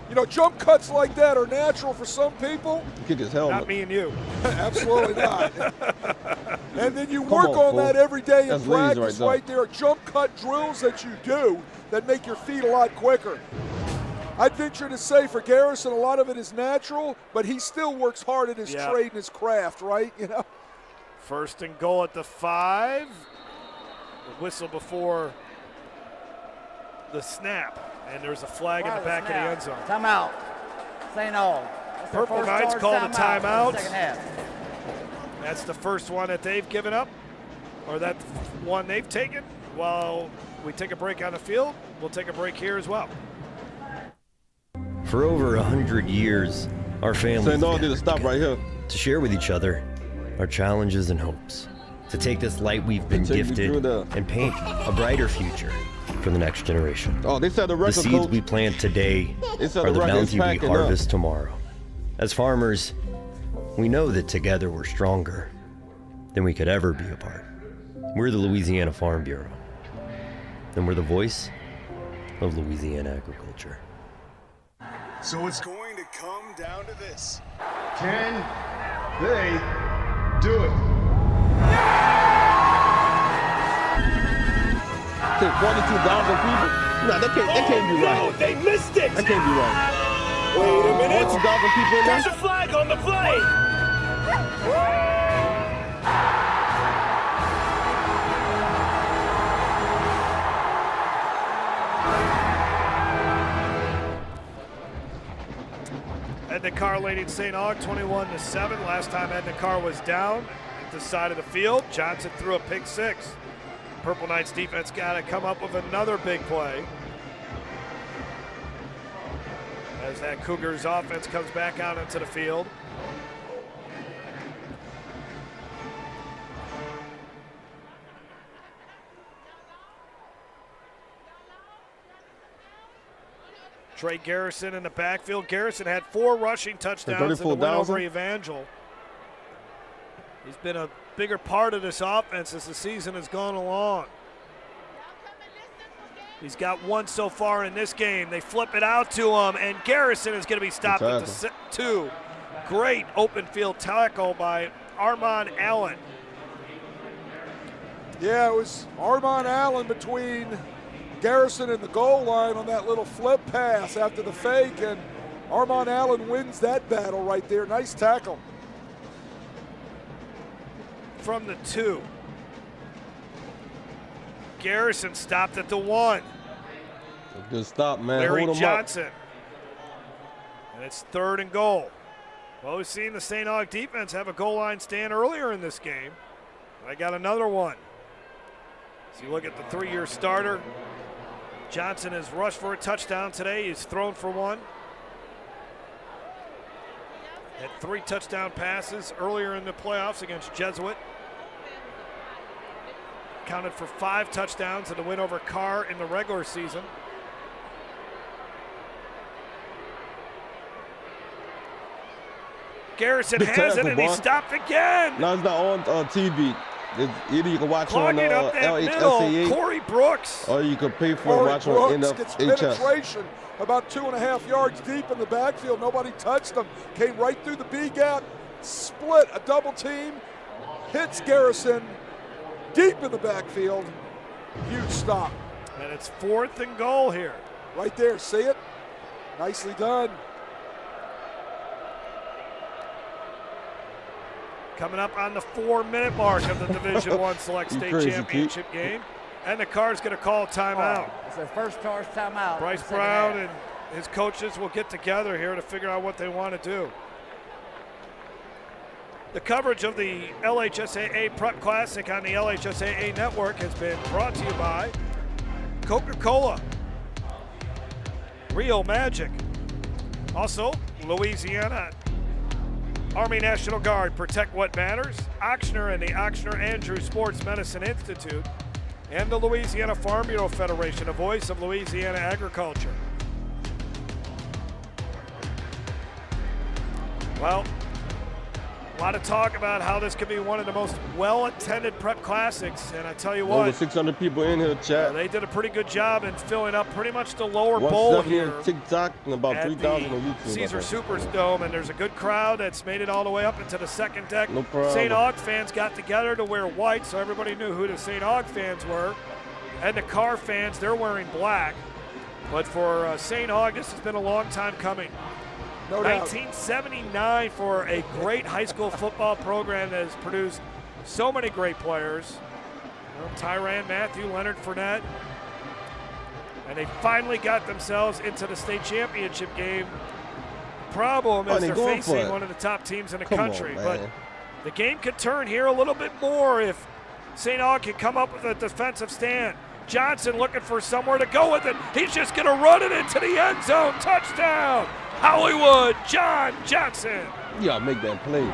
You know, jump cuts like that are natural for some people. Kick his helmet. Not me and you. Absolutely not. And then you Come work on, on that fool. every day in That's lazy practice right right there. Jump cut drills that you do that make your feet a lot quicker. I'd venture to say for Garrison, a lot of it is natural, but he still works hard at his trade and his craft, right? You know. First and goal at the 5. The whistle before the snap. And there's a flag in the back of the end zone. Timeout. St. Aug. Purple Knights called a timeout. Second half. That's the first one that they've given up, or that one they've taken. While we take a break on the field, we'll take a break here as well. For over 100 years, our families St. Aug did a stop right here. to share with each other our challenges and hopes, to take this light we've been gifted and paint a brighter future for the next generation. Oh, they said the The record, seeds coach. we plant today They said are the the record is bounty we packing up. harvest tomorrow. As farmers, we know that together we're stronger than we could ever be apart. We're the Louisiana Farm Bureau, and we're the voice of Louisiana agriculture. So it's going to come down to this. Can they do it? Take 42,000 people? No, that can't be right. No, they missed it. That can't be right. Wait a minute. 42,000 people in There's there? a flag on the play. Edna Karr leading St. Aug 21-7. Last time Edna Karr was down at the side of the field, Johnson threw a pick 6. Purple Knights defense got to come up with another big play as that Cougars offense comes back out into the field. Trey Garrison in the backfield. Garrison had 4 rushing touchdowns in the win over Evangel. He's been a bigger part of this offense as the season has gone along. He's got 1 so far in this game. They flip it out to him, and Garrison is going to be stopped at the 2. Great open field tackle by Armand Allen. Yeah, it was Armand Allen between Garrison and the goal line on that little flip pass after the fake, and Armand Allen wins that battle right there. Nice tackle. From the 2. Garrison stopped at the 1. Good stop, man. Larry Hold him Johnson. And it's 3rd and goal. Well, we've seen the St. Aug defense have a goal line stand earlier in this game. I got another one. So you look at the 3-year starter. Johnson has rushed for a touchdown today. He's thrown for 1. Had 3 touchdown passes earlier in the playoffs against Jesuit. Counted for 5 touchdowns in the win over Carr in the regular season. Garrison Good has it, tackle, and he boy. stopped again. No, it's not on TV. Either you can watch Clogging on up that middle, LHSAA, Corey Brooks. or you can pay for it and Corey watch on Brooks gets NFHS. penetration about 2.5 yards deep in the backfield. Nobody touched him. Came right through the B gap, split a double team, hits Garrison deep in the backfield. Huge stop. And it's 4th and goal here. Right there, see it? Nicely done. Coming up on the 4-minute mark of the Division I Select State Championship game. And the Carr's going to call timeout. It's their first charge timeout. Bryce Brown and his coaches will get together here to figure out what they want to do. The coverage of the LHSAA Prep Classic on the LHSAA Network has been brought to you by Coca-Cola, Real Magic, also Louisiana Army National Guard, Protect What Matters, Ochsner and the Ochsner Andrews Sports Medicine Institute, and the Louisiana Farm Bureau Federation, a voice of Louisiana agriculture. Well, a lot of talk about how this could be one of the most well-attended prep classics, and I tell you what, over 600 people in here, chat. they did a pretty good job in filling up pretty much the lower bowl here on TikTok and about at 3,000 on the YouTube. Caesar Superdome, and there's a good crowd that's made it all the way up into the second deck. No problem. St. Aug fans got together to wear white, so everybody knew who the St. Aug fans were, and the Carr fans, they're wearing black. But for St. Aug, this has been a long time coming. No doubt. 1979 for a great high school football program that has produced so many great players. You know, Tyrann Matthew, Leonard Fournette. And they finally got themselves into the state championship game. Problem is they're facing one of the top teams in the country. But the game could turn here a little bit more if St. Aug can come up with a defensive stand. Johnson looking for somewhere to go with it. He's just going to run it into the end zone. Touchdown! Hollywood, John Johnson. Yeah, make that play.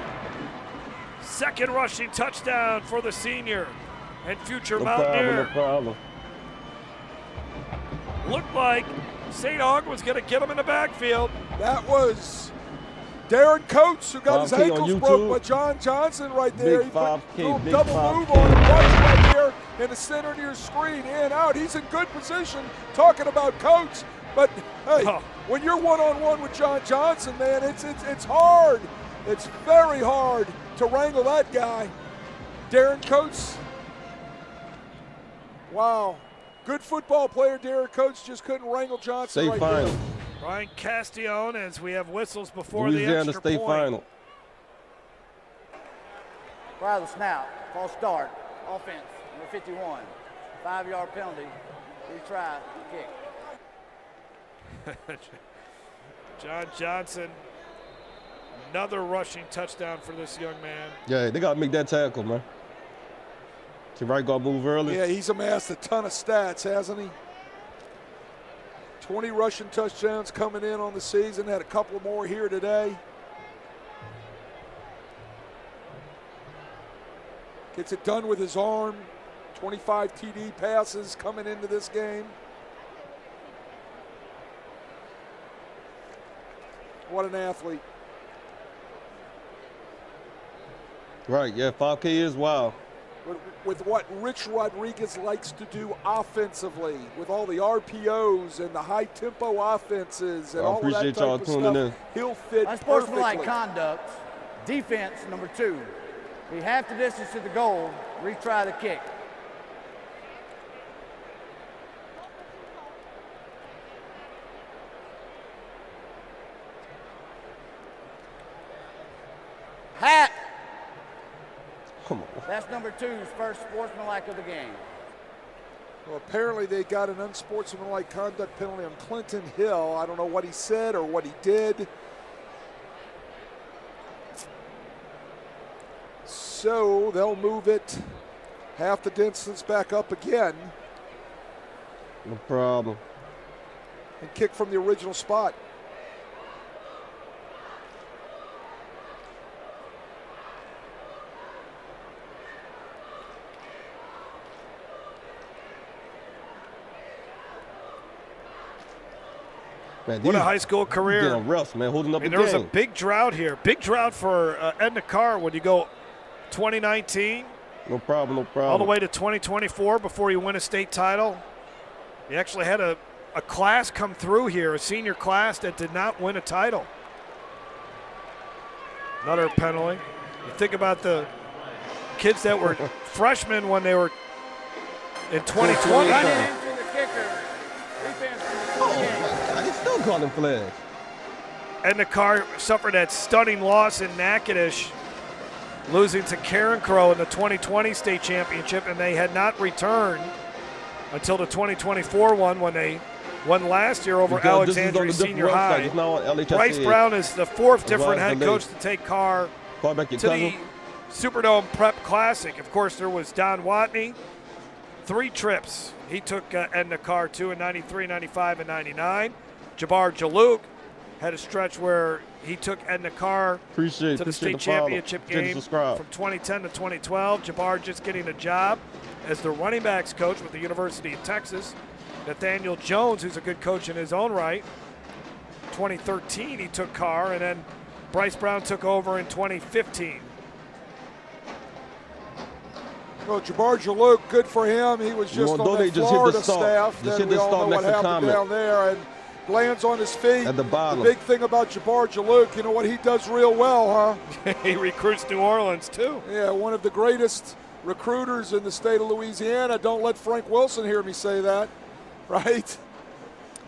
Second rushing touchdown for the senior and future No Mountaineer. problem. Looked like St. Aug was going to get him in the backfield. That was Darren Coates who got his 5K on ankles YouTube. broke by John Johnson right there. Big He put 5K, a little big double 5K. move on him, right there in the center near screen, in, out. He's in good position, talking about Coates. But, hey, when you're one-on-one with John Johnson, man, it's hard. It's very hard to wrangle that guy. Darren Coates, wow. Good football player, Darren Coates, just couldn't wrangle Johnson State right final. there. Ryan Castillon as we have whistles before Louisiana the extra State point. final. Prior to the snap, false start, offense, number 51. 5-yard penalty, retry, kick. John Johnson, another rushing touchdown for this young man. Yeah, they got to make that tackle, man. Can right guard move early? Yeah, he's amassed a ton of stats, hasn't he? 20 rushing touchdowns coming in on the season, had a couple more here today. Gets it done with his arm. 25 TD passes coming into this game. What an athlete. Right, yeah, 5K is wild. With what Rich Rodriguez likes to do offensively, with all the RPOs and the high-tempo offenses and all of that appreciate type y'all of tuning stuff, in. he'll fit Unsportsmanlike perfectly. conduct, defense, number 2. Be half the distance to the goal, retry the kick. Hat. Come on. That's number 2's first sportsmanlike of the game. Well, apparently they got an unsportsmanlike conduct penalty on Clinton Hill. I don't know what he said or what he did. So they'll move it half the distance back up again No problem. and kick from the original spot. Man, What a these- high school career. Getting rough, man, holding up I mean, the there was game. a big drought here. Big drought for Edna Carr when you go 2019. No problem, no problem. All the way to 2024 before you win a state title. You actually had a class come through here, a senior class that did not win a title. Another penalty. You think about the kids that were freshmen when they were in 2020. Running into the kicker. Defense from the God, he's still calling flags. And the Carr suffered that stunning loss in Natchitoches, losing to Karr Crow in the 2020 state championship, and they had not returned until the 2024 one when they won last year over Alexandria Senior High. Bryce Brown is the fourth different head coach to take Carr to the Superdome Prep Classic. Of course, there was Don Watney, 3 trips. He took Edna Carr, 2 in 93, 95, and 99. Jabbar Jalouk had a stretch where he took Edna Carr to the state championship game from 2010 to 2012. Jabbar just getting a job as the running backs coach with the University of Texas. Nathaniel Jones, who's a good coach in his own right. 2013, he took Carr, and then Bryce Brown took over in 2015. Well, Jabbar Jalouk, good for him. He was just on the Florida staff. Then we all know what happened down there. And lands on his feet. At the bottom. The big thing about Jabbar Jalouk, you know what he does real well, huh? He recruits New Orleans, too. Yeah, one of the greatest recruiters in the state of Louisiana. Don't let Frank Wilson hear me say that, right?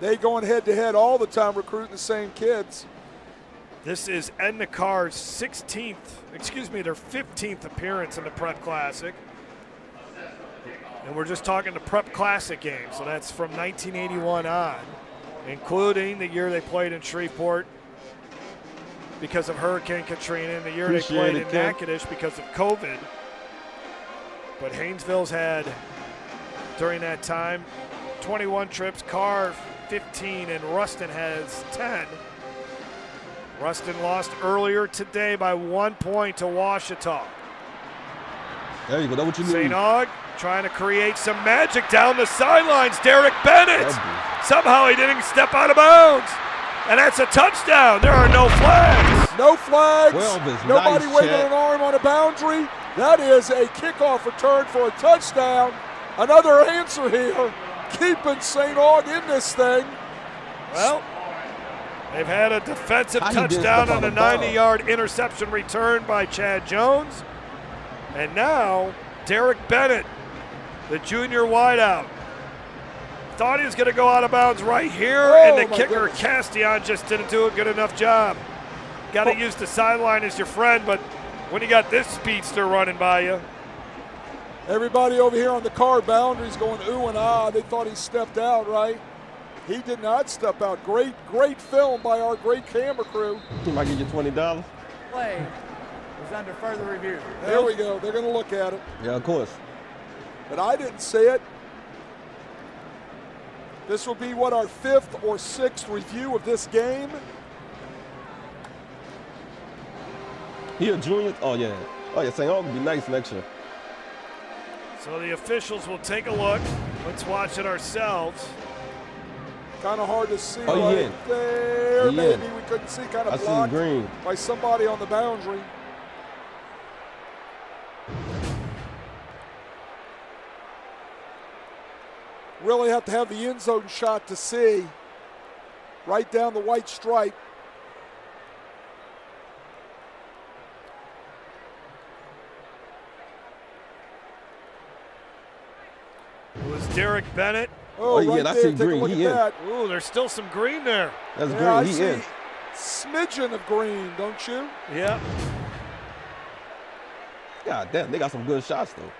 They going head-to-head all the time recruiting the same kids. This is Edna Carr's their 15th appearance in the Prep Classic. And we're just talking the Prep Classic game, so that's from 1981 on, including the year they played in Shreveport because of Hurricane Katrina and the year they played in Natchitoches because of COVID. But Haynesville's had, during that time, 21 trips, Carr 15, and Ruston has 10. Ruston lost earlier today by 1 point to Ouachita. There you go, that's what you need. St. Aug trying to create some magic down the sidelines. Derek Bennett. Somehow he didn't step out of bounds. And that's a touchdown. There are no flags. No flags. Nobody waving an arm on a boundary. That is a kickoff return for a touchdown. Another answer here. Keeping St. Aug in this thing. Well, they've had a defensive touchdown on a 90-yard interception return by Chad Jones. And now Derek Bennett, the junior wideout, thought he was going to go out of bounds right here, and the kicker, Castion, just didn't do a good enough job. Got to use the sideline as your friend, but when you got this speedster running by you. Everybody over here on the Carr boundaries going ooh and ah. They thought he stepped out, right? He did not step out. Great film by our great camera crew. He might give you $20. Play is under further review. There we go. They're going to look at it. Yeah, of course. But I didn't see it. This will be, what, our 5th or 6th review of this game? He a junior? Oh, yeah. Oh, yeah, St. Aug will be nice next year. So the officials will take a look. Let's watch it ourselves. Kind of hard to see right there. Maybe we couldn't see, kind of blocked by somebody on the boundary. Really have to have the end zone shot to see. Right down the white stripe. It was Derek Bennett. Oh yeah, that's in green. He in. Ooh, there's still some green there. That's green. He in. Smidgen of green, don't you? Yeah. God damn, they got some good shots though.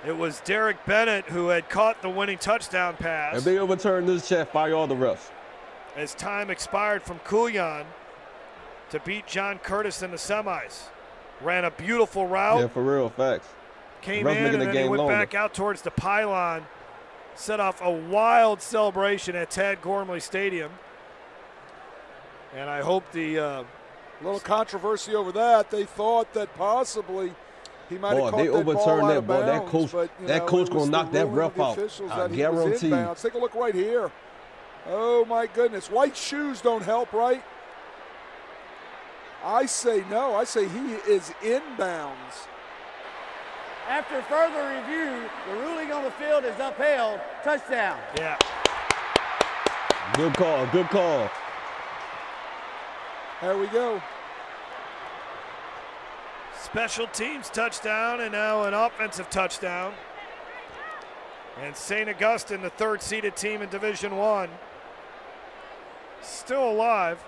It was Derek Bennett who had caught the winning touchdown pass. If they overturn this check, fire all the refs. As time expired from Couillon to beat John Curtis in the semis. Ran a beautiful route. Yeah, for real, facts. Came in and then he went back out towards the pylon. Set off a wild celebration at Tad Gormley Stadium. And I hope the little controversy over that. They thought that possibly he might have caught they that overturned ball that out ball. of bounds, That coach gonna knock that ref out. I guarantee. Take a look right here. Oh my goodness! White shoes don't help, right? I say no. I say he is inbounds. After further review, the ruling on the field is upheld. Touchdown. Yeah. Good call, good call. There we go. Special teams touchdown and now an offensive touchdown. And St. Augustine, the third-seeded team in Division I, still alive.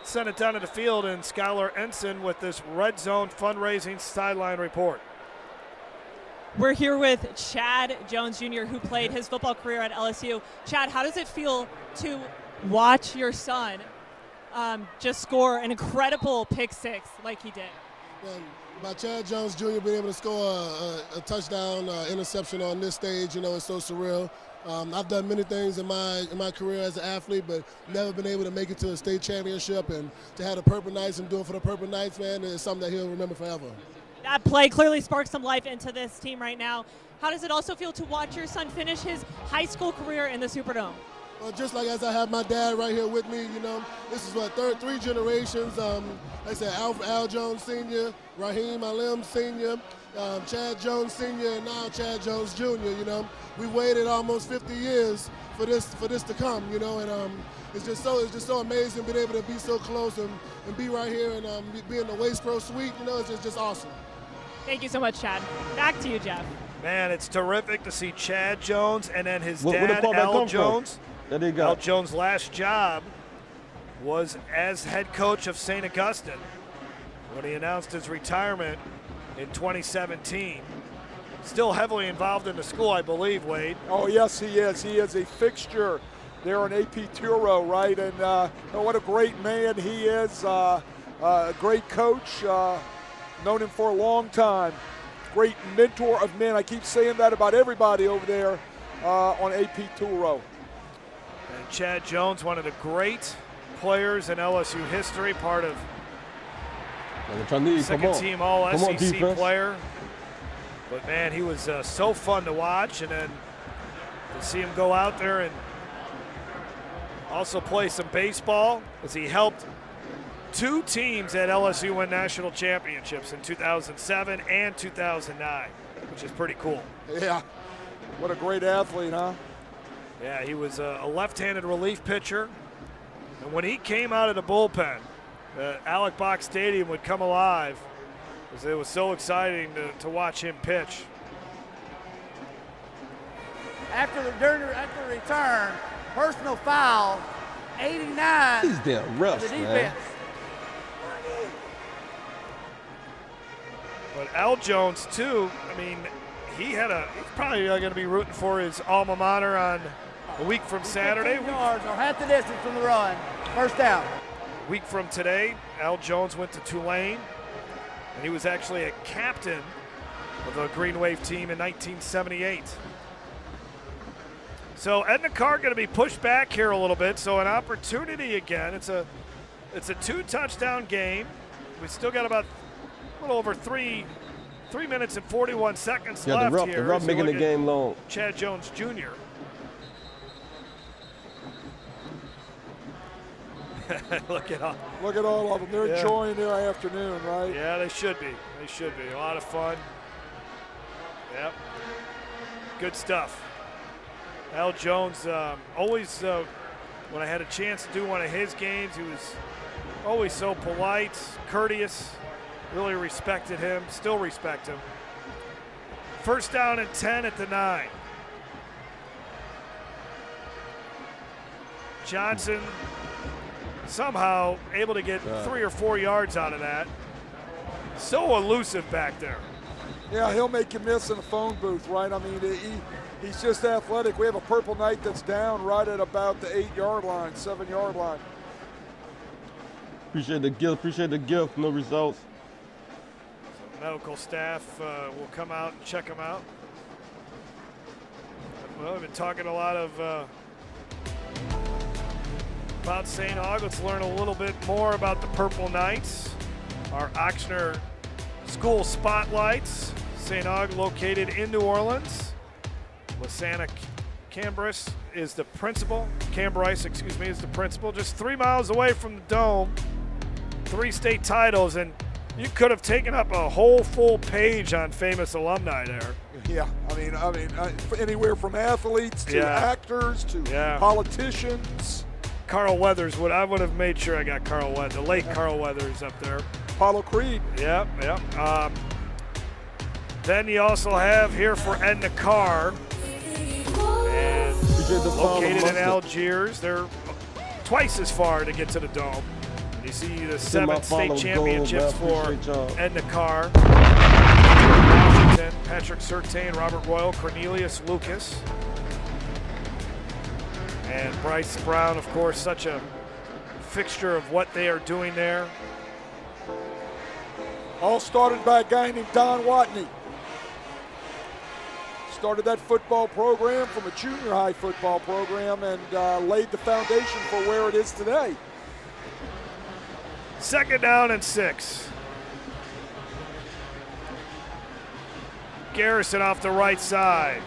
Send it down to the field, and Skylar Ensign with this Red Zone fundraising sideline report. We're here with Chad Jones Jr., who played his football career at LSU. Chad, how does it feel to watch your son just score an incredible pick six like he did? By Chad Jones Jr. being able to score a touchdown interception on this stage, it's so surreal. I've done many things in my career as an athlete, but never been able to make it to a state championship. And to have the Purple Knights and do it for the Purple Knights, man, is something that he'll remember forever. That play clearly sparked some life into this team right now. How does it also feel to watch your son finish his high school career in the Superdome? Well, just like as I have my dad right here with me, this is what, three generations. Like I said, Al Jones Sr., Raheem Alim Sr., Chad Jones Sr., and now Chad Jones Jr., We waited almost 50 years for this to come, and it's just so amazing being able to be so close and be right here and be in the Waste Pro Suite, it's just awesome. Thank you so much, Chad. Back to you, Jeff. Man, it's terrific to see Chad Jones and then his dad, Al Jones. Al Jones' last job was as head coach of St. Augustine when he announced his retirement in 2017. Still heavily involved in the school, I believe, Wade. Oh, yes, he is. He is a fixture there on AP Turo, right? And what a great man he is. A great coach. Known him for a long time. Great mentor of men. I keep saying that about everybody over there on AP Turo. And Chad Jones, one of the great players in LSU history, part of second team All-SEC player. But, man, he was so fun to watch, and then to see him go out there and also play some baseball as he helped two teams at LSU win national championships in 2007 and 2009, which is pretty cool. Yeah, what a great athlete, huh? Yeah, he was a left-handed relief pitcher, and when he came out of the bullpen, Alec Box Stadium would come alive because it was so exciting to watch him pitch. After the return, personal foul, 89. These damn refs, the defense. man. But Al Jones, too, I mean, he's probably going to be rooting for his alma mater on a week from Saturday. 15 yards or half the distance from the run. First down. A week from today, Al Jones went to Tulane, and he was actually a captain of the Green Wave team in 1978. So Edna Karr going to be pushed back here a little bit, so an opportunity again. It's a two-touchdown game. We still got about a little over 3 minutes and 41 seconds left here. The rough making the game long. Chad Jones Jr. Look at all of them. They're enjoying their afternoon, right? Yeah, they should be. They should be. A lot of fun. Yep. Good stuff. Al Jones, always, when I had a chance to do one of his games, he was always so polite, courteous, really respected him, still respect him. First down and 10 at the 9. Johnson somehow able to get 3 or 4 yards out of that. So elusive back there. Yeah, he'll make you miss in a phone booth, right? I mean, he's just athletic. We have a Purple Knight that's down right at about the 8-yard line, 7-yard line. Appreciate the gift, no results. So medical staff will come out and check him out. Well, we've been talking a lot of about St. Aug. Let's learn a little bit more about the Purple Knights. Our Oxnard School Spotlights. St. Aug located in New Orleans. Lysana Cambryce is the principal. Cambryce, is the principal. Just 3 miles away from the Dome. 3 state titles, and You could have taken up a whole full page on famous alumni there. Yeah, I mean, anywhere from athletes to actors to politicians. Carl Weathers, I would have made sure I got Carl Weathers, the late Carl Weathers up there. Apollo Creed. Yep. Then you also have here for Edna Karr, and located in Algiers. They're twice as far to get to the Dome. You see the 7 state championships for Edna Karr. Washington, Patrick Surtain, Robert Royal, Cornelius Lucas. And Bryce Brown, of course, such a fixture of what they are doing there. All started by a guy named Don Watney. Started that football program from a junior high football program and laid the foundation for where it is today. 2nd down and 6. Garrison off the right side.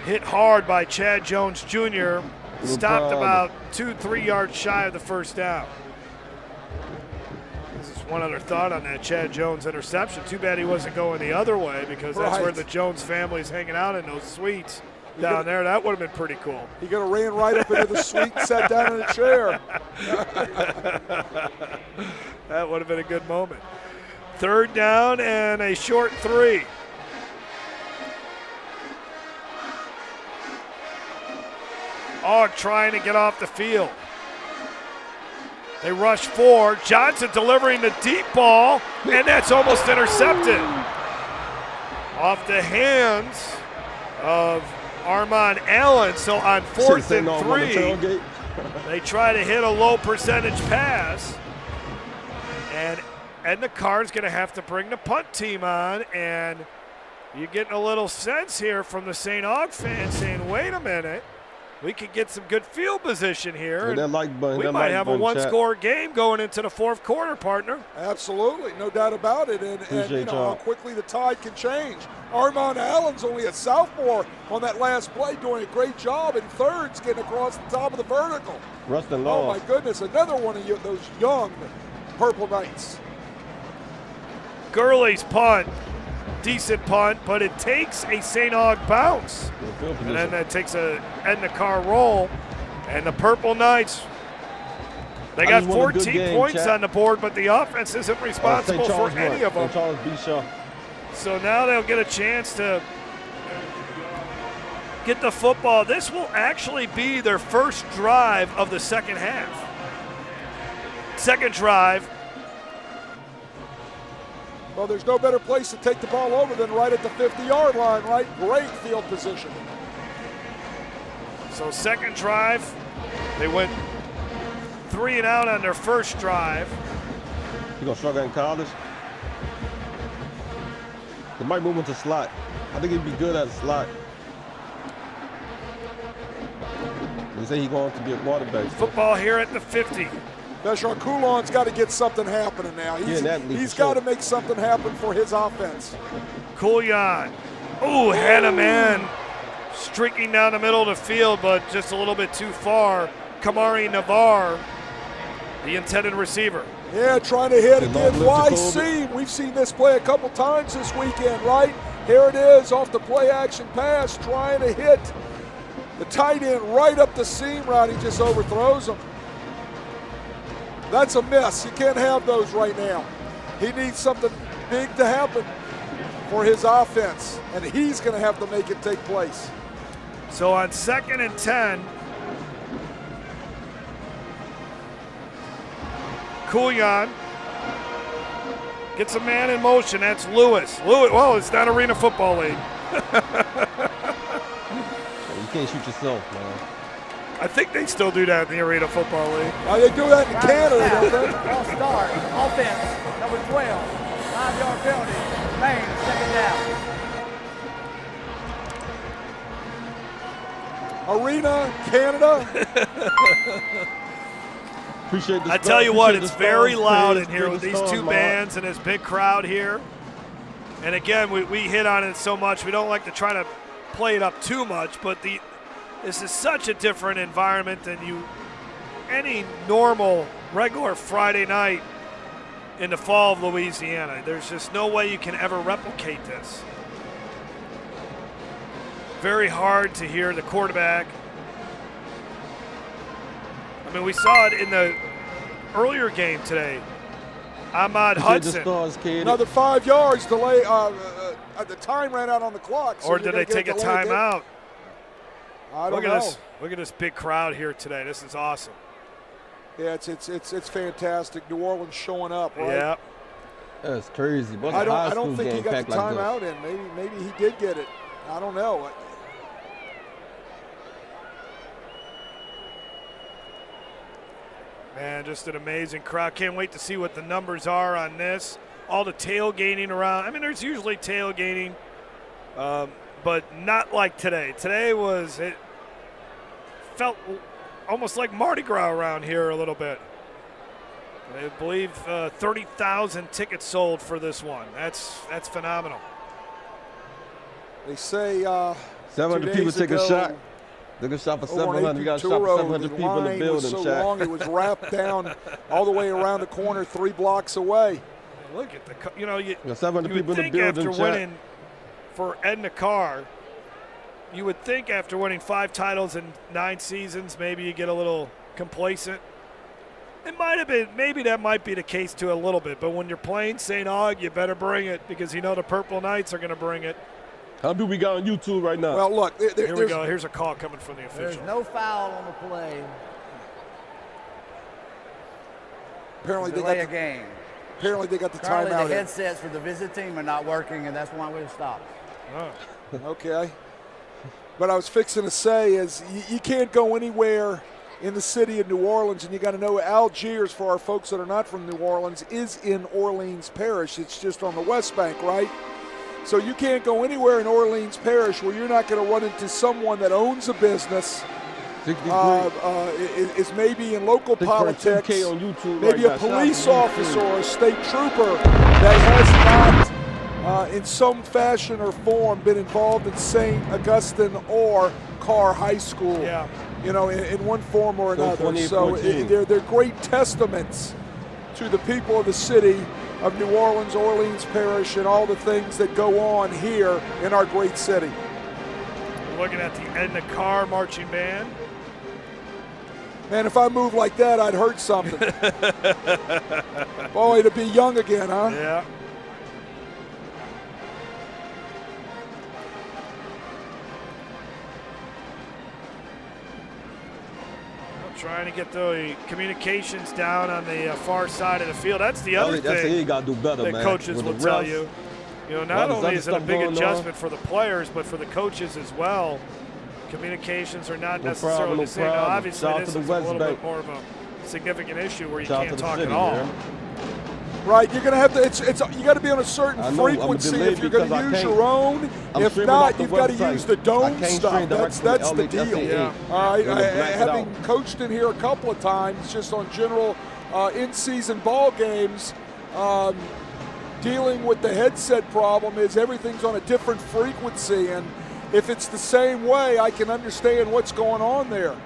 Hit hard by Chad Jones Jr. Stopped about 2-3 yards shy of the 1st down. This is one other thought on that Chad Jones interception. Too bad he wasn't going the other way, because that's where the Jones family's hanging out in those suites down there. That would have been pretty cool. He could have ran right up into the suite and sat down in a chair. That would have been a good moment. 3rd down and a short 3. Aug trying to get off the field. They rush 4. Johnson delivering the deep ball, and that's almost intercepted. Off the hands of Armand Allen. So on 4th and 3, they try to hit a low percentage pass. And Edna Karr's going to have to bring the punt team on. And you're getting a little sense here from the St. Aug fans saying, wait a minute. We could get some good field position here. Yeah, we might have a one-score game going into the 4th quarter, partner. Absolutely, no doubt about it. And you know how quickly the tide can change. Armand Allen's only a sophomore on that last play, doing a great job in thirds, getting across the top of the vertical. Rustin Law. Oh my goodness, another one of those young Purple Knights. Gurley's punt. Decent punt, but it takes a St. Aug bounce. And then that takes a Edna Karr roll. And the Purple Knights, they got 14 points on the board, but the offense isn't responsible for any of them. So now they'll get a chance to get the football. This will actually be their first drive of the 2nd half. 2nd drive. Well, there's no better place to take the ball over than right at the 50-yard line, right? Great field position. So 2nd drive, they went 3 and out on their 1st drive. You gonna struggle in college? They might move him to slot. I think he'd be good at a slot. They say he's going to be a quarterback. Football here at the 50. Beshaw Coulon's got to get something happening now. He's got to make something happen for his offense. Coulon. Ooh, had a man streaking down the middle of the field, but just a little bit too far. Kamari Navar, the intended receiver. Yeah, trying to hit again. Wide seam. We've seen this play a couple times this weekend, right? Here it is off the play action pass, trying to hit the tight end right up the seam route. He just overthrows him. That's a miss. You can't have those right now. He needs something big to happen for his offense, and he's going to have to make it take place. So on 2nd and 10, Coulon gets a man in motion. That's Lewis. Well, it's not Arena Football League. You can't shoot yourself, man. I think they still do that in the Arena Football League. They do that in Canada, don't they? All start. Offense, number 12. 5-yard penalty. Maine, 2nd down. Arena, Canada. Appreciate this. I tell you what, it's very loud in here with these two bands and this big crowd here. And again, we hit on it so much. We don't like to try to play it up too much, but this is such a different environment than any normal, regular Friday night in the fall of Louisiana. There's just no way you can ever replicate this. Very hard to hear the quarterback. I mean, we saw it in the earlier game today. Ahmad Hudson. Another 5 yards delay. The time ran out on the clock. So or did they take a timeout? I don't know. Look at this big crowd here today. This is awesome. Yeah, it's fantastic. New Orleans showing up, right? Yeah. That's crazy. I don't think he got the timeout in. Maybe he did get it. I don't know. Man, just an amazing crowd. Can't wait to see what the numbers are on this. All the tailgating around. I mean, there's usually tailgating, but not like today. Today it felt almost like Mardi Gras around here a little bit. I believe 30,000 tickets sold for this one. That's phenomenal. They say 700 people take a shot. They're going to shot for 700. You got to shot for 700 people in the building. Was so long, it was wrapped down all the way around the corner 3 blocks away. Look at the, 700 people in the think building. After winning for Edna Karr, you would think after winning 5 titles in 9 seasons, maybe you get a little complacent. It might have been, maybe that might be the case too a little bit, but when you're playing St. Aug, you better bring it because you know the Purple Knights are going to bring it. How do we got on YouTube right now? Well, look. Here we go. Here's a call coming from the official. There's no foul on the play. Apparently they got the game. Apparently they got the Currently timeout. The headsets for the visit team are not working, and that's why we've stopped. Oh. Okay. What I was fixing to say is you can't go anywhere in the city of New Orleans, and you got to know Algiers, for our folks that are not from New Orleans, is in Orleans Parish. It's just on the West Bank, right? So you can't go anywhere in Orleans Parish where you're not going to run into someone that owns a business, is maybe in local politics, on YouTube maybe right a police officer or a state trooper that has not, in some fashion or form, been involved in St. Augustine or Carr High School, in one form or another. So they're great testaments to the people of the city of New Orleans, Orleans Parish, and all the things that go on here in our great city. We're looking at the Edna Karr marching band. Man, if I move like that, I'd hurt something. Boy, to be young again, huh? Yeah. Trying to get the communications down on the far side of the field. That's the other thing got to do better, that man. coaches will tell you. Not only is it a big adjustment for the players, but for the coaches as well. Communications are not necessarily the same. Now, obviously, this is a little bit more of a significant issue where you can't talk at all. Right, you're going to have to. You got to be on a certain frequency if you're going to use your own. If not, you've got to use the dome stuff. That's the deal. Yeah. All right, having coached in here a couple of times, just on general in-season ball games, dealing with the headset problem is everything's on a different frequency, and if it's the same way, I can understand what's going on there.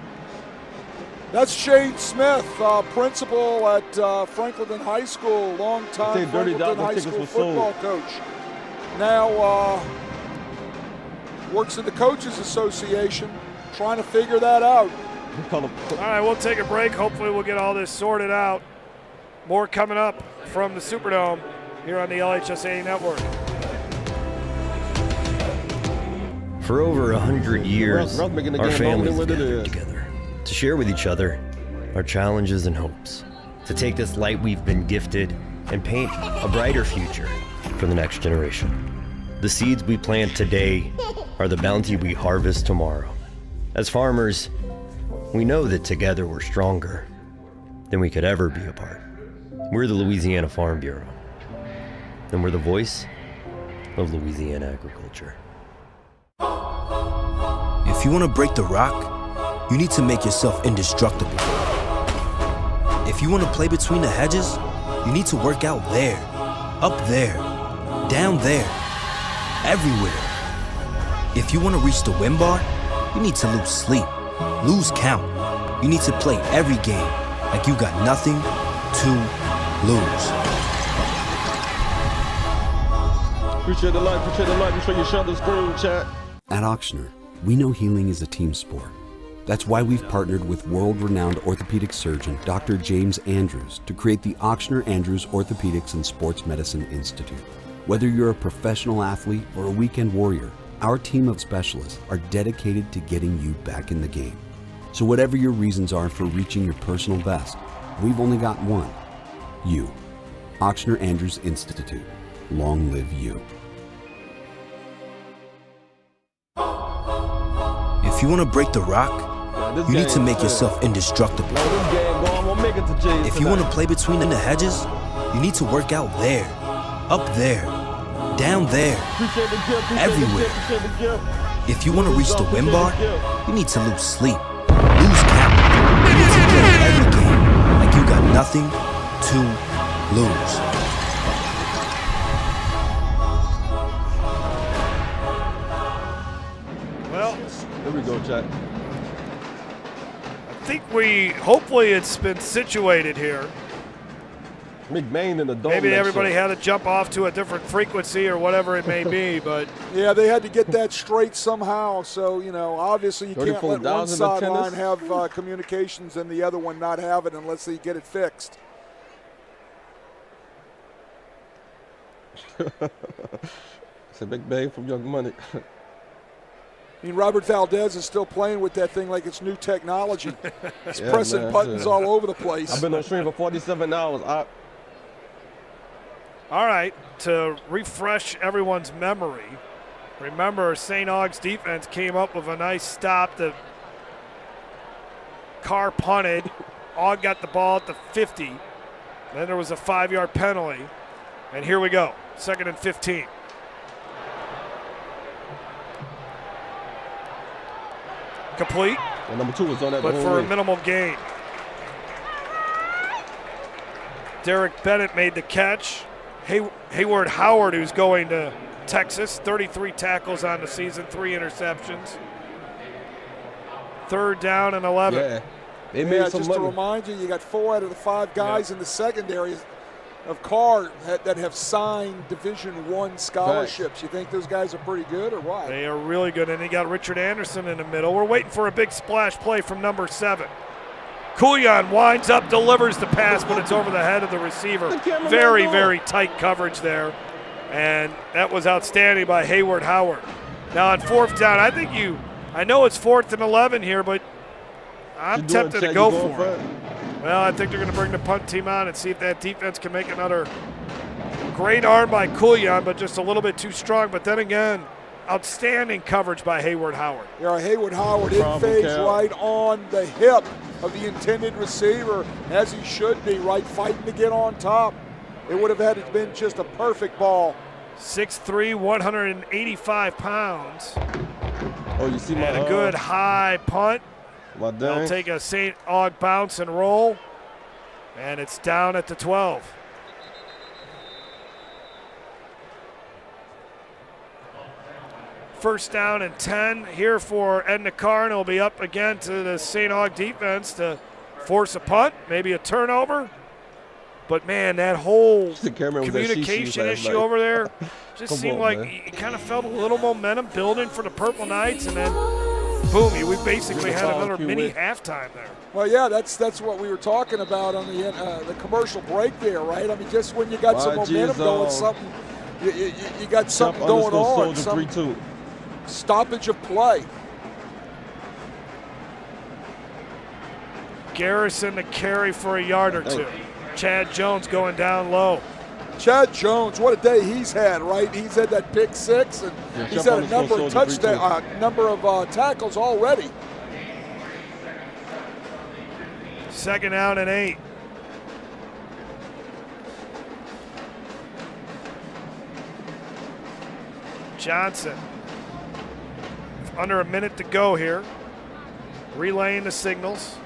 That's Shane Smith, principal at Franklinton High School, longtime Franklinton High School football coach. Now works in the Coaches Association, trying to figure that out. All right, we'll take a break. Hopefully we'll get all this sorted out. More coming up from the Superdome here on the LHSA Network. For over 100 years, our families have gathered together to share with each other our challenges and hopes, to take this light we've been gifted and paint a brighter future for the next generation. The seeds we plant today are the bounty we harvest tomorrow. As farmers, we know that together we're stronger than we could ever be apart. We're the Louisiana Farm Bureau, and we're the voice of Louisiana agriculture. If you want to break the rock, you need to make yourself indestructible. If you want to play between the hedges, you need to work out there, up there, down there, everywhere. If you want to reach the win bar, you need to lose sleep, lose count. You need to play every game like you got nothing to lose. Appreciate the light, appreciate the light. Make sure you share the screen, chat. At Auctioner, we know healing is a team sport. That's why we've partnered with world-renowned orthopedic surgeon Dr. James Andrews to create the Auctioner Andrews Orthopedics and Sports Medicine Institute. Whether you're a professional athlete or a weekend warrior, our team of specialists are dedicated to getting you back in the game. So whatever your reasons are for reaching your personal best, we've only got one: you. Auctioner Andrews Institute. Long live you. If you want to break the rock, you need to make yourself indestructible. If you want to play between the hedges, you need to work out there, up there, down there, everywhere. If you want to reach the win bar, you need to lose sleep, lose count. You need to play every game like you got nothing to lose. Well, here we go, Jack. I think hopefully it's been situated here. McBain in the dome. Maybe everybody had to jump off to a different frequency or whatever it may be, but yeah, they had to get that straight somehow. So, you know, obviously you can't let one sideline have communications and the other one not have it unless they get it fixed. It's a big bang from Young Money. I mean, Robert Valdez is still playing with that thing like it's new technology. He's pressing buttons all over the place. I've been on stream for 47 hours. All right, to refresh everyone's memory, remember St. Aug's defense came up with a nice stop. The Carr punted. Aug got the ball at the 50. Then there was a 5-yard penalty. And here we go, 2nd and 15. Complete, and number 2 was on that, but for a minimal gain. Derek Bennett made the catch. Hayward Howard, who's going to Texas, 33 tackles on the season, 3 interceptions. 3rd down and 11. Yeah, they made some just money. To remind you, you got 4 out of the 5 guys in the secondary of Karr that have signed Division I scholarships. You think those guys are pretty good or what? They are really good, and you got Richard Anderson in the middle. We're waiting for a big splash play from number 7. Kuyan winds up, delivers the pass, but it's over the head of the receiver. Very, very tight coverage there, and that was outstanding by Hayward Howard. Now on 4th down, I know it's 4th and 11 here, but I'm tempted to go for it. Well, I think they're going to bring the punt team on and see if that defense can make another great arm by Kuyan, but just a little bit too strong. But then again, outstanding coverage by Hayward Howard. Yeah, Hayward Howard in phase right on the hip of the intended receiver, as he should be, right, fighting to get on top. It would have had to been just a perfect ball. 6'3", 185 pounds. Oh, you see and a good high punt. They'll take a St. Aug bounce and roll, and it's down at the 12. First down and 10 here for Edna Karr, and it'll be up again to the St. Aug defense to force a punt, maybe a turnover. But, man, that whole communication issue over there just seemed like it kind of felt a little momentum building for the Purple Knights, and then boom, we basically had another mini halftime there. Well, yeah, that's what we were talking about on the commercial break there, right? I mean, just when you got some momentum going, something you got something going on, some stoppage of play. Garrison to carry for a yard or two. Chad Jones going down low. Chad Jones, what a day he's had, right? He's had that pick 6, and he's had a number of tackles already. 2nd down and 8. Johnson, under a minute to go here, relaying the signals.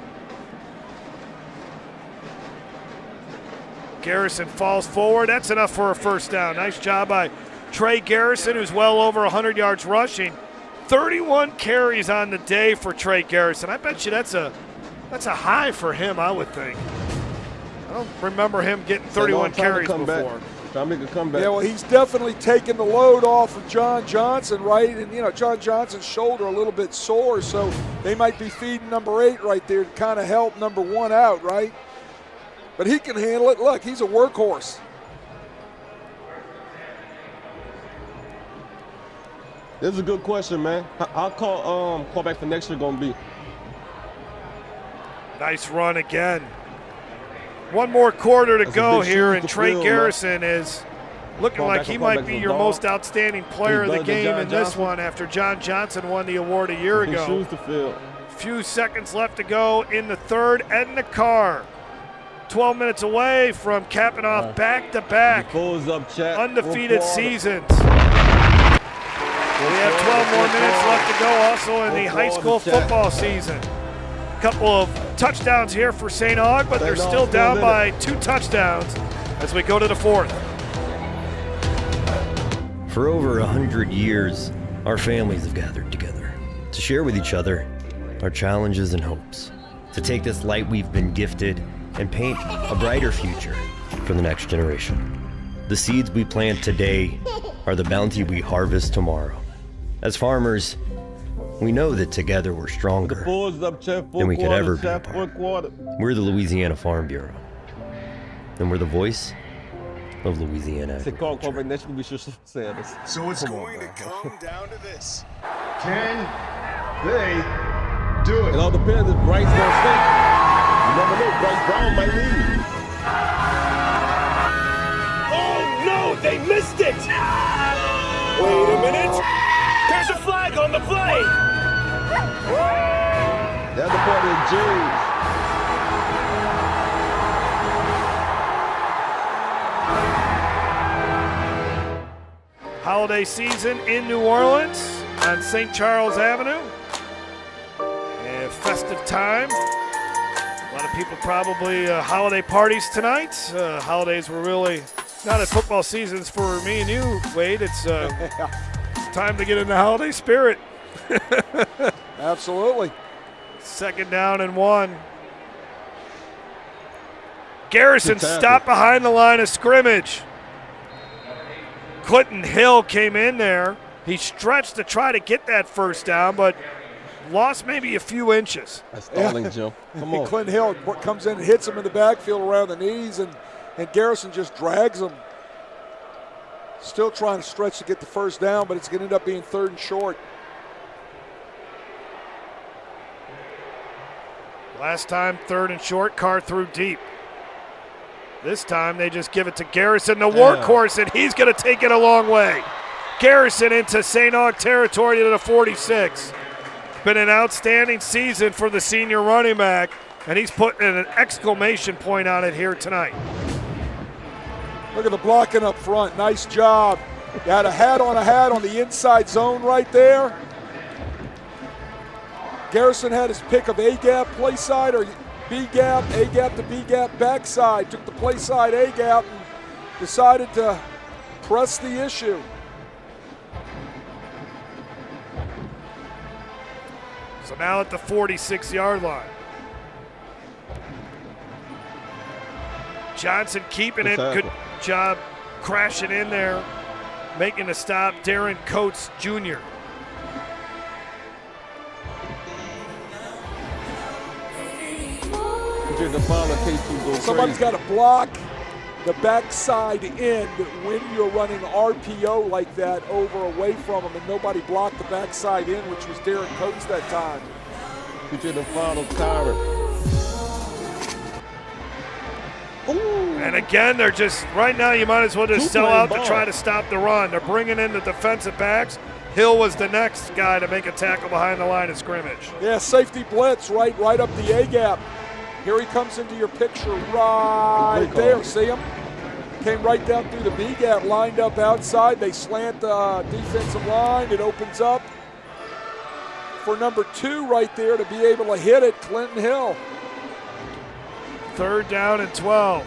Garrison falls forward. That's enough for a first down. Nice job by Trey Garrison, who's well over 100 yards rushing. 31 carries on the day for Trey Garrison. I bet you that's a high for him, I would think. I don't remember him getting 31 carries before. Trying to make a comeback. Yeah, well, he's definitely taken the load off of John Johnson, right? And, you know, John Johnson's shoulder a little bit sore, so they might be feeding number 8 right there to kind of help number 1 out, right? But he can handle it. Look, he's a workhorse. This is a good question, man. How quarterback for next year going to be? Nice run again. One more quarter to go here, and Trey Garrison is looking like he might be your most outstanding player of the game in this one after John Johnson won the award a year ago. Few seconds left to go in the third. Edna Karr, 12 minutes away from capping off back-to-back undefeated seasons. We have 12 more minutes left to go also in the high school football season. Couple of touchdowns here for St. Aug, but they're still down by 2 touchdowns as we go to the fourth. For over 100 years, our families have gathered together to share with each other our challenges and hopes, to take this light we've been gifted and paint a brighter future for the next generation. The seeds we plant today are the bounty we harvest tomorrow. As farmers, we know that together we're stronger than we could ever be apart. We're the Louisiana Farm Bureau, and we're the voice of Louisiana agriculture. So it's going to come down to this. Can they do it? It all depends if Bryce going to stay. You never know, Bryce Brown might leave. Oh no, they missed it! Wait a minute. There's a flag on the play! That's the part of James. Holiday season in New Orleans on St. Charles Avenue. A festive time. A lot of people probably holiday parties tonight. Holidays were really not as football seasons for me and you, Wade. It's time to get in the holiday spirit. Absolutely. 2nd down and 1. Garrison stopped behind the line of scrimmage. Clinton Hill came in there. He stretched to try to get that first down, but lost maybe a few inches. That's stalling, Joe. Come on. Clinton Hill comes in and hits him in the backfield around the knees, and Garrison just drags him. Still trying to stretch to get the first down, but it's going to end up being 3rd and short. Last time, 3rd and short, Carr threw deep. This time, they just give it to Garrison, the workhorse, and he's going to take it a long way. Garrison into St. Aug territory to the 46. Been an outstanding season for the senior running back, and he's putting an exclamation point on it here tonight. Look at the blocking up front. Nice job. You had a hat on the inside zone right there. Garrison had his pick of A-gap play side or B-gap, A-gap to B-gap backside. Took the play side A-gap and decided to press the issue. So now at the 46-yard line. Johnson keeping it. Good job crashing in there, making the stop. Darren Coates Jr. Somebody's got to block the backside end when you're running RPO like that over away from him, and nobody blocked the backside end, which was Darren Coates that time. You did the final Karr. And again, they're just, right now you might as well just sell out to try to stop the run. They're bringing in the defensive backs. Hill was the next guy to make a tackle behind the line of scrimmage. Yeah, safety blitz right up the A-gap. Here he comes into your picture right there. See him? Came right down through the B-gap, lined up outside. They slant the defensive line. It opens up for number 2 right there to be able to hit it, Clinton Hill. 3rd down and 12.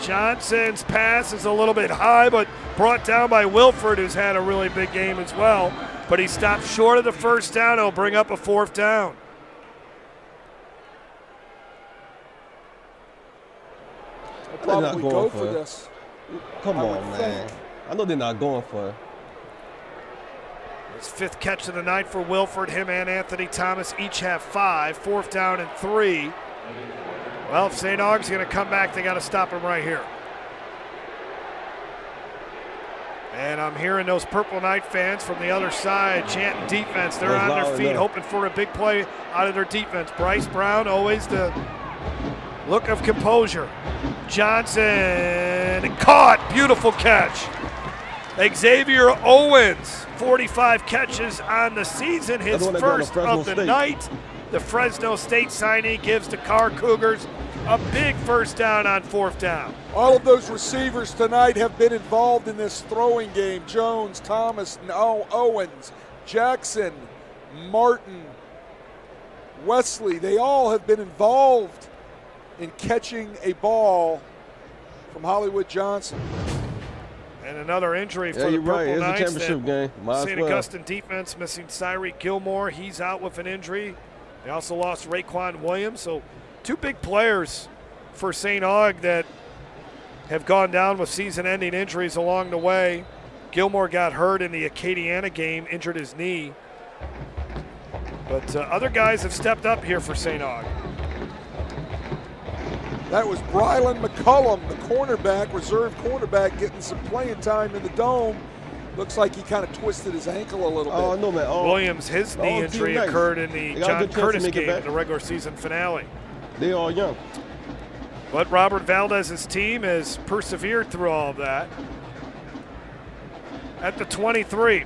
Johnson's pass is a little bit high, but brought down by Wilford, who's had a really big game as well. But he stopped short of the first down. He'll bring up a 4th down. They'll They're not probably going go for for it. this. Come I on, would man. think. I know they're not going for it. His 5th catch of the night for Wilford. Him and Anthony Thomas each have 5. 4th down and 3. Well, if St. Aug's going to come back, they got to stop him right here. And I'm hearing those Purple Knight fans from the other side chanting defense. They're on their feet hoping for a big play out of their defense. Bryce Brown, always the look of composure. Johnson caught. Beautiful catch. Xavier Owens, 45 catches on the season, his first of the night. The Fresno State signee gives the Carr Cougars a big first down on 4th down. All of those receivers tonight have been involved in this throwing game. Jones, Thomas, Owens, Jackson, Martin, Wesley. They all have been involved in catching a ball from Hollywood Johnson. And another injury for the Purple Knights. St. Augustine defense missing Cyree Gilmore. He's out with an injury. They also lost Raekwon Williams. So 2 big players for St. Aug that have gone down with season-ending injuries along the way. Gilmore got hurt in the Acadiana game, injured his knee. But other guys have stepped up here for St. Aug. That was Brylan McCullum, the cornerback, reserve cornerback, getting some playing time in the dome. Looks like he kind of twisted his ankle a little bit. Oh, no, man. Williams, his knee injury occurred in the John Curtis game in the regular season finale. They are young. But Robert Valdez's team has persevered through all of that. At the 23.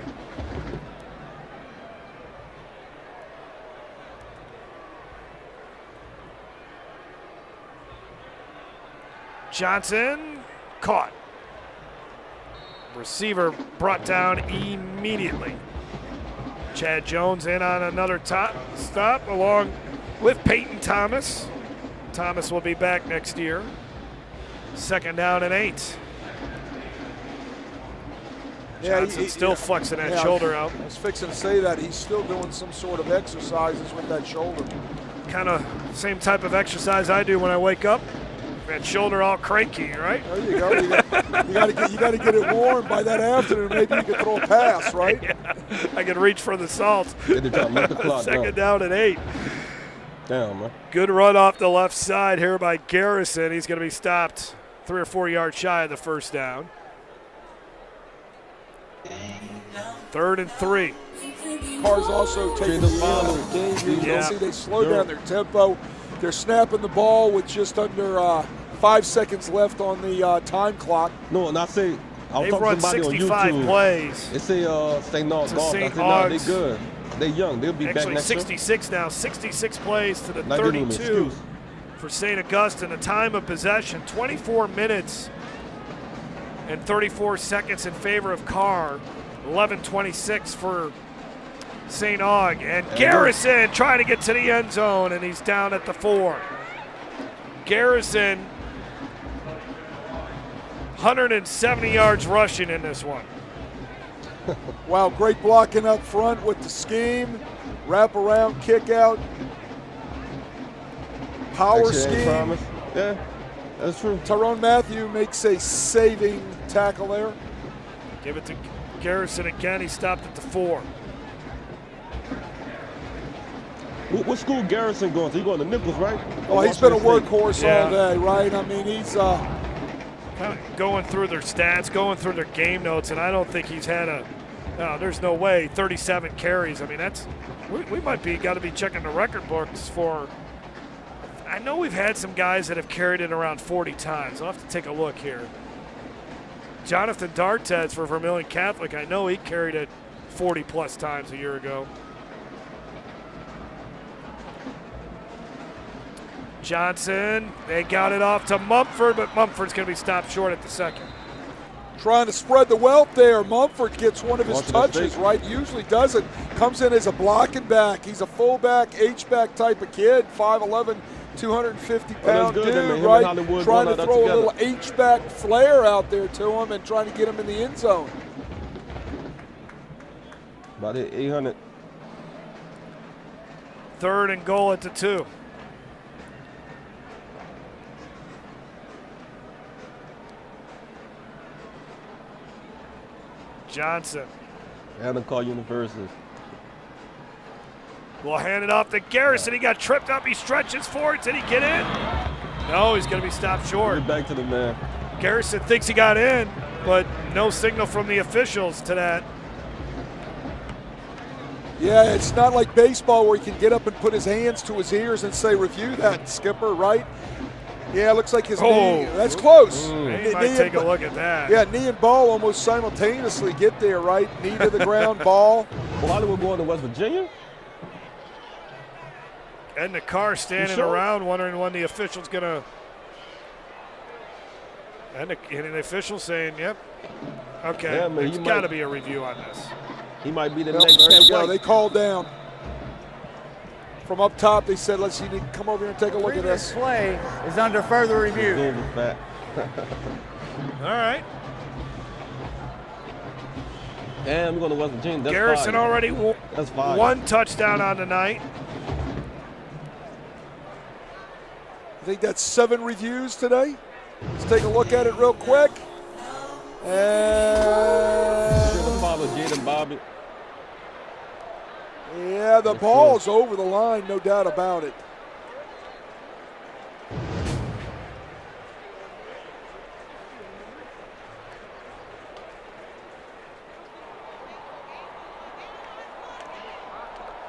Johnson caught. Receiver brought down immediately. Chad Jones in on another top stop along with Peyton Thomas. Thomas will be back next year. 2nd down and 8. Johnson still flexing that shoulder out. I was fixing to say that. He's still doing some sort of exercises with that shoulder. Kind of same type of exercise I do when I wake up. That shoulder all cranky, right? There you go. You got to get it warm by that afternoon. Maybe you can throw a pass, right? Yeah. I can reach for the salt. 2nd down and 8. Damn, man. Good run off the left side here by Garrison. He's going to be stopped 3 or 4 yards shy of the first down. 3rd and 3. Carr's also taking the game. You see they slow down their tempo. They're snapping the ball with just under 5 seconds left on the time clock. No, and I say, they've run 65 plays. They say St. Aug's golf. I said, no, they good. They're young. They'll be back next 66 year. Now. 66 plays to the 32 for St. Augustine. A time of possession, 24 minutes and 34 seconds in favor of Carr. 11:26 for St. Aug. And Garrison trying to get to the end zone, and he's down at the 4. Garrison, 170 yards rushing in this one. Wow, great blocking up front with the scheme. Wrap around, kick out. Power scheme. Yeah, that's true. Tyrone Matthew makes a saving tackle there. Give it to Garrison again. He stopped at the 4. What school Garrison going to? He going to Nichols, right? Oh, he's been a workhorse all day, right? I mean, he's kind of going through their stats, going through their game notes, and I don't think he's had there's no way, 37 carries. I mean, we might got to be checking the record books for. I know we've had some guys that have carried it around 40 times. I'll have to take a look here. Jonathan Dartez for Vermilion Catholic, I know he carried it 40-plus times a year ago. Johnson, they got it off to Mumford, but Mumford's going to be stopped short at the 2nd. Trying to spread the wealth there. Mumford gets one of his touches, right? Usually doesn't. Comes in as a blocking back. He's a fullback, H-back type of kid, 5'11", 250-pound dude, right? Trying to throw a little H-back flair out there to him and trying to get him in the end zone. About 800. 3rd and goal at the 2. Johnson And Carr University. will hand it off to Garrison. He got tripped up. He stretches forward. Did he get in? No, he's going to be stopped short. Get back to the man. Garrison thinks he got in, but no signal from the officials to that. Yeah, it's not like baseball where he can get up and put his hands to his ears and say, review that, skipper, right? Yeah, it looks like his knee. That's close. He might take a look at that. Yeah, knee and ball almost simultaneously get there, right? Knee to the ground, ball. Well, Hollywood going to West Virginia? And the Carr standing around wondering when the official's going to. And the official saying, yep. Okay, Yeah, man, there's got to be a review on this. He might be the Well, next there you Ted go. White. They called down. From up top, they said, let's come over here and take a look at this. Play is under further review. All right. And we're going to West Virginia. That's Garrison fire. already That's fire. one touchdown on the night. I think that's 7 reviews today. Let's take a look at it real quick. And Bobby. yeah, the ball's over the line, no doubt about it.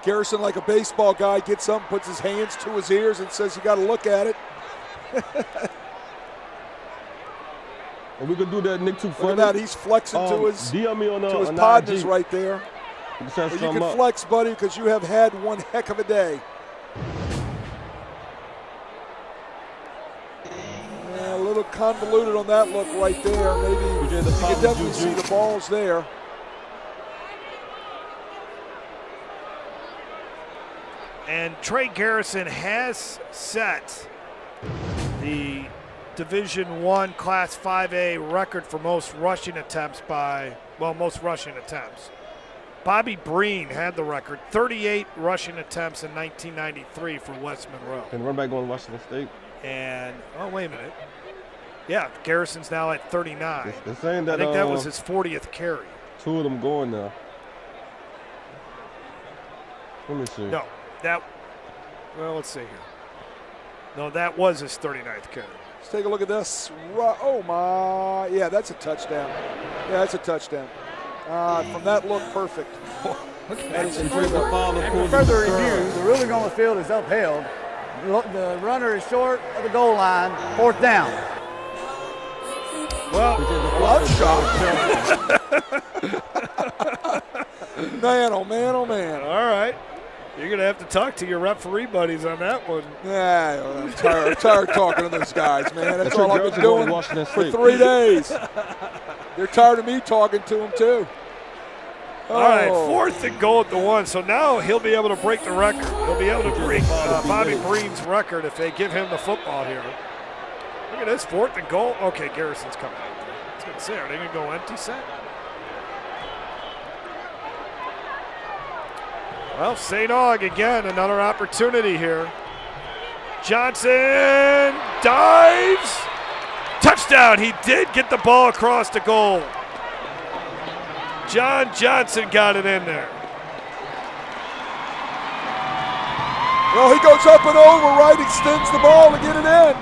Garrison, like a baseball guy, gets up, puts his hands to his ears, and says, "You got to look at it." And we could do that, Nick, too funny. Look at that, he's flexing to his DM me on, to his on partners IG. right there. Well, you can flex, buddy, because you have had one heck of a day. Yeah, a little convoluted on that look right there. Maybe you can definitely see the balls there. And Trey Garrison has set the Division I Class 5A record for most rushing attempts most rushing attempts. Bobby Breen had the record, 38 rushing attempts in 1993 for West Monroe. And run back going to Washington State. And, oh, wait a minute. Yeah, Garrison's now at 39. They're saying that, I think that was his 40th carry. 2 of them going now. Let me see. No, well, let's see here. No, that was his 39th carry. Let's take a look at this. Oh, my. Yeah, that's a touchdown. Yeah, that's a touchdown. From that look, perfect. And for further review, the ruling on the field is upheld. The runner is short of the goal line, 4th down. Well, love shot. Man, oh man, oh man. All right. You're going to have to talk to your referee buddies on that one. Yeah, I'm tired talking to those guys, man. That's all I've been doing for 3 days. They're tired of me talking to them, too. All right, 4th and goal at the 1. So now he'll be able to break the record. He'll be able to break Bobby Breen's record if they give him the football here. Look at this, 4th and goal. Okay, Garrison's coming out there. I was going to say, are they going to go empty set? Well, St. Aug again, another opportunity here. Johnson dives. Touchdown. He did get the ball across the goal. John Johnson got it in there. Well, he goes up and over, right? Extends the ball to get it in.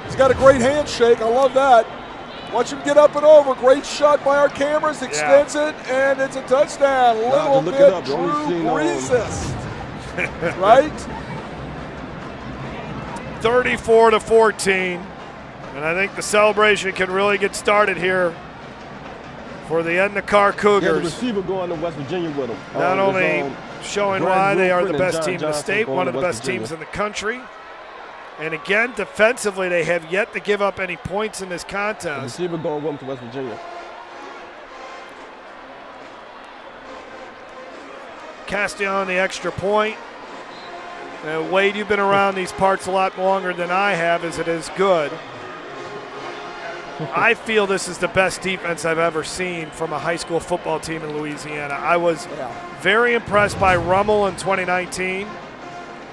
He's got a great handshake. I love that. Watch him get up and over. Great shot by our cameras. Extends it, and it's a touchdown. Little bit Drew Brees-esque. Right? 34-14. And I think the celebration can really get started here for the Edna Carr Cougars. Yeah, the receiver going to West Virginia with him. Not only showing why they are the best team in the Johnson state, one of the best teams in the country. And again, defensively, they have yet to give up any points in this contest. Receiver going with him to West Virginia. Castellon the extra point. Wade, you've been around these parts a lot longer than I have, as it is good. I feel this is the best defense I've ever seen from a high school football team in Louisiana. I was very impressed by Rummel in 2019,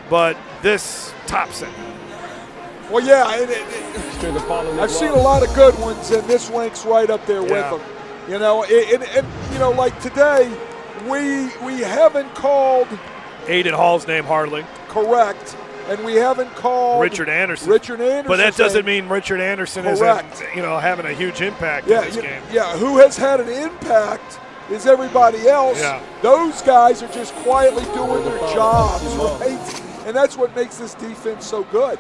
but this tops it. Well, yeah, I've seen a lot of good ones, and this ranks right up there with them. You know, and you know, like today, we haven't called Aiden Hall's name hardly. Correct. And we haven't called Richard Anderson. But that doesn't mean Richard Anderson isn't, having a huge impact in this game. Yeah, who has had an impact is everybody else. Yeah. Those guys are just quietly doing their jobs, right? And that's what makes this defense so good.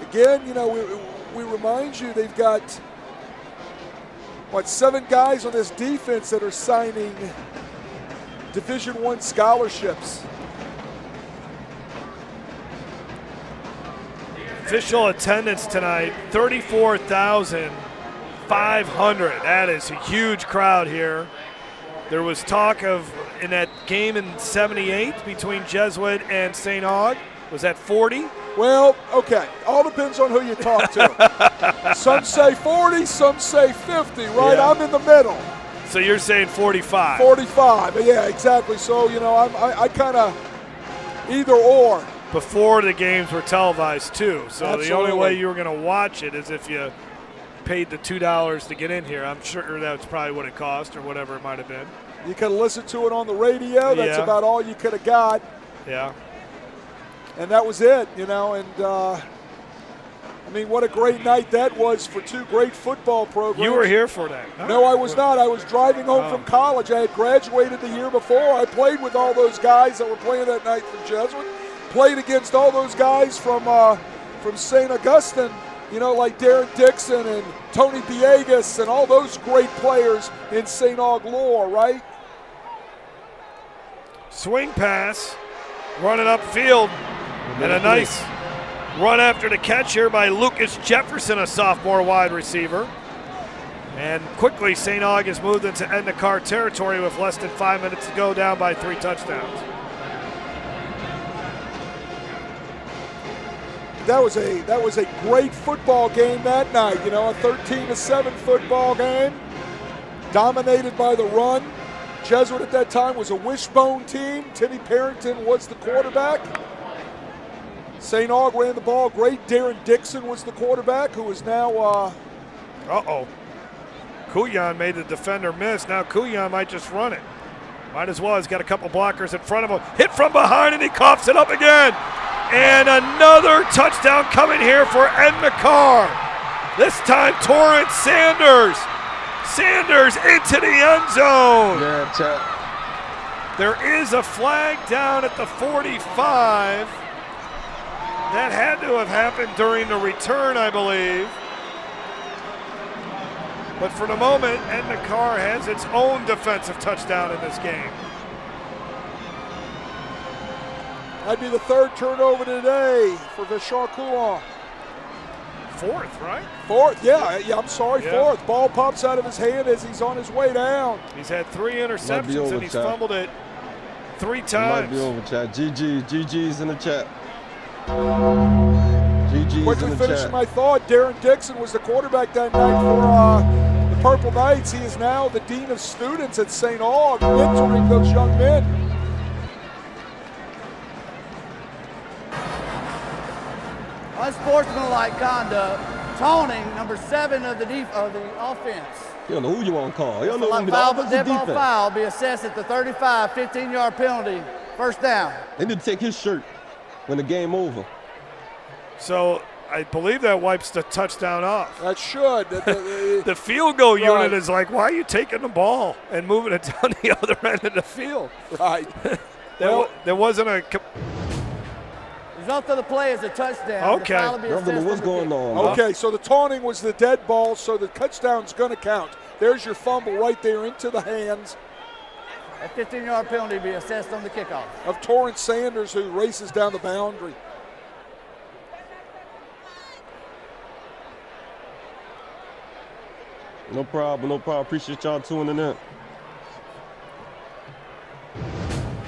Again, you know, we remind you they've got, 7 guys on this defense that are signing Division I scholarships. Official attendance tonight, 34,500. That is a huge crowd here. There was talk of, in that game in 78 between Jesuit and St. Aug, was that 40? Well, okay. All depends on who you talk to. Some say 40, some say 50, right? Yeah. I'm in the middle. So you're saying 45? 45, yeah, exactly. So, you know, I kind of either or. Before the games were televised too, so Absolutely. The only way you were going to watch it is if you paid the $2 to get in here. I'm sure that's probably what it cost or whatever it might have been. You could have listened to it on the radio. That's about all you could have got. Yeah. And that was it, you know. And, I mean, what a great night that was for 2 great football programs. You were here for that? No, I was not. I was driving home from college. I had graduated the year before. I played with all those guys that were playing that night for Jesuit. Played against all those guys from St. Augustine, you know, like Darren Dixon and Tony Villegas and all those great players in St. Aug lore, right? Swing pass, running upfield, and a nice run after the catch here by Lucas Jefferson, a sophomore wide receiver. And quickly, St. Aug has moved into end of Karr territory with less than 5 minutes to go, down by 3 touchdowns. That was a great football game that night. You know, a 13-7 football game, dominated by the run. Jesuit at that time was a wishbone team. Timmy Parrington was the quarterback. St. Aug ran the ball great. Darren Dixon was the quarterback, who is now. Kuyan made the defender miss. Now Kuyan might just run it. Might as well. He's got a couple blockers in front of him. Hit from behind, and he coughs it up again. And another touchdown coming here for Edna Karr. This time Torrance Sanders. Sanders into the end zone. There is a flag down at the 45. That had to have happened during the return, I believe. But for the moment, Edna Karr has its own defensive touchdown in this game. That'd be the 3rd turnover today for Vishal Coulon. 4th, right? 4th, yeah, I'm sorry, 4th. Ball pops out of his hand as he's on his way down. He's had 3 interceptions and he's fumbled it 3 times. Might be over, chat. GG's in the chat. GG's Quickly in the finishing chat. my thought, Darren Dixon was the quarterback that night for the Purple Knights. He is now the Dean of Students at St. Aug, mentoring those young men. Unsportsmanlike conduct, taunting number 7 of the offense. You don't know who you want to call. You don't know who Foul, the dead ball defense. foul, be assessed at the 35, 15-yard penalty, 1st down. They need to take his shirt when the game over. So I believe that wipes the touchdown off. That should. The field goal unit is like, why are you taking the ball and moving it down the other end of the field? Right. There wasn't a. Result of the play is a touchdown. Okay. What's going on? Okay, so the taunting was the dead ball, so the touchdown's going to count. There's your fumble right there into the hands. A 15-yard penalty be assessed on the kickoff. Of Torrance Sanders, who races down the boundary. No problem. Appreciate y'all tuning in.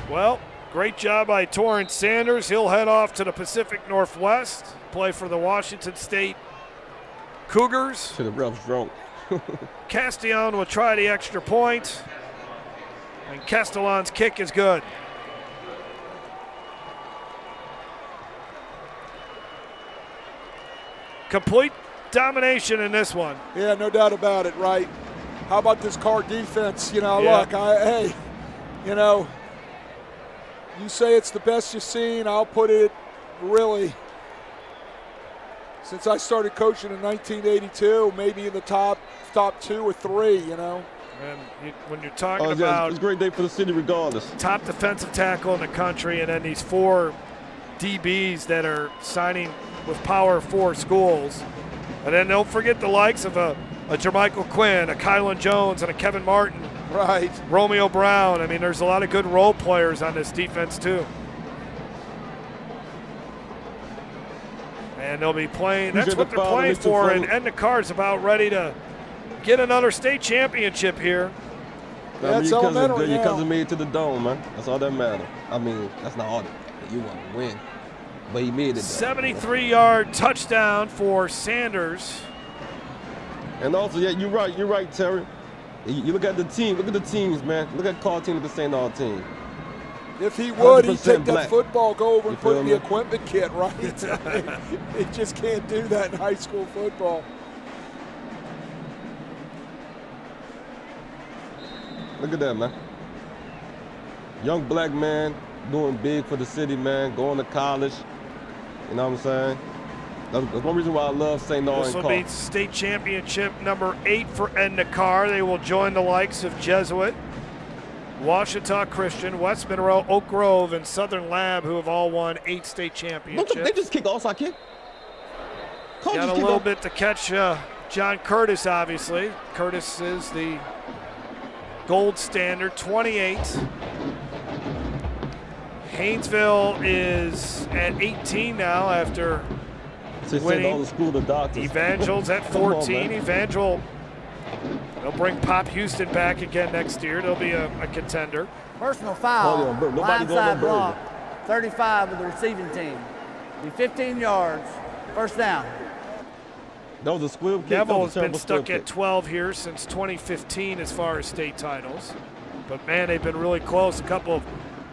Well, great job by Torrance Sanders. He'll head off to the Pacific Northwest, play for the Washington State Cougars. To the refs drunk. Castillon will try the extra point, and Castellon's kick is good. complete domination in this one. Yeah, no doubt about it, right? How about this Carr defense? You know, Yeah. look, hey, you know, you say it's the best you've seen. I'll put it really, since I started coaching in 1982, maybe in the top 2 or 3, you know. And when you're talking about it's a great day for the city regardless. Top defensive tackle in the country, and then these 4 DBs that are signing with Power 4 schools. And then don't forget the likes of a Jermichael Quinn, a Kylan Jones, and a Kevin Martin. Right. Romeo Brown. I mean, there's a lot of good role players on this defense, too. And they'll be playing. That's what they're playing for. And Carr's about ready to get another state championship here. Yeah, it's elementary Your now. cousin made it to the dome, man. That's all that matters. I mean, that's not all that you want to win. But he made it. 73-yard touchdown for Sanders. And also, yeah, you're right, Terry. You look at the team. Look at the teams, man. Look at Carr team, the St. Aug team. If he would, he'd take black. that football, go over and put it in the me? equipment kit, right? He just can't do that in high school football. Look at that, man. Young black man doing big for the city, man. Going to college. You know what I'm saying? That's one reason why I love St. Aug This and will Carr. be state championship number 8 for Edna Carr. They will join the likes of Jesuit, Washita Christian, West Monroe, Oak Grove, and Southern Lab, who have all won 8 state championships. They just kick offside kick. Got a little bit to catch John Curtis, obviously. Curtis is the gold standard, 28. Haynesville is at 18 now after winning. All the school to doctors. Evangel's at Come on, 14. man. Evangel, they'll bring Pop Houston back again next year. They'll be a contender. Personal foul, Oh, yeah, but nobody going blindside no block, 35 of the receiving team. Be 15 yards, first down. That was a squib kick. Neville has been stuck at 12 here since 2015 as far as state titles. But, man, they've been really close. A couple of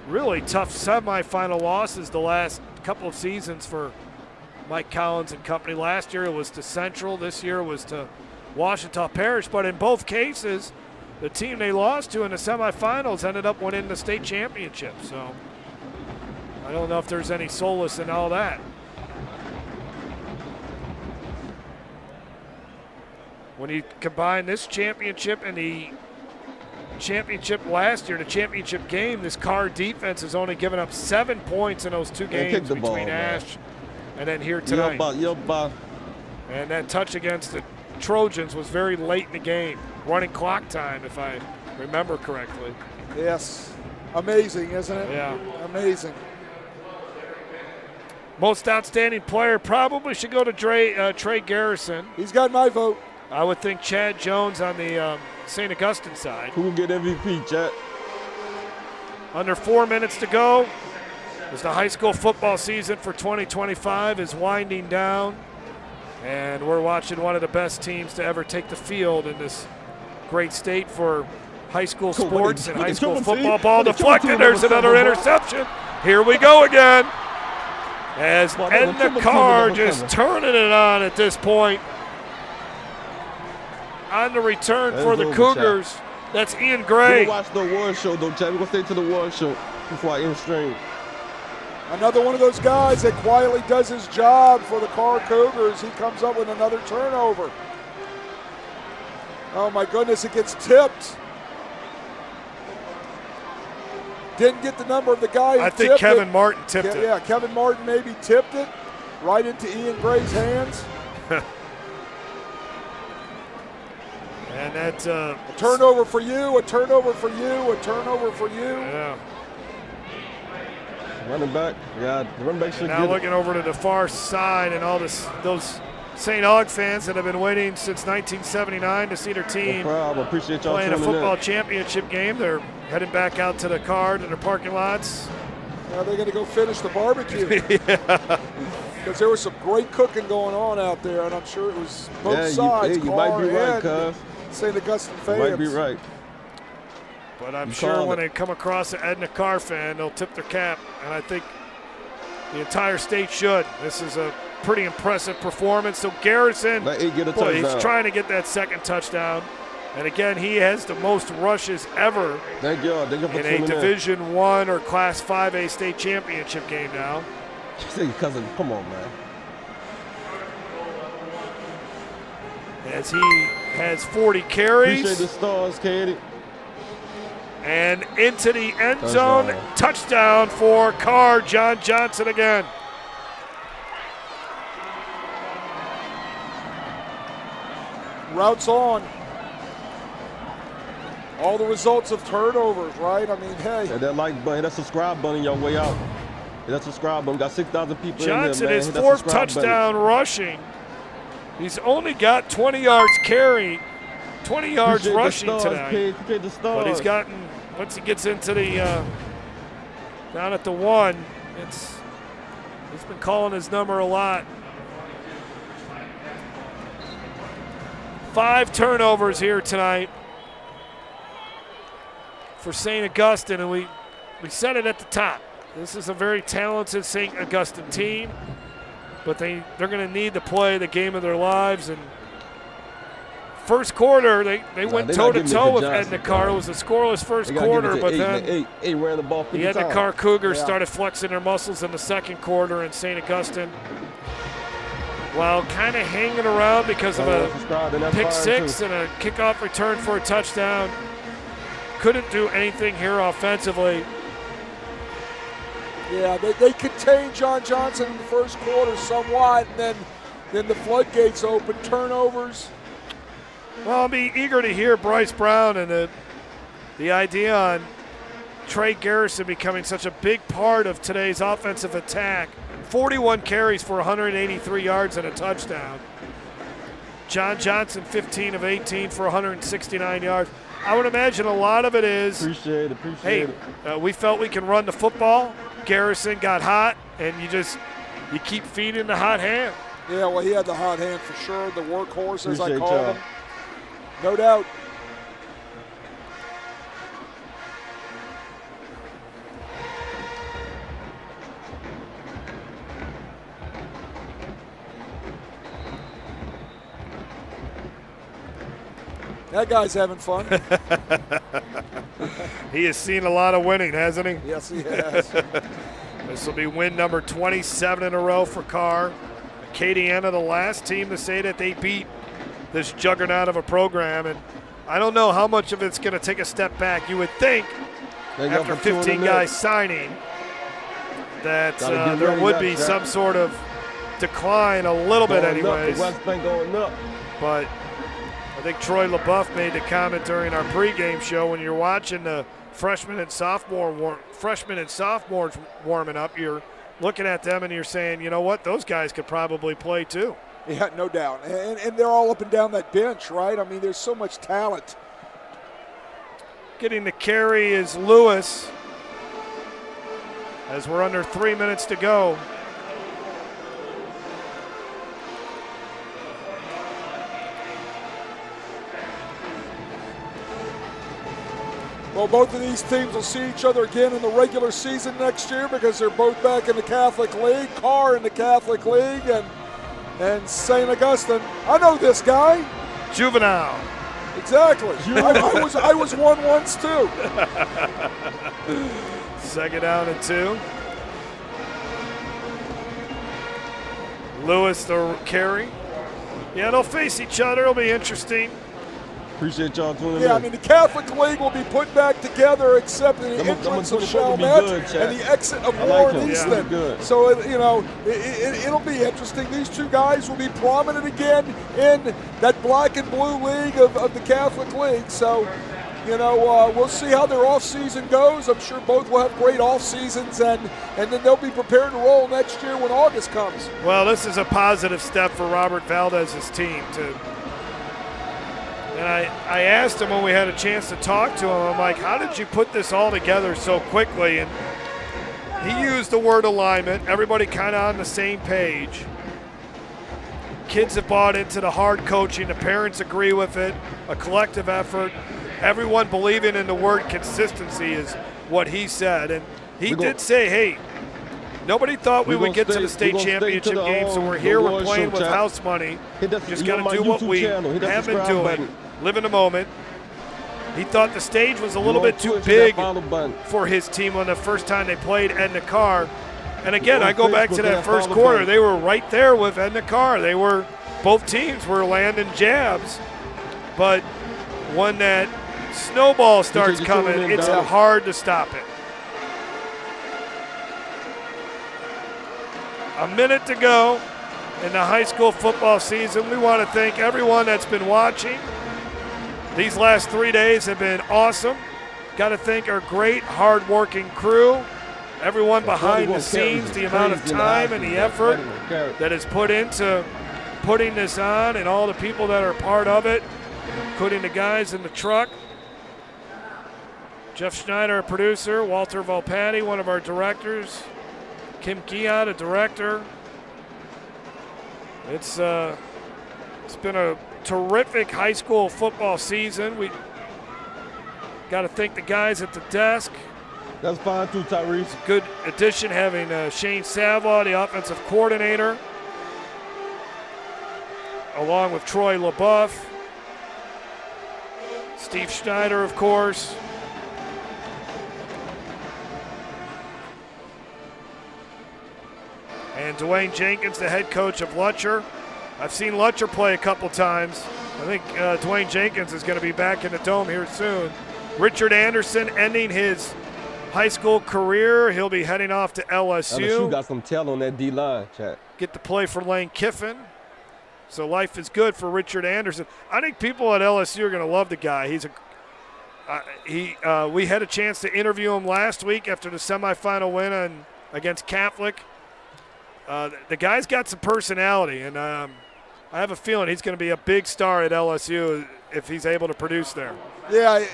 really tough semifinal losses the last couple of seasons for Mike Collins and company. Last year it was to Central. This year it was to Washita Parish. But in both cases, the team they lost to in the semifinals ended up winning the state championship. So I don't know if there's any solace in all that. When you combine this championship and the championship last year, the championship game, this Carr defense has only given up 7 points in those 2 games between ball, Ash and then here tonight. And that touch against the Trojans was very late in the game, running clock time, if I remember correctly. Yes. Amazing, isn't it? Yeah. Amazing. Most outstanding player probably should go to Trey Garrison. He's got my vote. I would think Chad Jones on the St. Augustine side. Who will get MVP, Chad? Under 4 minutes to go as the high school football season for 2025 is winding down. And we're watching one of the best teams to ever take the field in this great state for high school sports and high school football. Ball deflected. There's another interception. Here we go again. As Edna Carr just turning it on at this point. On the return for the Cougars, that's Ian Gray. We're gonna watch the award show, though, Chad. We're going to stay to the award show before I end stream. Another one of those guys that quietly does his job for the Carr Cougars. He comes up with another turnover. Oh, my goodness, it gets tipped. Didn't get the number of the guy who I think Kevin Martin tipped it. Yeah, Kevin Martin maybe tipped it right into Ian Gray's hands. And that's a turnover for you, a turnover for you, a turnover for you. Yeah. Running back, yeah, the running back should Now get looking over to the far side and all those St. Aug fans that have been waiting since 1979 to see their team appreciate y'all playing a tuning in. football championship game. They're heading back out to the Carr to their parking lots. Now they're going to go finish the barbecue. Yeah. Because there was some great cooking going on out there, and I'm sure it was both sides. You might be right, and cuz. St. Augustine fans. You might be right. But I'm You sure called when it. they come across an Edna Carr fan, they'll tip their cap, and I think the entire state should. This is a pretty impressive performance. So Garrison, boy, he's trying to get that second touchdown. And again, he has the most rushes ever in a Division I or Class 5A state championship game now. Cousin, come on, man. As he has 40 carries. Appreciate the stars, Katie. And into the end zone. Touchdown for Carr. John Johnson again. Routes on. All the results of turnovers, right? I mean, hey. Hit that like button, hit that subscribe button your way out. Hit that subscribe button. Got 6,000 people Johnson in here, man. his fourth touchdown rushing. He's only got 20 yards carry, 20 yards rushing tonight. But he's gotten, once he gets into the, down at the 1, he's been calling his number a lot. 5 turnovers here tonight for St. Augustine, and we said it at the top. This is a very talented St. Augustine team, but they're going to need to play the game of their lives. And first quarter, they went toe-to-toe with Edna Karr. It was a scoreless first quarter, but then the Edna Karr Cougars started flexing their muscles in the second quarter, and St. Augustine, while kind of hanging around because of a pick six and a kickoff return for a touchdown, couldn't do anything here offensively. Yeah, they contained John Johnson in the first quarter somewhat, and then the floodgates open, turnovers. Well, I'll be eager to hear Bryce Brown and the idea on Trey Garrison becoming such a big part of today's offensive attack. 41 carries for 183 yards and a touchdown. John Johnson, 15 of 18 for 169 yards. I would imagine a lot of it is, appreciate it. We felt we can run the football. Garrison got hot, and you keep feeding the hot hand. Yeah, well, he had the hot hand for sure, the workhorse, as I call him. No doubt. That guy's having fun. He has seen a lot of winning, hasn't he? Yes, he has. This will be win number 27 in a row for Carr. Acadiana, the last team to say that they beat this juggernaut of a program, and I don't know how much of it's going to take a step back. You would think after 15 guys signing that there would be some sort of decline a little bit anyways. The West Bank going up. But I think Troy LaBeouf made the comment during our pregame show, when you're watching the freshmen and sophomores warming up, you're looking at them and you're saying, you know what, those guys could probably play too. Yeah, no doubt. And they're all up and down that bench, right? I mean, there's so much talent. Getting the carry is Lewis as we're under 3 minutes to go. Well, both of these teams will see each other again in the regular season next year because they're both back in the Catholic League. Carr in the Catholic League and St. Augustine. I know this guy. Juvenile. Exactly. I was one once too. Second down and 2. Lewis the carry. Yeah, they'll face each other. It'll be interesting. Appreciate y'all tuning in. Yeah, I mean, the Catholic League will be put back together except in the entrance of Chalmette and the exit of Warren Easton. So, it'll be interesting. These two guys will be prominent again in that black and blue league of the Catholic League. So, we'll see how their offseason goes. I'm sure both will have great off seasons, and then they'll be prepared to roll next year when August comes. Well, this is a positive step for Robert Valdez's team and I asked him when we had a chance to talk to him, I'm like, how did you put this all together so quickly? And he used the word alignment, everybody kind of on the same page. Kids have bought into the hard coaching, the parents agree with it, a collective effort. Everyone believing in the word consistency is what he said. And he did say, hey, Nobody thought we We're would get to gonna the state stay to championship the, game, so we're the here. We're award playing show, with chat. house money. Just got to do what we have been subscribe doing. button. Live in the moment. He thought the stage was a little Go bit too Twitch, big that follow button. for his team on the first time they played Edna Karr. And again, Go I go back Facebook, to that that first follow quarter. button. They were right there with Edna Karr. Both teams were landing jabs. But when that snowball starts you coming, tune in, it's Donnie. hard to stop it. A minute to go in the high school football season. We want to thank everyone that's been watching. These last 3 days have been awesome. Got to thank our great, hard-working crew. Everyone behind the scenes, the amount of time and the effort that is put into putting this on, and all the people that are part of it, including the guys in the truck. Jeff Schneider, a producer. Walter Volpatti, one of our directors. Kim Kiat, a director. It's been a terrific high school football season. We got to thank the guys at the desk. That's fine too, Tyrese. Good addition having Shane Savoie, the offensive coordinator, along with Troy LaBeouf. Steve Schneider, of course. And Dwayne Jenkins, the head coach of Lutcher. I've seen Lutcher play a couple times. I think Dwayne Jenkins is going to be back in the Dome here soon. Richard Anderson ending his high school career. He'll be heading off to LSU. LSU got some tail on that D-line, chat. Get to play for Lane Kiffin. So life is good for Richard Anderson. I think people at LSU are going to love the guy. We had a chance to interview him last week after the semifinal win against Catholic. The guy's got some personality, and I have a feeling he's going to be a big star at LSU if he's able to produce there. Yeah,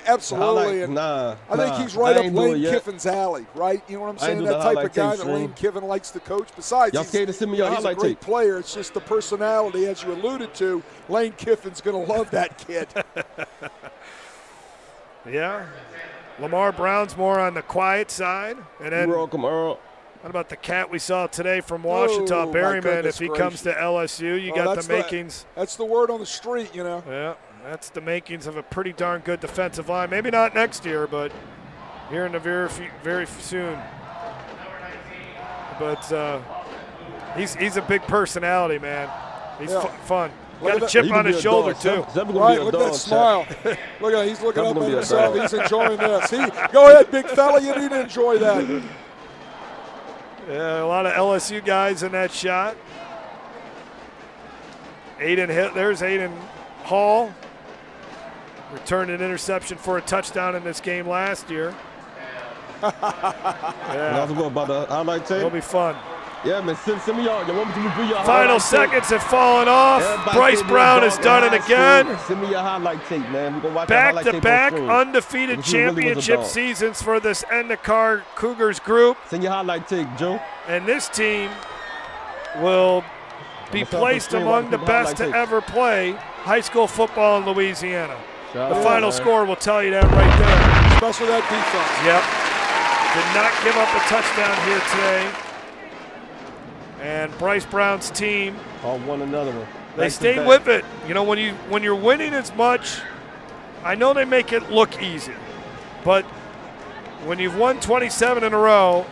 absolutely. I think he's right up Lane Kiffin's alley, right? You know what I'm saying? That type of guy that Lane Kiffin likes to coach. Besides, Y'all scared to send me your he's a highlight great tape. player. It's just the personality, as you alluded to. Lane Kiffin's going to love that kid. Yeah. Lamar Brown's more on the quiet side. And then welcome, Earl. What about the cat we saw today from Washita, Oh, Berryman? If he comes to LSU, you got the makings. That's the word on the street, you know. Yeah, that's the makings of a pretty darn good defensive line. Maybe not next year, but here in the very soon. But he's a big personality, man. He's fun. Got a chip on his shoulder, too. Right, look at that smile. Look at he's looking up at himself. He's enjoying this. Go ahead, big fella. You need to enjoy that. Yeah, a lot of LSU guys in that shot. There's Aiden Hall. Returned an interception for a touchdown in this game last year. That's what about the highlight tape. It'll be fun. Yeah, man, send me y'all. You want me to do your Final seconds have fallen off. Bryce Brown has done it again. Send me your highlight tape, man. We're gonna watch Back-to-back undefeated championship seasons for this Karr Cougars group. Send your highlight tape, Joe. And this team will be placed among the best to ever play high school football in Louisiana. The final score will tell you that right there. Especially that defense. Yep. Did not give up a touchdown here today. And Bryce Brown's team, won another one. They stayed with it. You know, when you're winning as much, I know they make it look easy, but when you've won 27 in a row,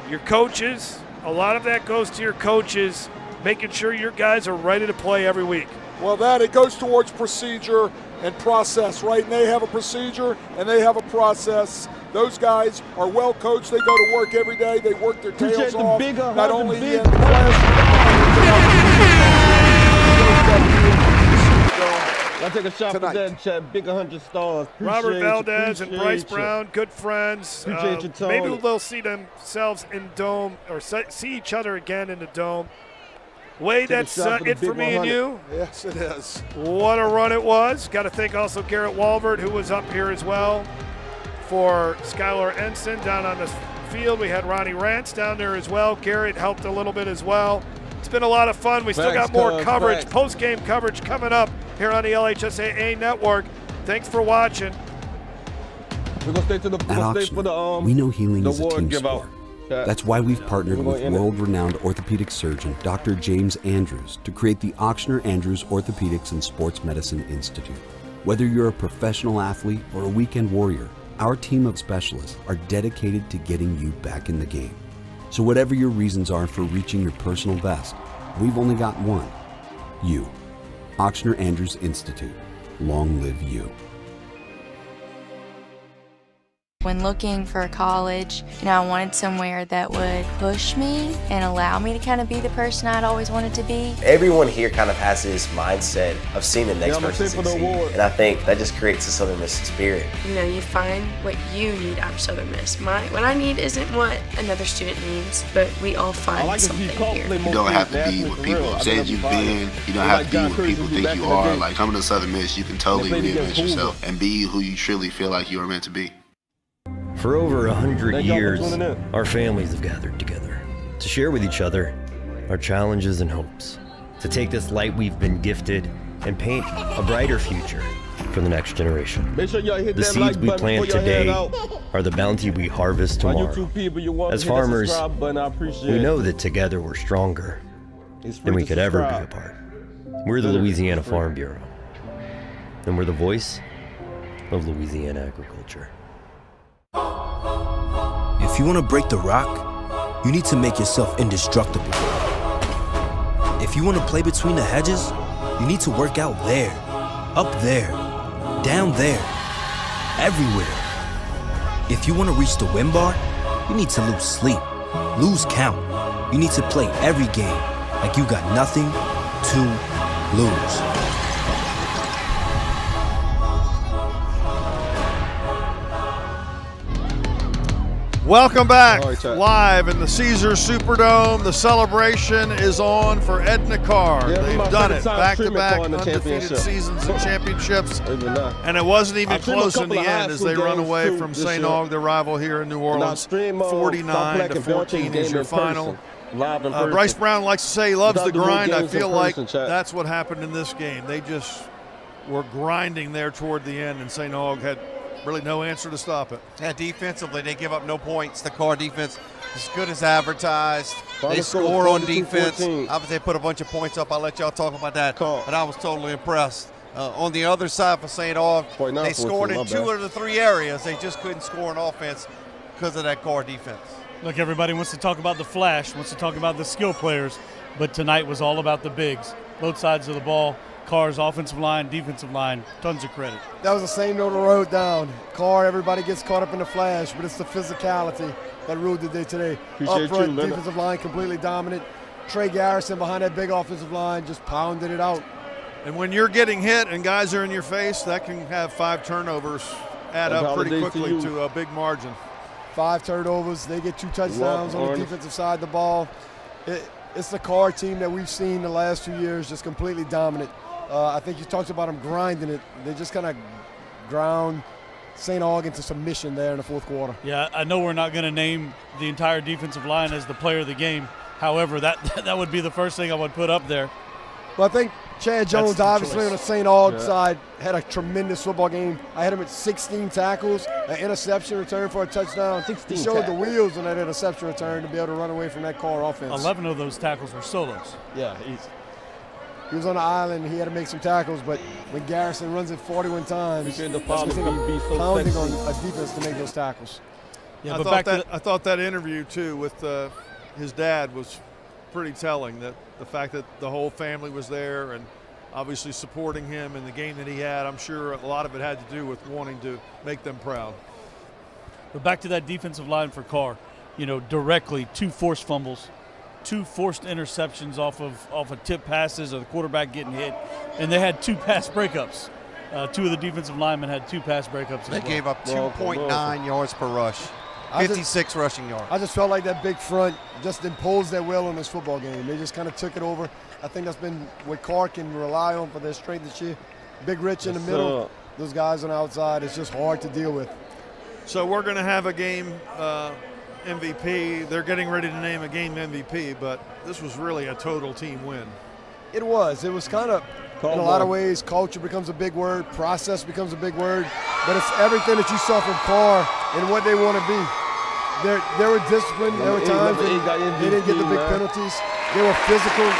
your coaches, a lot of that goes to your coaches, making sure your guys are ready to play every week. Well, it goes towards procedure and process, right? And they have a procedure and they have a process. Those guys are well coached. They go to work every day. They work their tails off. Not only in the I'll take a shot for that, chat. Big 100 stars. Robert Valdez and Bryce Brown, good friends. Maybe they'll see themselves in Dome or see each other again in the Dome. Wade, that's it for me and you. Yes, it is. What a run it was. Got to thank also Garrett Walvert, who was up here as well. For Skylar Ensign down on the field. We had Ronnie Rance down there as well. Garrett helped a little bit as well. It's been a lot of fun. We still got more coverage, post-game coverage coming up here on the LHSAA Network. Thanks for watching. We're going to stay to the At Oxnard, we know healing is a team sport. That's why we've partnered with world-renowned orthopedic surgeon Dr. James Andrews to create the Ochsner Andrews Orthopedics and Sports Medicine Institute. Whether you're a professional athlete or a weekend warrior, our team of specialists are dedicated to getting you back in the game. So whatever your reasons are for reaching your personal best, we've only got one: you. Ochsner Andrews Institute. Long live you. When looking for college, I wanted somewhere that would push me and allow me to kind of be the person I'd always wanted to be. Everyone here kind of has this mindset of seeing the next person succeed, and I think that just creates a Southern Miss spirit. You find what you need out of Southern Miss. What I need isn't what another student needs, but we all find something here. You don't have to be what people say you've been. You don't have to be what people think you are. Like, coming to Southern Miss, you can totally reinvent yourself and be who you truly feel like you are meant to be. For over 100 years, our families have gathered together to share with each other our challenges and hopes, to take this light we've been gifted and paint a brighter future for the next generation. The seeds we plant today are the bounty we harvest tomorrow. As farmers, we know that together we're stronger than we could ever be apart. We're the Louisiana Farm Bureau, and we're the voice of Louisiana agriculture. If you want to break the rock, you need to make yourself indestructible. If you want to play between the hedges, you need to work out there, up there, down there, everywhere. If you want to reach the win bar, you need to lose sleep, lose count. You need to play every game like you got nothing to lose. Welcome back, live in the Caesars Superdome. The celebration is on for Edna Karr. They've done it, back-to-back undefeated seasons and championships, and it wasn't even close in the end as they run away from St. Aug, the rival here in New Orleans. 49-14 is your final. Bryce Brown likes to say he loves the grind. I feel like that's what happened in this game. They just were grinding there toward the end, and St. Aug had really no answer to stop it. Yeah, defensively, they give up no points. The Carr defense as good as advertised. They score on defense. Obviously, they put a bunch of points up. I'll let y'all talk about that. But I was totally impressed. On the other side for St. Aug, they scored in 2 of the 3 areas. They just couldn't score on offense because of that Carr defense. Look, everybody wants to talk about the flash, wants to talk about the skill players, but tonight was all about the bigs. Both sides of the ball. Carr's offensive line, defensive line, tons of credit. That was the same note I wrote down. Carr, everybody gets caught up in the flash, but it's the physicality that ruled the day today. Up front, defensive line completely dominant. Trey Garrison behind that big offensive line just pounded it out. And when you're getting hit and guys are in your face, that can have 5 turnovers add up pretty quickly to a big margin. 5 turnovers. They get 2 touchdowns on the defensive side of the ball. It's the Carr team that we've seen the last 2 years just completely dominant. I think you talked about them grinding it. They just kind of ground St. Aug into submission there in the 4th quarter. Yeah, I know we're not going to name the entire defensive line as the player of the game. However, that would be the first thing I would put up there. Well, I think Chad Jones, obviously on the St. Aug side, had a tremendous football game. I had him at 16 tackles, an interception return for a touchdown. He showed the wheels on that interception return to be able to run away from that Carr offense. 11 of those tackles were solos. Yeah, he was on the island and he had to make some tackles, but when Garrison runs it 41 times, that's going to take a pounding on a defense to make those tackles. Yeah, I thought that interview, too, with his dad was pretty telling, that the fact that the whole family was there and obviously supporting him in the game that he had. I'm sure a lot of it had to do with wanting to make them proud. But back to that defensive line for Carr, directly 2 forced fumbles, 2 forced interceptions off of tip passes or the quarterback getting hit, and they had 2 pass breakups. 2 of the defensive linemen had 2 pass breakups. They gave up 2.9 yards per rush, 56 rushing yards. I just felt like that big front just imposed their will on this football game. They just kind of took it over. I think that's been what Carr can rely on for their strength this year. Big Rich in the middle, those guys on the outside, it's just hard to deal with. So we're going to have a game MVP. They're getting ready to name a game MVP, but this was really a total team win. It was kind of, in a lot of ways, culture becomes a big word, process becomes a big word, but it's everything that you saw from Carr and what they want to be. they were disciplined. There were times they didn't get the big penalties. They were physical.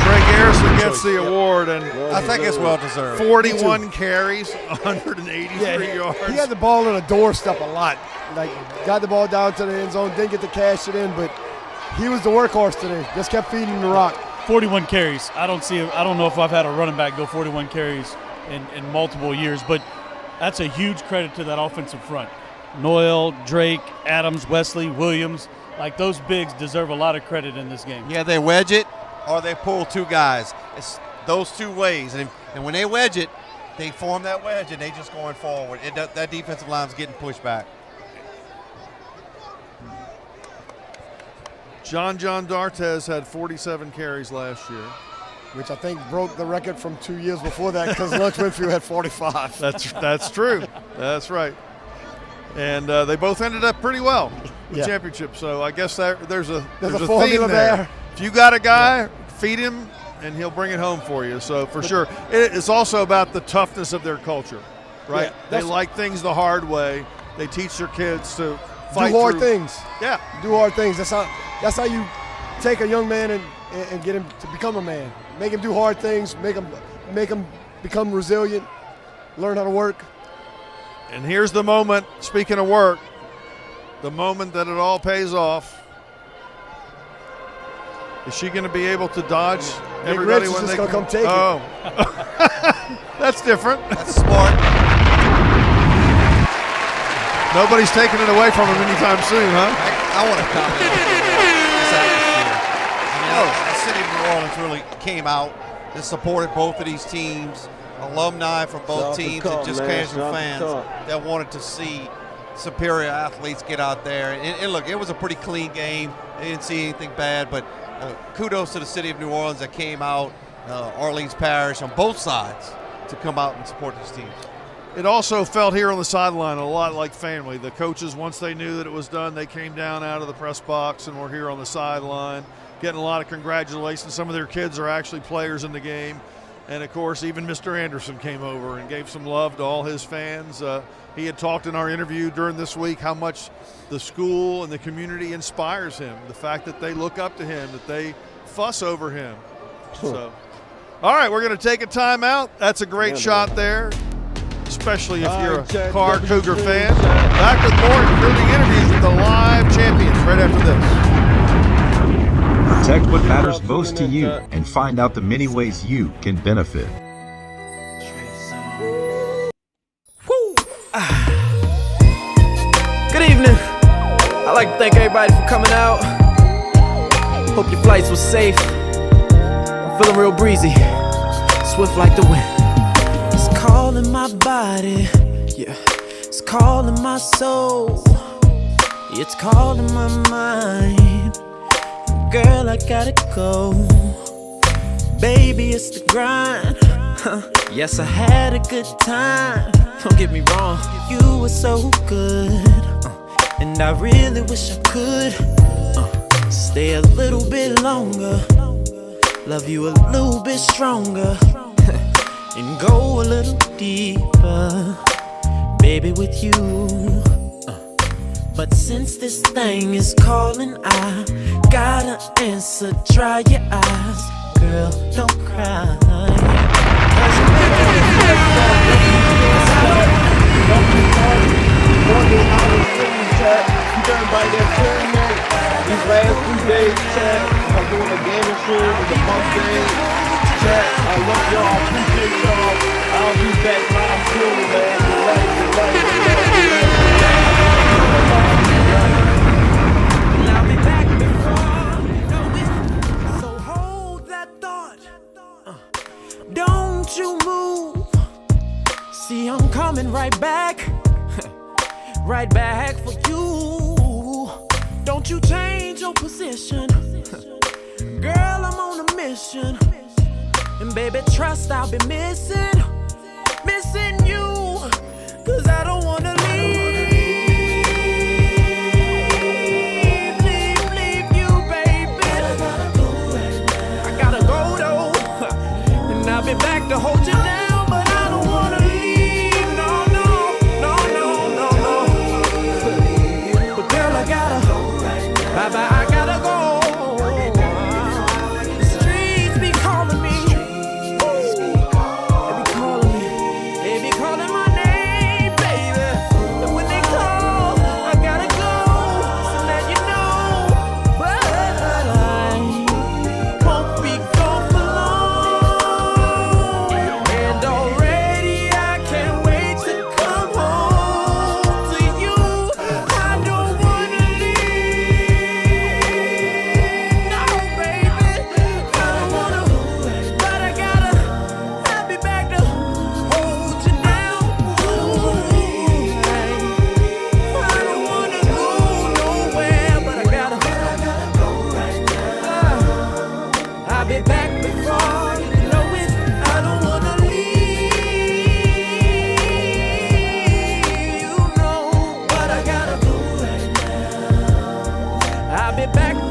Trey Garrison gets the award, and I think it's well deserved. 41 carries, 183 yards. He had the ball on a doorstep a lot. Like, got the ball down to the end zone, didn't get to cash it in, but he was the workhorse today. Just kept feeding him the rock. 41 carries. I don't know if I've had a running back go 41 carries in multiple years, but that's a huge credit to that offensive front. Noel, Drake, Adams, Wesley, Williams. Like, those bigs deserve a lot of credit in this game. Yeah, they wedge it or they pull two guys. It's those two ways. And when they wedge it, they form that wedge and they just going forward. That defensive line's getting pushed back. John D'Artes had 47 carries last year. Which I think broke the record from 2 years before that because Lunch Winfield had 45. That's true. That's right. And they both ended up pretty well with championships. So I guess there's a formula theme there. If you got a guy, feed him, and he'll bring it home for you. So for sure. It's also about the toughness of their culture, right? They like things the hard way. They teach their kids to fight do hard things. Yeah. Do hard things. That's how you take a young man and get him to become a man. Make him do hard things, make him become resilient, learn how to work. And here's the moment, speaking of work, the moment that it all pays off. Is she going to be able to dodge everybody when they come take it? Oh. That's different. That's smart. Nobody's taking it away from him anytime soon, huh? I want to comment on this atmosphere. The city of New Orleans really came out and supported both of these teams. Alumni from both teams and just casual fans that wanted to see superior athletes get out there. And look, it was a pretty clean game. They didn't see anything bad, but kudos to the city of New Orleans that came out, Orleans Parish on both sides to come out and support these teams. It also felt here on the sideline a lot like family. The coaches, once they knew that it was done, they came down out of the press box and were here on the sideline, getting a lot of congratulations. Some of their kids are actually players in the game. And, of course, even Mr. Anderson came over and gave some love to all his fans. He had talked in our interview during this week how much the school and the community inspires him, the fact that they look up to him, that they fuss over him. So, all right, we're going to take a timeout. That's a great shot there, especially if you're a Carr Cougar fan. Back with more, including interviews with the live champions right after this. Protect what matters most to you and find out the many ways you can benefit. Good evening. I'd like to thank everybody for coming out. Hope your flights were safe. I'm feeling real breezy, swift like the wind. It's calling my body, yeah. It's calling my soul. It's calling my mind. Girl, I gotta go. Baby, it's the grind. Yes, I had a good time. Don't get me wrong, you were so good. And I really wish I could stay a little bit longer, love you a little bit stronger, and go a little deeper, baby, with you. But since this thing is calling, I gotta answer. Dry your eyes, girl, don't cry. Cause you make me feel everybody that's tuning in these last 2 days, chat. I'm doing a gaming stream with the Postgame. Chat, I love y'all, I appreciate y'all. I'll be back live soon, man. Good night. I'll be back before you know it. So hold that thought. Don't you move. See, I'm coming right back. Right back for you. Don't you change your position. Girl, I'm on a mission. And baby, trust I'll be missing you. Cause I don't wanna leave you, baby. I gotta go though. And I'll be back to hold you down. But I don't wanna leave, no. it back